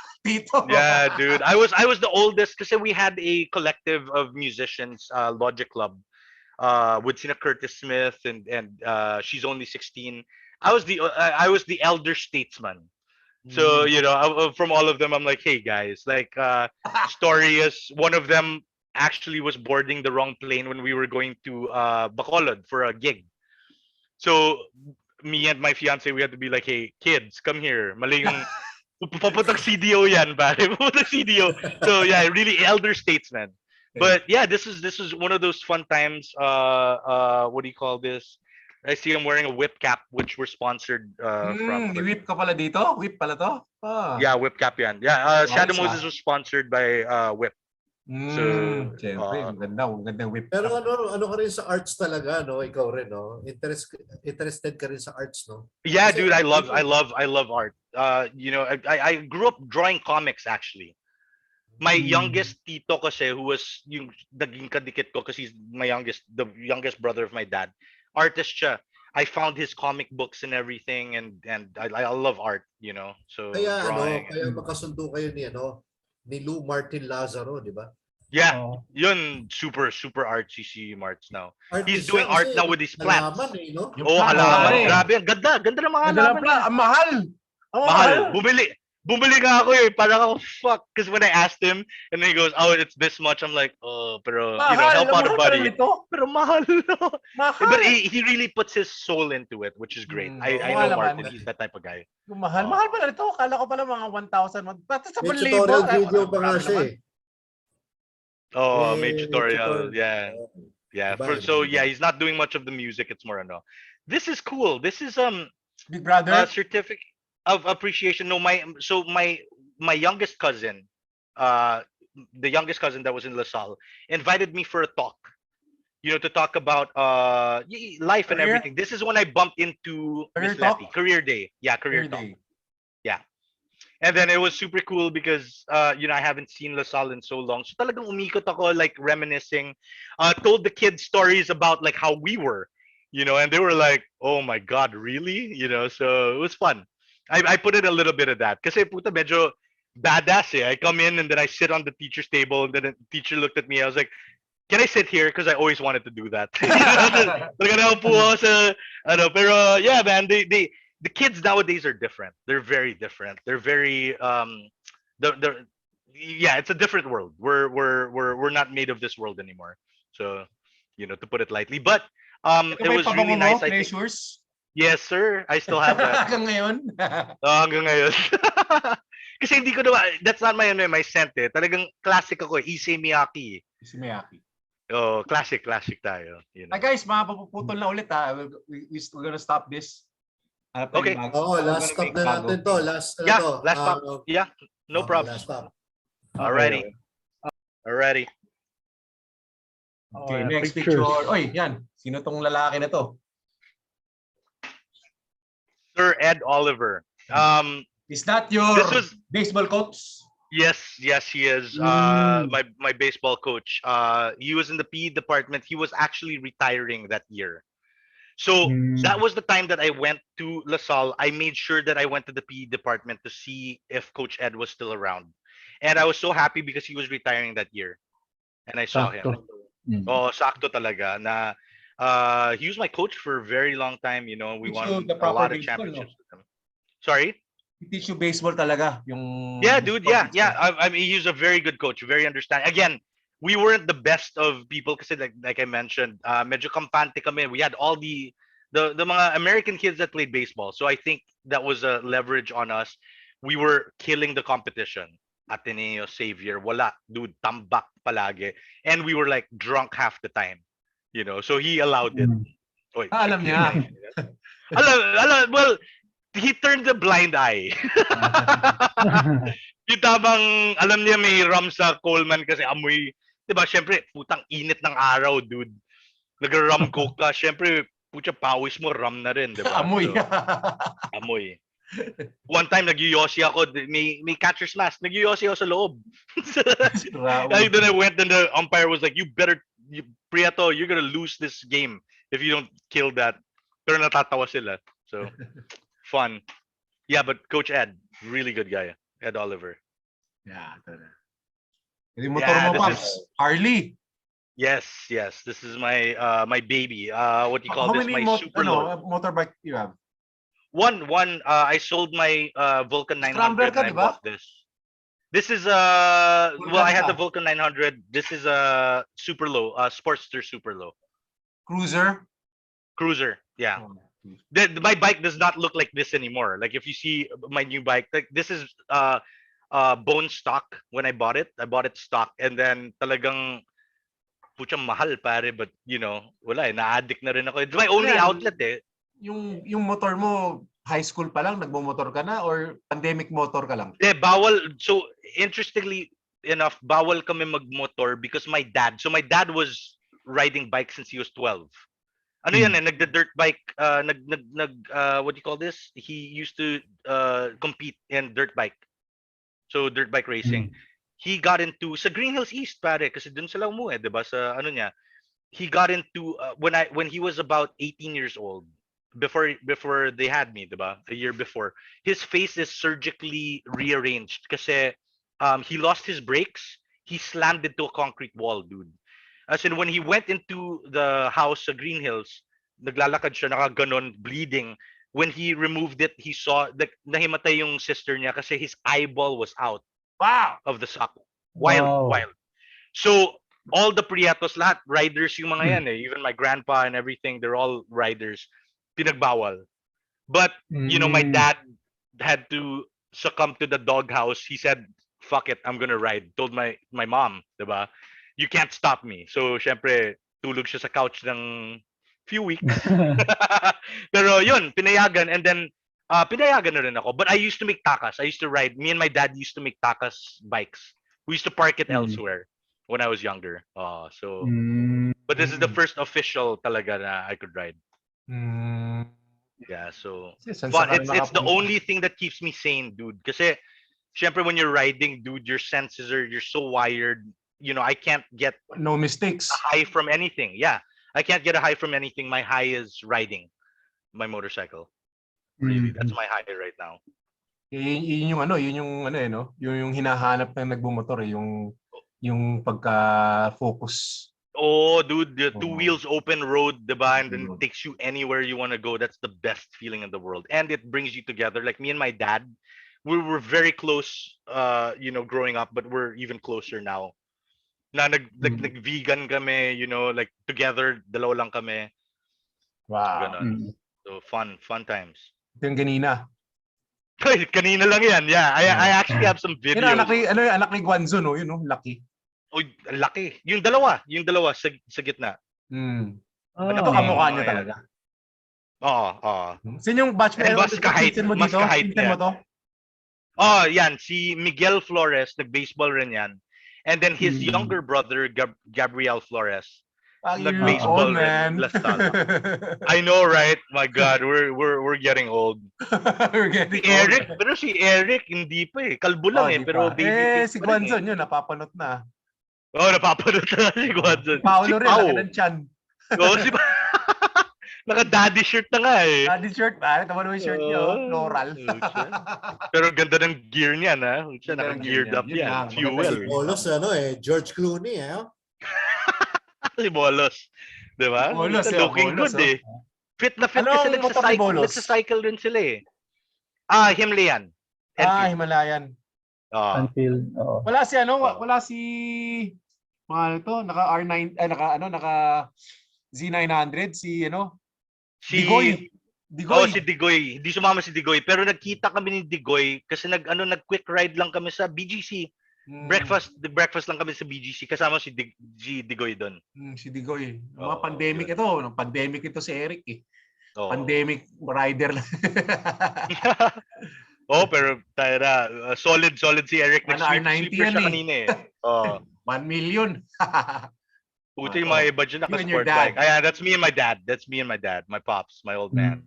Yeah, dude. I was the oldest kasi we had a collective of musicians, Logic Club, with sina Curtis Smith and she's only 16. I was the elder statesman. So, from all of them, I'm like, hey guys, like, story is one of them actually was boarding the wrong plane when we were going to Bacolod for a gig. So me and my fiance, we had to be like, hey kids, come here. Mali yung papuntang CDO yan, pare. Papuntang CDO. So yeah, really elder statesman. But yeah, this is one of those fun times. What do you call this? I see him wearing a whip cap, which we're sponsored from. Whip ka pala dito? Whip pala to? Yeah, whip cap yan. Yeah, Shadow Moses was sponsored by Whip. So, siyempre, magandang whip. Pero ano ka rin sa arts talaga, no? Ikaw rin, no? Interested ka rin sa arts, no? Yeah, dude, I love art. I grew up drawing comics actually. My youngest tito kasi, who was yung naging kadikit ko kasi he's the youngest brother of my dad. Artist siya. I found his comic books and everything, and I love art, So kaya drawing. Kaya makasundo kayo ni Lou Martin Lazaro, di ba? Yeah, yun super artsy si Marts now. Artist He's doing art now with his plants. Halaman no? Halaman. Grabe, ganda ng mga halaman. Ang mahal. Mahal. Bumili nga ako eh. Parang ako, fuck. Because when I asked him, and then he goes, oh, it's this much. I'm like, oh, pero, help out a buddy. Pero mahal. But he really puts his soul into it, which is great. I know Martin. He's that type of guy. Mahal pala nito. Kala ko pala mga 1,000. Basta sa may tutorial video pa nga siya eh. May tutorial. Yeah. Yeah. So yeah, he's not doing much of the music. It's more this is cool. This is Big Brother certificate of appreciation. No, my youngest cousin, the youngest cousin that was in LaSalle, invited me for a talk. To talk about life and everything. This is when I bumped into Miss Letty. Career Day. Yeah, career talk. Day. Yeah. And then it was super cool because I haven't seen LaSalle in so long. So talagang umikot ako like reminiscing. Told the kids stories about like how we were, and they were like, "Oh my God, really?" So it was fun. I put in a little bit of that kasi puta medyo badass eh. I come in and then I sit on the teacher's table and then the teacher looked at me. I was like, "Can I sit here?" Because I always wanted to do that. Talaga naupo ako sa pero yeah, man, the kids nowadays are different. They're very different. They're very they're yeah, it's a different world. We're not made of this world anymore. So, to put it lightly. But Ito it ba yung was really pabango mo, nice. I think Pleasures? yes, sir. I still have that. Hanggang ngayon? Hanggang ngayon. Kasi hindi ko naman, that's not my scent eh. Talagang classic ako eh. Issey Miyake. Si Miyake. Oh, classic tayo. Guys, mapuputol na ulit ha. We're gonna stop this. Okay. Oo, last stop na natin to. Last stop. Yeah, no problem. Last stop. Alrighty. Alrighty. Okay, next picture. Oy, yan. Sino tong lalaki na to? Sir Ed Oliver. Is that your baseball coach? Yes, he is. My baseball coach. He was in the PE department. He was actually retiring that year. So that was the time that I went to LaSalle. I made sure that I went to the PE department to see if Coach Ed was still around. And I was so happy because he was retiring that year. And I saw him. Oh, sakto talaga na he was my coach for a very long time, we won a lot of championships with him. Sorry? He teach you baseball talaga. Yung yeah, dude. Yeah. I mean, he's a very good coach, very understanding. Again, we weren't the best of people kasi like I mentioned, medyo kampante kami. We had all the mga American kids that played baseball. So I think that was a leverage on us. We were killing the competition. Ateneo, Xavier, wala. Dude, tambak palagi. And we were like drunk half the time. So he allowed it. Oy, alam niya. Well, he turned the blind eye. Yung tabang, alam niya may rum sa Coleman kasi amoy, diba, syempre, putang init ng araw, dude. Nag-rum coke ka, syempre, putya, pawis mo, rum na rin, diba? Amoy. So, amoy. One time, nag-yosi ako, may catcher's mask, nag-yosi ako sa loob. Like, then I went, and the umpire was like, Prieto, you're gonna lose this game if you don't kill that. Pero natatawa sila. So, fun. Yeah, but Coach Ed, really good guy. Ed Oliver. Yeah. Yung motor mo, Pops. Harley. Yes. This is my my baby. What do you call this? My super motorbike you have? One. I sold my Vulcan 900 and I bought this. This is well, I had the Vulcan 900. This is a super low, Sportster super low. Cruiser. Yeah. My bike does not look like this anymore. Like if you see my new bike, like this is bone stock when I bought it. I bought it stock and then talagang pucha mahal pare, but wala eh, na-addict na rin ako. It's my only outlet eh. Yung motor mo high school pa lang nagmo-motor ka na or pandemic motor ka lang? Bawal. So interestingly enough, bawal kami magmotor because my dad was riding bike since he was 12. Ano yan eh, nagda-dirt bike, what do you call this? He used to compete in dirt bike. So dirt bike racing. He got into sa Green Hills East pare kasi dun sila umuwi, 'di ba? Sa ano niya. He got into when he was about 18 years old before they had me, 'di ba? A year before. His face is surgically rearranged kasi he lost his brakes. He slammed into a concrete wall, dude. As in, when he went into the house sa Green Hills, naglalakad siya, nakaganon, bleeding. When he removed it, he saw, nahimatay yung sister niya kasi his eyeball was out. Wow! Of the sock. Wild. So, all the prietos, lahat, riders yung mga yan eh. Even my grandpa and everything, they're all riders. Pinagbawal. But, my dad had to succumb to the doghouse. He said, fuck it, I'm gonna ride. Told my mom, diba? You can't stop me. So, syempre, tulog siya sa couch ng few weeks. Pero yun, pinayagan. And then, pinayagan na rin ako. But I used to make takas. I used to ride. Me and my dad used to make takas bikes. We used to park it elsewhere when I was younger. But this is the first official talaga na I could ride. Yeah, so... But it's the only thing that keeps me sane, dude. Kasi syempre when you're riding, dude, your senses you're so wired. You know, I can't get No mistakes. a high from anything. Yeah, I can't get a high from anything. My high is riding my motorcycle. Really, that's my high right now. Yun yung yun yung no? Yung hinahanap ng nagbumotor yung pagka-focus. Oh, dude, the two Oo. wheels open road, diba? And then Road. it takes you anywhere you want to go. That's the best feeling in the world. And it brings you together. Like me and my dad, we were very close, you know, growing up, but we're even closer now. Nag-vegan kami, you know, like together, dalawa lang kami. Wow. Ganon. So fun times. Ito yung ganina. Kanina lang yan. Yeah, I actually have some Yun videos. anak ni Guanzo, no? Yun, no? Lucky. Uy, ang laki. Yung dalawa sa gitna. Ito kamukha niya talaga. Oo. Sino yung batch And mas kahit mo dito? Pinsan mo to? Oh, yan. Si Miguel Flores, nag-baseball rin yan. And then his younger brother, Gabriel Flores, nag-baseball rin. Lasal. I know, right? My God, we're getting old. We're getting Eric, old. pero si Eric, hindi pa eh. Kalbo lang eh. Pero baby si Guanzo yun, napapanot na. Oh, napapanood na si Guanzo. Paolo Si rin, Pao. laki ng tiyan. Oo, si naka-daddy shirt na nga eh. Daddy shirt ba? Tama naman yung shirt niyo, floral. Pero ganda ng gear niya, na. Naka-geared up Yun yan. lang, Fuel. Bolos, George Clooney, Si Bolos. Diba? Bolos, Looking Bolos, good eh. Fit na fit kasi Anong motor ni Bolos? nagsacycle rin sila eh. Himalayan. Himalayan. Until, Wala si mga to, naka R9, naka Z900, si Digoy. Si Digoy. Hindi sumama si Digoy. Pero nagkita kami ni Digoy kasi nag-quick ride lang kami sa BGC. Breakfast lang kami sa BGC kasama si Digoy doon. Si Digoy. Mga pandemic ito. Pandemic ito si Eric eh. Pandemic rider lang. Pero tayo na. Solid si Eric. Nag-sweeper siya kanina eh. 1 million. Puti yung mga iba dyan naka-sport bike. Ayan, that's me and my dad. My pops, my old man.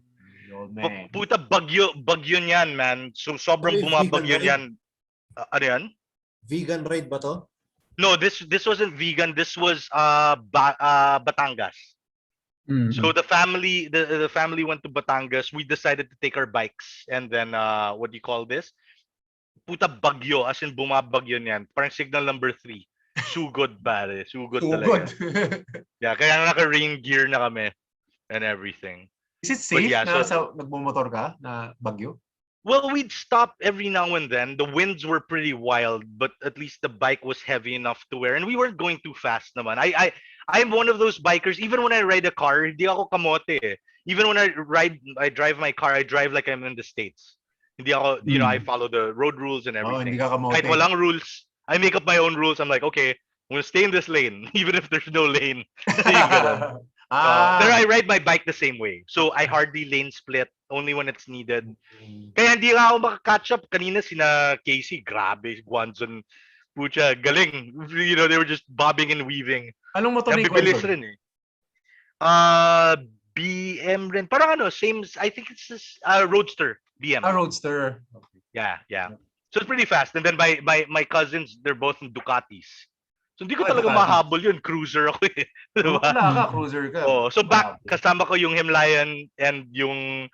Puta, bagyo niyan, man. So, sobrang bumabagyo niyan. Ano yan? Vegan ride ba to? No, this wasn't vegan. This was Batangas. So the family went to Batangas. We decided to take our bikes and then what do you call this? Puta bagyo, as in bumabagyo niyan. Parang signal number 3. Sugod pare, sugod talaga. Yeah, kaya naka-rain gear na kami and everything. Is it safe nagmumotor ka na bagyo? Well, we'd stop every now and then. The winds were pretty wild, but at least the bike was heavy enough to wear, and we weren't going too fast naman. I'm one of those bikers. Even when I ride a car, hindi ako kamote eh. Even when I drive my car, I drive like I'm in the States. Hindi ako, I follow the road rules and everything. Hindi ka kamote. Kahit walang rules, I make up my own rules. I'm like, okay, I'm gonna stay in this lane, even if there's no lane. There I ride my bike the same way. So I hardly lane split, only when it's needed. Kaya hindi nga ako makaka-catch up. Kanina sina Casey, grabe, Guanzon, pucha, galing. They were just bobbing and weaving. Anong motor ni Bibilis rin eh. BM rin. Parang same, I think it's Roadster, BM. Roadster. Yeah. So it's pretty fast. And then my cousins, they're both in Ducatis. So hindi ko talaga mahabol yun. Cruiser ako eh. Diba? Wala ka, cruiser ka. So back, kasama ko yung Himalayan and yung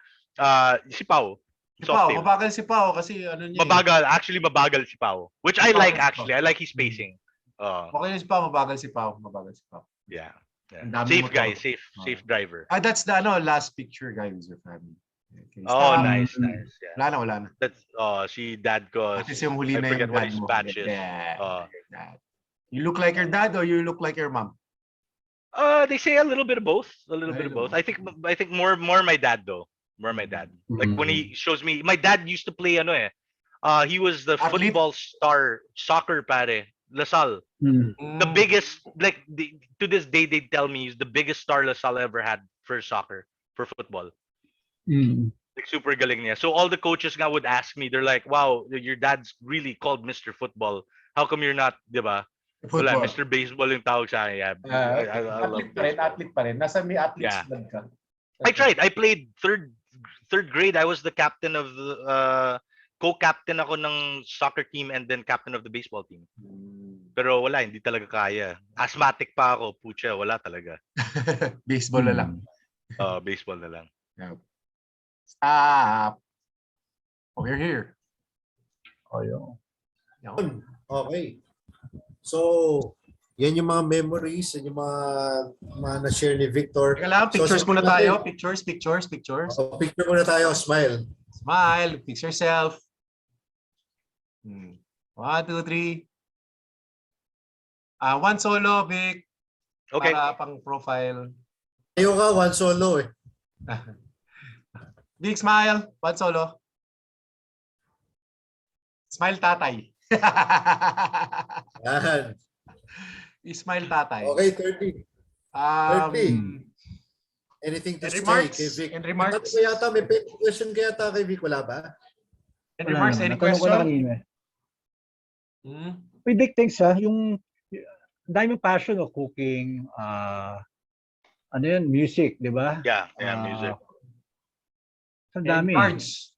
si Pao. Si Pao, mabagal si Pao kasi niya. Actually mabagal si Pao. Which I like actually. I like his pacing. Okay si Pao, mabagal si Pao. Yeah. Safe guy, safe driver. That's the last picture guy with your family. Okay. Nice. Yeah. Wala na. That's si dad ko. Kasi yung huli na forget yung what dad his mo. batch is. You look like your dad or you look like your mom? They say a little bit of both. I think more my dad though. More my dad. Like when he shows me, my dad used to play he was the Athlete? football star, soccer pare, LaSalle. The biggest, to this day they tell me he's the biggest star LaSalle ever had for soccer, for football. Like super galing niya. So all the coaches nga would ask me, they're like, wow, your dad's really called Mr. Football. How come you're not, di ba? Wala, Mr. Baseball yung tawag sa akin. Yeah. I love athlete pa rin. Nasa may athlete blood ka. I tried. I played third grade. I was the captain of the co-captain ako ng soccer team and then captain of the baseball team. Pero wala, hindi talaga kaya. Asthmatic pa ako, pucha, wala talaga. Baseball na lang. Baseball na lang. Stop. We're here. Okay. So, yan yung mga memories, yan yung mga na-share ni Victor. Teka lang, pictures So, muna tayo. Pictures. Picture muna tayo. Smile. Smile. Fix yourself. 1, 2, 3. One solo, Vic. Okay. Para pang profile. Ayaw ka, one solo eh. Big smile. One solo. Smile tatay. Yan. Smile tatay. Okay, 30. Anything to say kay Vic? And remarks. May question kaya yata kay Vic, wala ba? And remarks, any Natanong ko lang question? kanina. Uy, Vic, thanks ha. Yung dahil yung passion of cooking, ano yun, music, di ba? Yeah, music. Ang dami. Cards.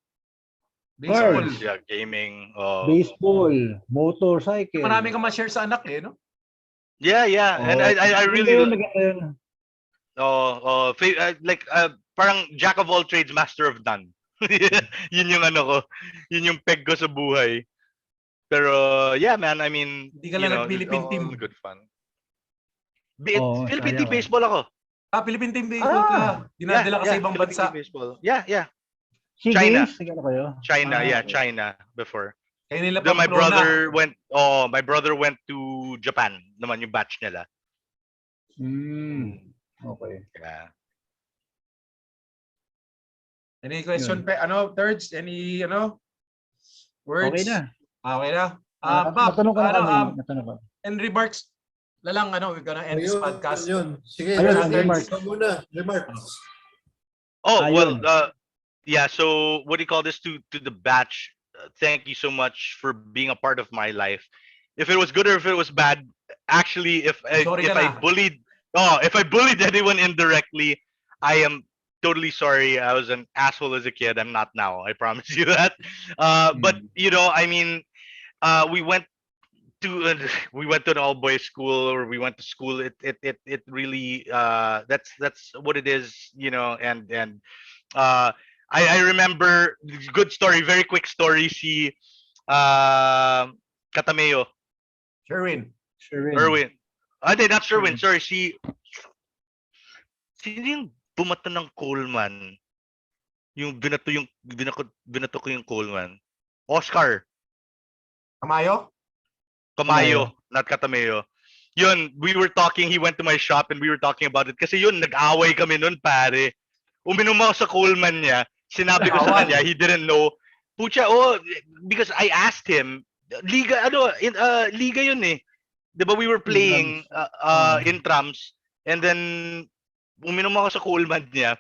Baseball. Baseball. Yeah, gaming. Baseball, motorcycle. Marami kang ma-share sa anak eh, no? Yeah. And I really parang jack of all trades, master of none. Yun yung ano ko. Yun yung peg ko sa buhay. Pero yeah, man, I mean, Hindi ka lang nag-Philippine team. Good fun. sayang. Philippine team baseball ako. Philippine team baseball ka. Dinadala ka sa ibang Philippine bansa. team baseball. Yeah. SEA China. Games? Nagano kayo? China, Okay. China before. Kaya nila Then my Pamplona. brother went to Japan naman yung batch nila. Okay. Yeah. Any question pa? Thirds? Any, words? Okay na. Okay na. Natanong ko na kami. Natanong ko. And remarks, we're gonna end this podcast. Yun. Sige, Ayun, remarks. Remarks. Yeah, so what do you call this to the batch? Thank you so much for being a part of my life. If it was good or if it was bad, actually, if I bullied anyone indirectly, I am totally sorry. I was an asshole as a kid. I'm not now. I promise you that. But I mean, we went to an all boys school, or we went to school. It really that's what it is, and I remember, good story, very quick story, si Katameo. Sherwin. Erwin. Not Sherwin, sorry, sino yung bumato ng Coleman? Yung binato ko yung Coleman. Oscar. Kamayo, not Katameo. Yun, we were talking, he went to my shop and we were talking about it. Kasi yun, nag-away kami nun, pare. Uminom ako sa Coleman niya. Sinabi ko sa kanya, he didn't know. Pucha, because I asked him, liga yun eh. Diba we were playing in trams, and then uminom ako sa Coleman niya.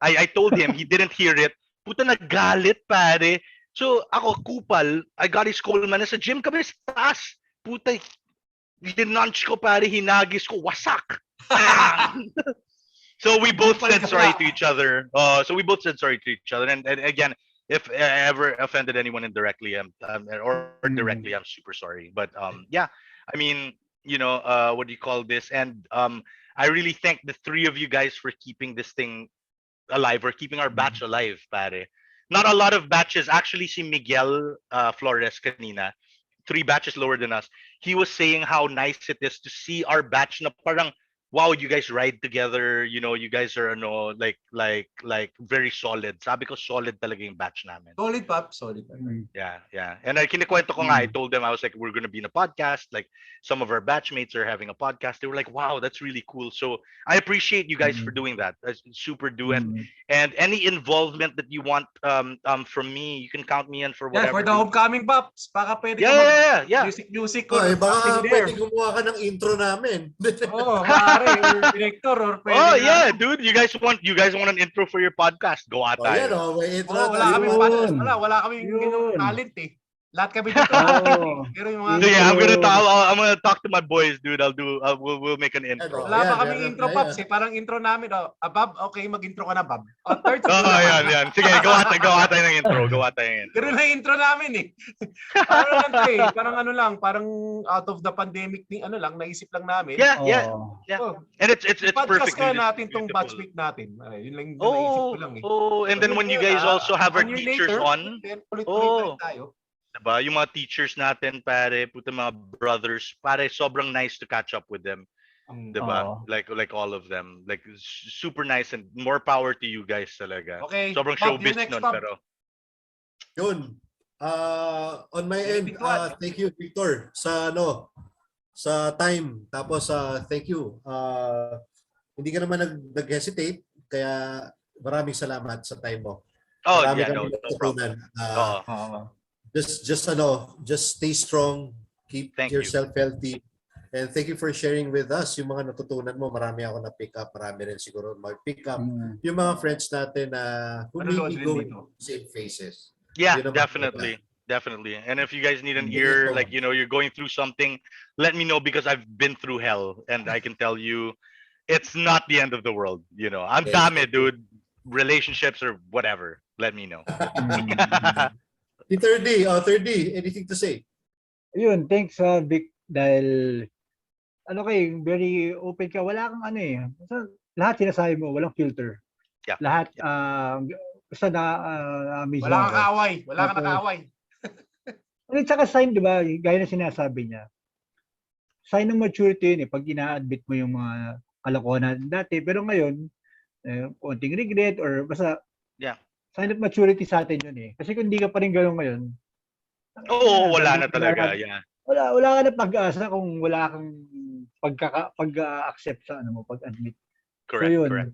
I told him, he didn't hear it. Puta, naggalit, pare. So ako, kupal, I got his Coleman. Nasa gym kami sa taas. Puta, dinunch ko, pare, hinagis ko, wasak. So we both said sorry to each other. And again, if I ever offended anyone indirectly, or directly, I'm super sorry. But yeah, I mean, what do you call this? And I really thank the three of you guys for keeping this thing alive, or keeping our batch alive, pare. Not a lot of batches. Actually, si Miguel Flores kanina, 3 batches lower than us, he was saying how nice it is to see our batch na parang, wow, you guys ride together, you guys are like very solid. Sabi ko, solid talaga yung batch namin. Solid, Pop. Solid. Yeah. And kinikwento ko nga, I told them, I was like, we're gonna be in a podcast. Like, some of our batchmates are having a podcast. They were like, wow, that's really cool. So I appreciate you guys for doing that. That's super do. And any involvement that you want from me, you can count me in for whatever. Yeah, for the homecoming, Pops. Baka pwede Yeah. Music. Baka pwede gumawa ka ng intro namin. Or director, or pwede yeah, dude, you guys want an intro for your podcast? Go at may intro. wala kaming ganung talent eh. Lahat kami dito. Oh. Pero yung mga... So yeah, Intro. I'm gonna talk to my boys, dude. We'll make an intro. Ano? Wala Ayan, pa kaming meron intro, tayo. Pops. Parang intro namin. Bob, okay, mag-intro ka na, Bob. Third, Oh, go naman. yan. Sige, gawa tayo ng intro. Gawa tayo ng intro. Ganun na yung intro namin eh. Parang lang to eh. Parang ano lang, parang out of the pandemic thing, ano lang, naisip lang namin. Yeah. Oh. Oh, And it's podcast perfect, kaya dude. natin It's tong beautiful. batchmate natin. Ay, yun lang yung naisip ko lang eh. And then when you guys also have our 1 year teachers later, on, then ulit-ulit tayo. diba? Yung mga teachers natin, pare, puta mga brothers, pare, sobrang nice to catch up with them. Diba? Oo. Like all of them. Like super nice and more power to you guys talaga. Okay, Sobrang Bob, showbiz you're next, nun, Bob. pero Yun. On my end, Anything to add? thank you, Victor, sa time. Tapos, thank you. Hindi ka naman nag-hesitate, kaya maraming salamat sa time mo. Marami kami no natutunan. problem. Oo. Just stay strong, keep Thank you. yourself healthy. And thank you for sharing with us yung mga natutunan mo. Marami ako na-pick up, marami rin siguro mag-pick up. Yung mga friends natin na who may Manonood be rin going dito. through the same phases. Yeah, Yun naman definitely. And if you guys need an Hindi ear, ito. like you're going through something, let me know because I've been through hell and I can tell you, it's not the end of the world. I'm Yes. dami, dude. Relationships or whatever. Let me know. Si 3D, anything to say? Ayun, thanks Vic dahil very open ka. Wala kang ano eh. Basta lahat sinasabi mo, walang filter. Yeah. Lahat basta amaze Wala ako. kang kaaway. Wala kang Tapos, nakaaway. At saka sign, di ba, gaya na sinasabi niya, sign ng maturity yun eh, pag ina-admit mo yung mga kalokohan natin dati. Pero ngayon, konting regret or basta Yeah. sign of maturity sa atin yun eh. Kasi kung hindi ka pa rin gano'n ngayon, Wala na talaga. Yeah. wala ka na pag-asa kung wala kang pag-accept sa pag-admit. Correct.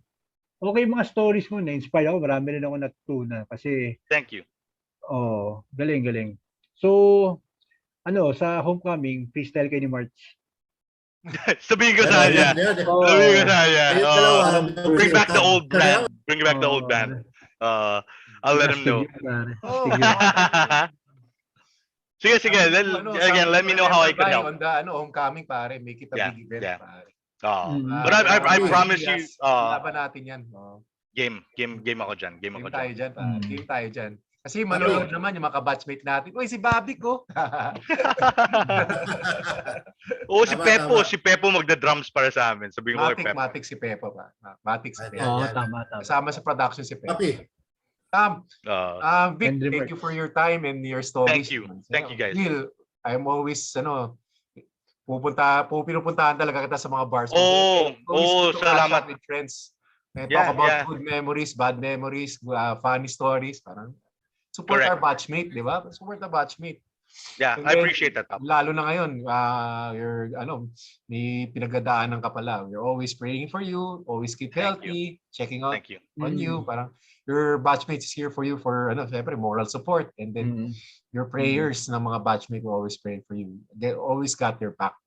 Okay, mga stories mo na-inspire ako. Marami rin ako natutunan kasi Thank you. galing. So, sa homecoming, freestyle kayo ni March. Sabihin ko sa kanya. Sabihin ko sa kanya. Ayun dalawa. Bring back the old brand. Bring back the old band. I'll let him know. Sige. Let me know how I can help. On the homecoming, pare. Make it a big event, Yeah. pare. But I promise you, laban natin yan. game ako dyan. Game tayo dyan. dyan, pare. Game tayo dyan. Kasi manonood naman yung mga batchmate natin. Uy, si Bobby ko. Si Pepo magda-drums para sa amin. Sabihin ko kay Pepo. Matic si Pepo pa. Matic si Pepo. Oo, tama. Kasama sa production si Pepo. Papi. Vic, thank you for your time and your stories. Thank you guys. Will, I'm always pinupuntahan talaga kita sa mga bars. Salamat. With friends. Talk about good memories, bad memories, funny stories. Parang support our batchmate, di ba? Support our batchmate. Yeah, And I appreciate that. Lalo na ngayon, you're may pinagdadaanan ka pala. We're always praying for you, always keep healthy, checking out on you. Parang your batchmates is here for you for syempre moral support, and then your prayers ng mga batchmate will always praying for you. They always got your back.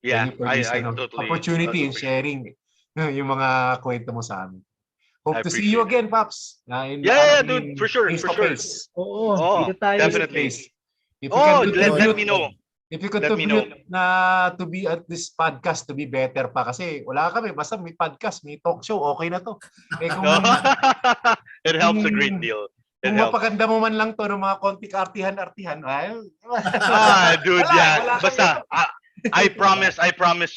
Yeah, I totally opportunity in sharing yung mga kwento mo sa amin. Hope to see you again, Paps. Dude, for sure. Oo, dito tayo. Definitely. Let me know. If you could contribute na to be at this podcast to be better pa kasi wala kami, basta may podcast, may talk show, okay na to. It helps a great deal. Kung mapaganda mo man lang to ng mga konti artihan, dude, basta I promise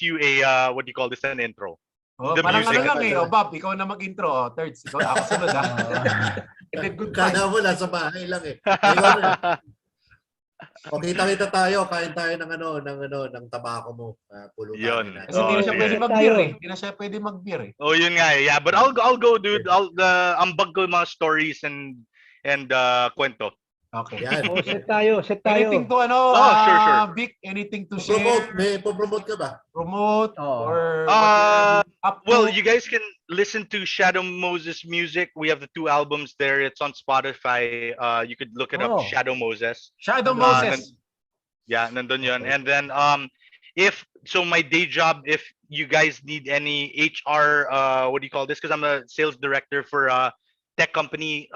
you a what do you call this, an intro. Parang Bob, ikaw na mag-intro, thirds. Ako sunod And then good Kada mo nasa bahay lang eh. Kita tayo, kain tayo ng tabako mo. Yun. Kasi hindi na siya pwede mag-beer eh. Hindi na siya pwede mag-beer eh. Yun nga eh. Yeah, but I'll go, dude. Ambag ko mga stories and kwento. Okay. Set tayo. Anything to sure. Vic, anything to share? May promote ka ba? Promote or well, you guys can listen to Shadow Moses music. We have the 2 albums there. It's on Spotify. You could look it up, Shadow Moses. Shadow Moses. Nandun yun. And then my day job, if you guys need any HR, what do you call this? Because I'm a sales director for tech company.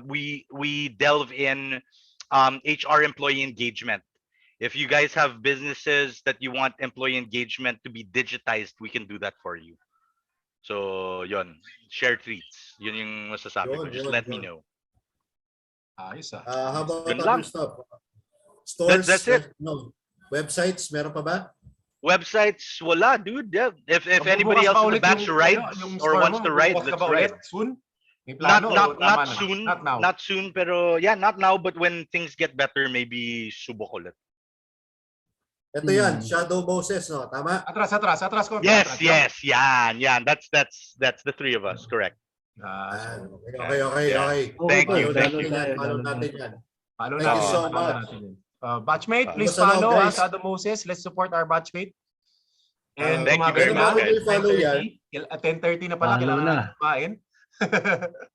We delve in HR employee engagement. If you guys have businesses that you want employee engagement to be digitized, we can do that for you. So, yon, share tweets. Yun yung masasabi ko. Just let me know. Ayos ah. How about Yun other lang. stuff? Stores? That's it. No. Websites? Meron pa ba? Websites, wala, dude. Yeah. If Magbubukas anybody else ba in the ulit batch yung, rides yung or store wants mo? to ride, Magbubukas ka let's ba ulit ride. soon? May plano o tama Not na? soon, Not now. not soon, pero yeah, not now, but when things get better, maybe subok ulit. Ito yan, Shadow Moses, no? Tama? Atras konti. Yes, atras. yan. That's the three of us, correct. Okay. Yeah. Thank you. Follow natin yan. Follow Thank natin you yan, so follow much. natin yan. Batchmate, please Basta follow guys. Shadow Moses. Let's support our batchmate. And Thank you very umaga much, na, guys. Follow yan. 10:30 na pala, Follow kailangan na. natin kumain.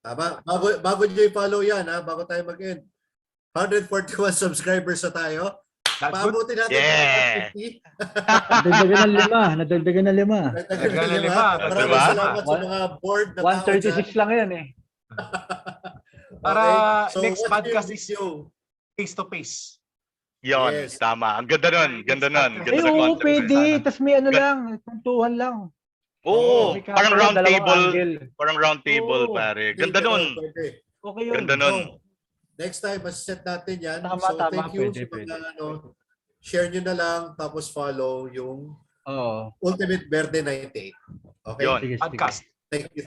Tama? Bago nyo i-follow yan, ha? Bago tayo mag-end. 141 subscribers na tayo. That's good. Paabutin natin Yeah. 150. Nadagdagan na 5. Nagtagal na lima. Maraming Diba? salamat sa mga board na tao dyan. 136 lang yan eh. Para Okay? So, next watch podcast your is video. face to face. Yon, Yes. tama. Ang ganda nun. Ganda nun. Ay, Ganda ng oo, concept. pwede. Sana. Tapos may ano lang, kwentuhan lang. Oo, May parang camera, round dalawang table. angle. Parang round table, Oo. pare. Ganda nun. Pwede. Okay yun. Ganda nun. So, next time, set natin yan. Tama, So, tama. thank you Pwede, sa mga, share nyo na lang, tapos follow yung Oo. Ultimate Berde 98. Okay? Yon. Sige, sige. Podcast.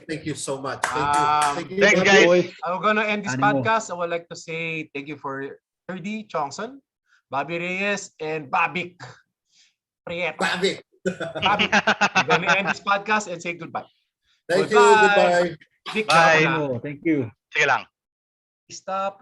Thank you so much. Thank you. Thanks, Bobby. guys. Boys. I'm gonna end this Animo. podcast. I would like to say thank you for Erdy Chongson, Bobby Reyes, and Babik. Prieto. Bobby. Babik. I'm gonna end this podcast and say goodbye. Thank you. Goodbye. Goodbye. Vic, Bye. ako na. Thank you. Sige lang. Stop.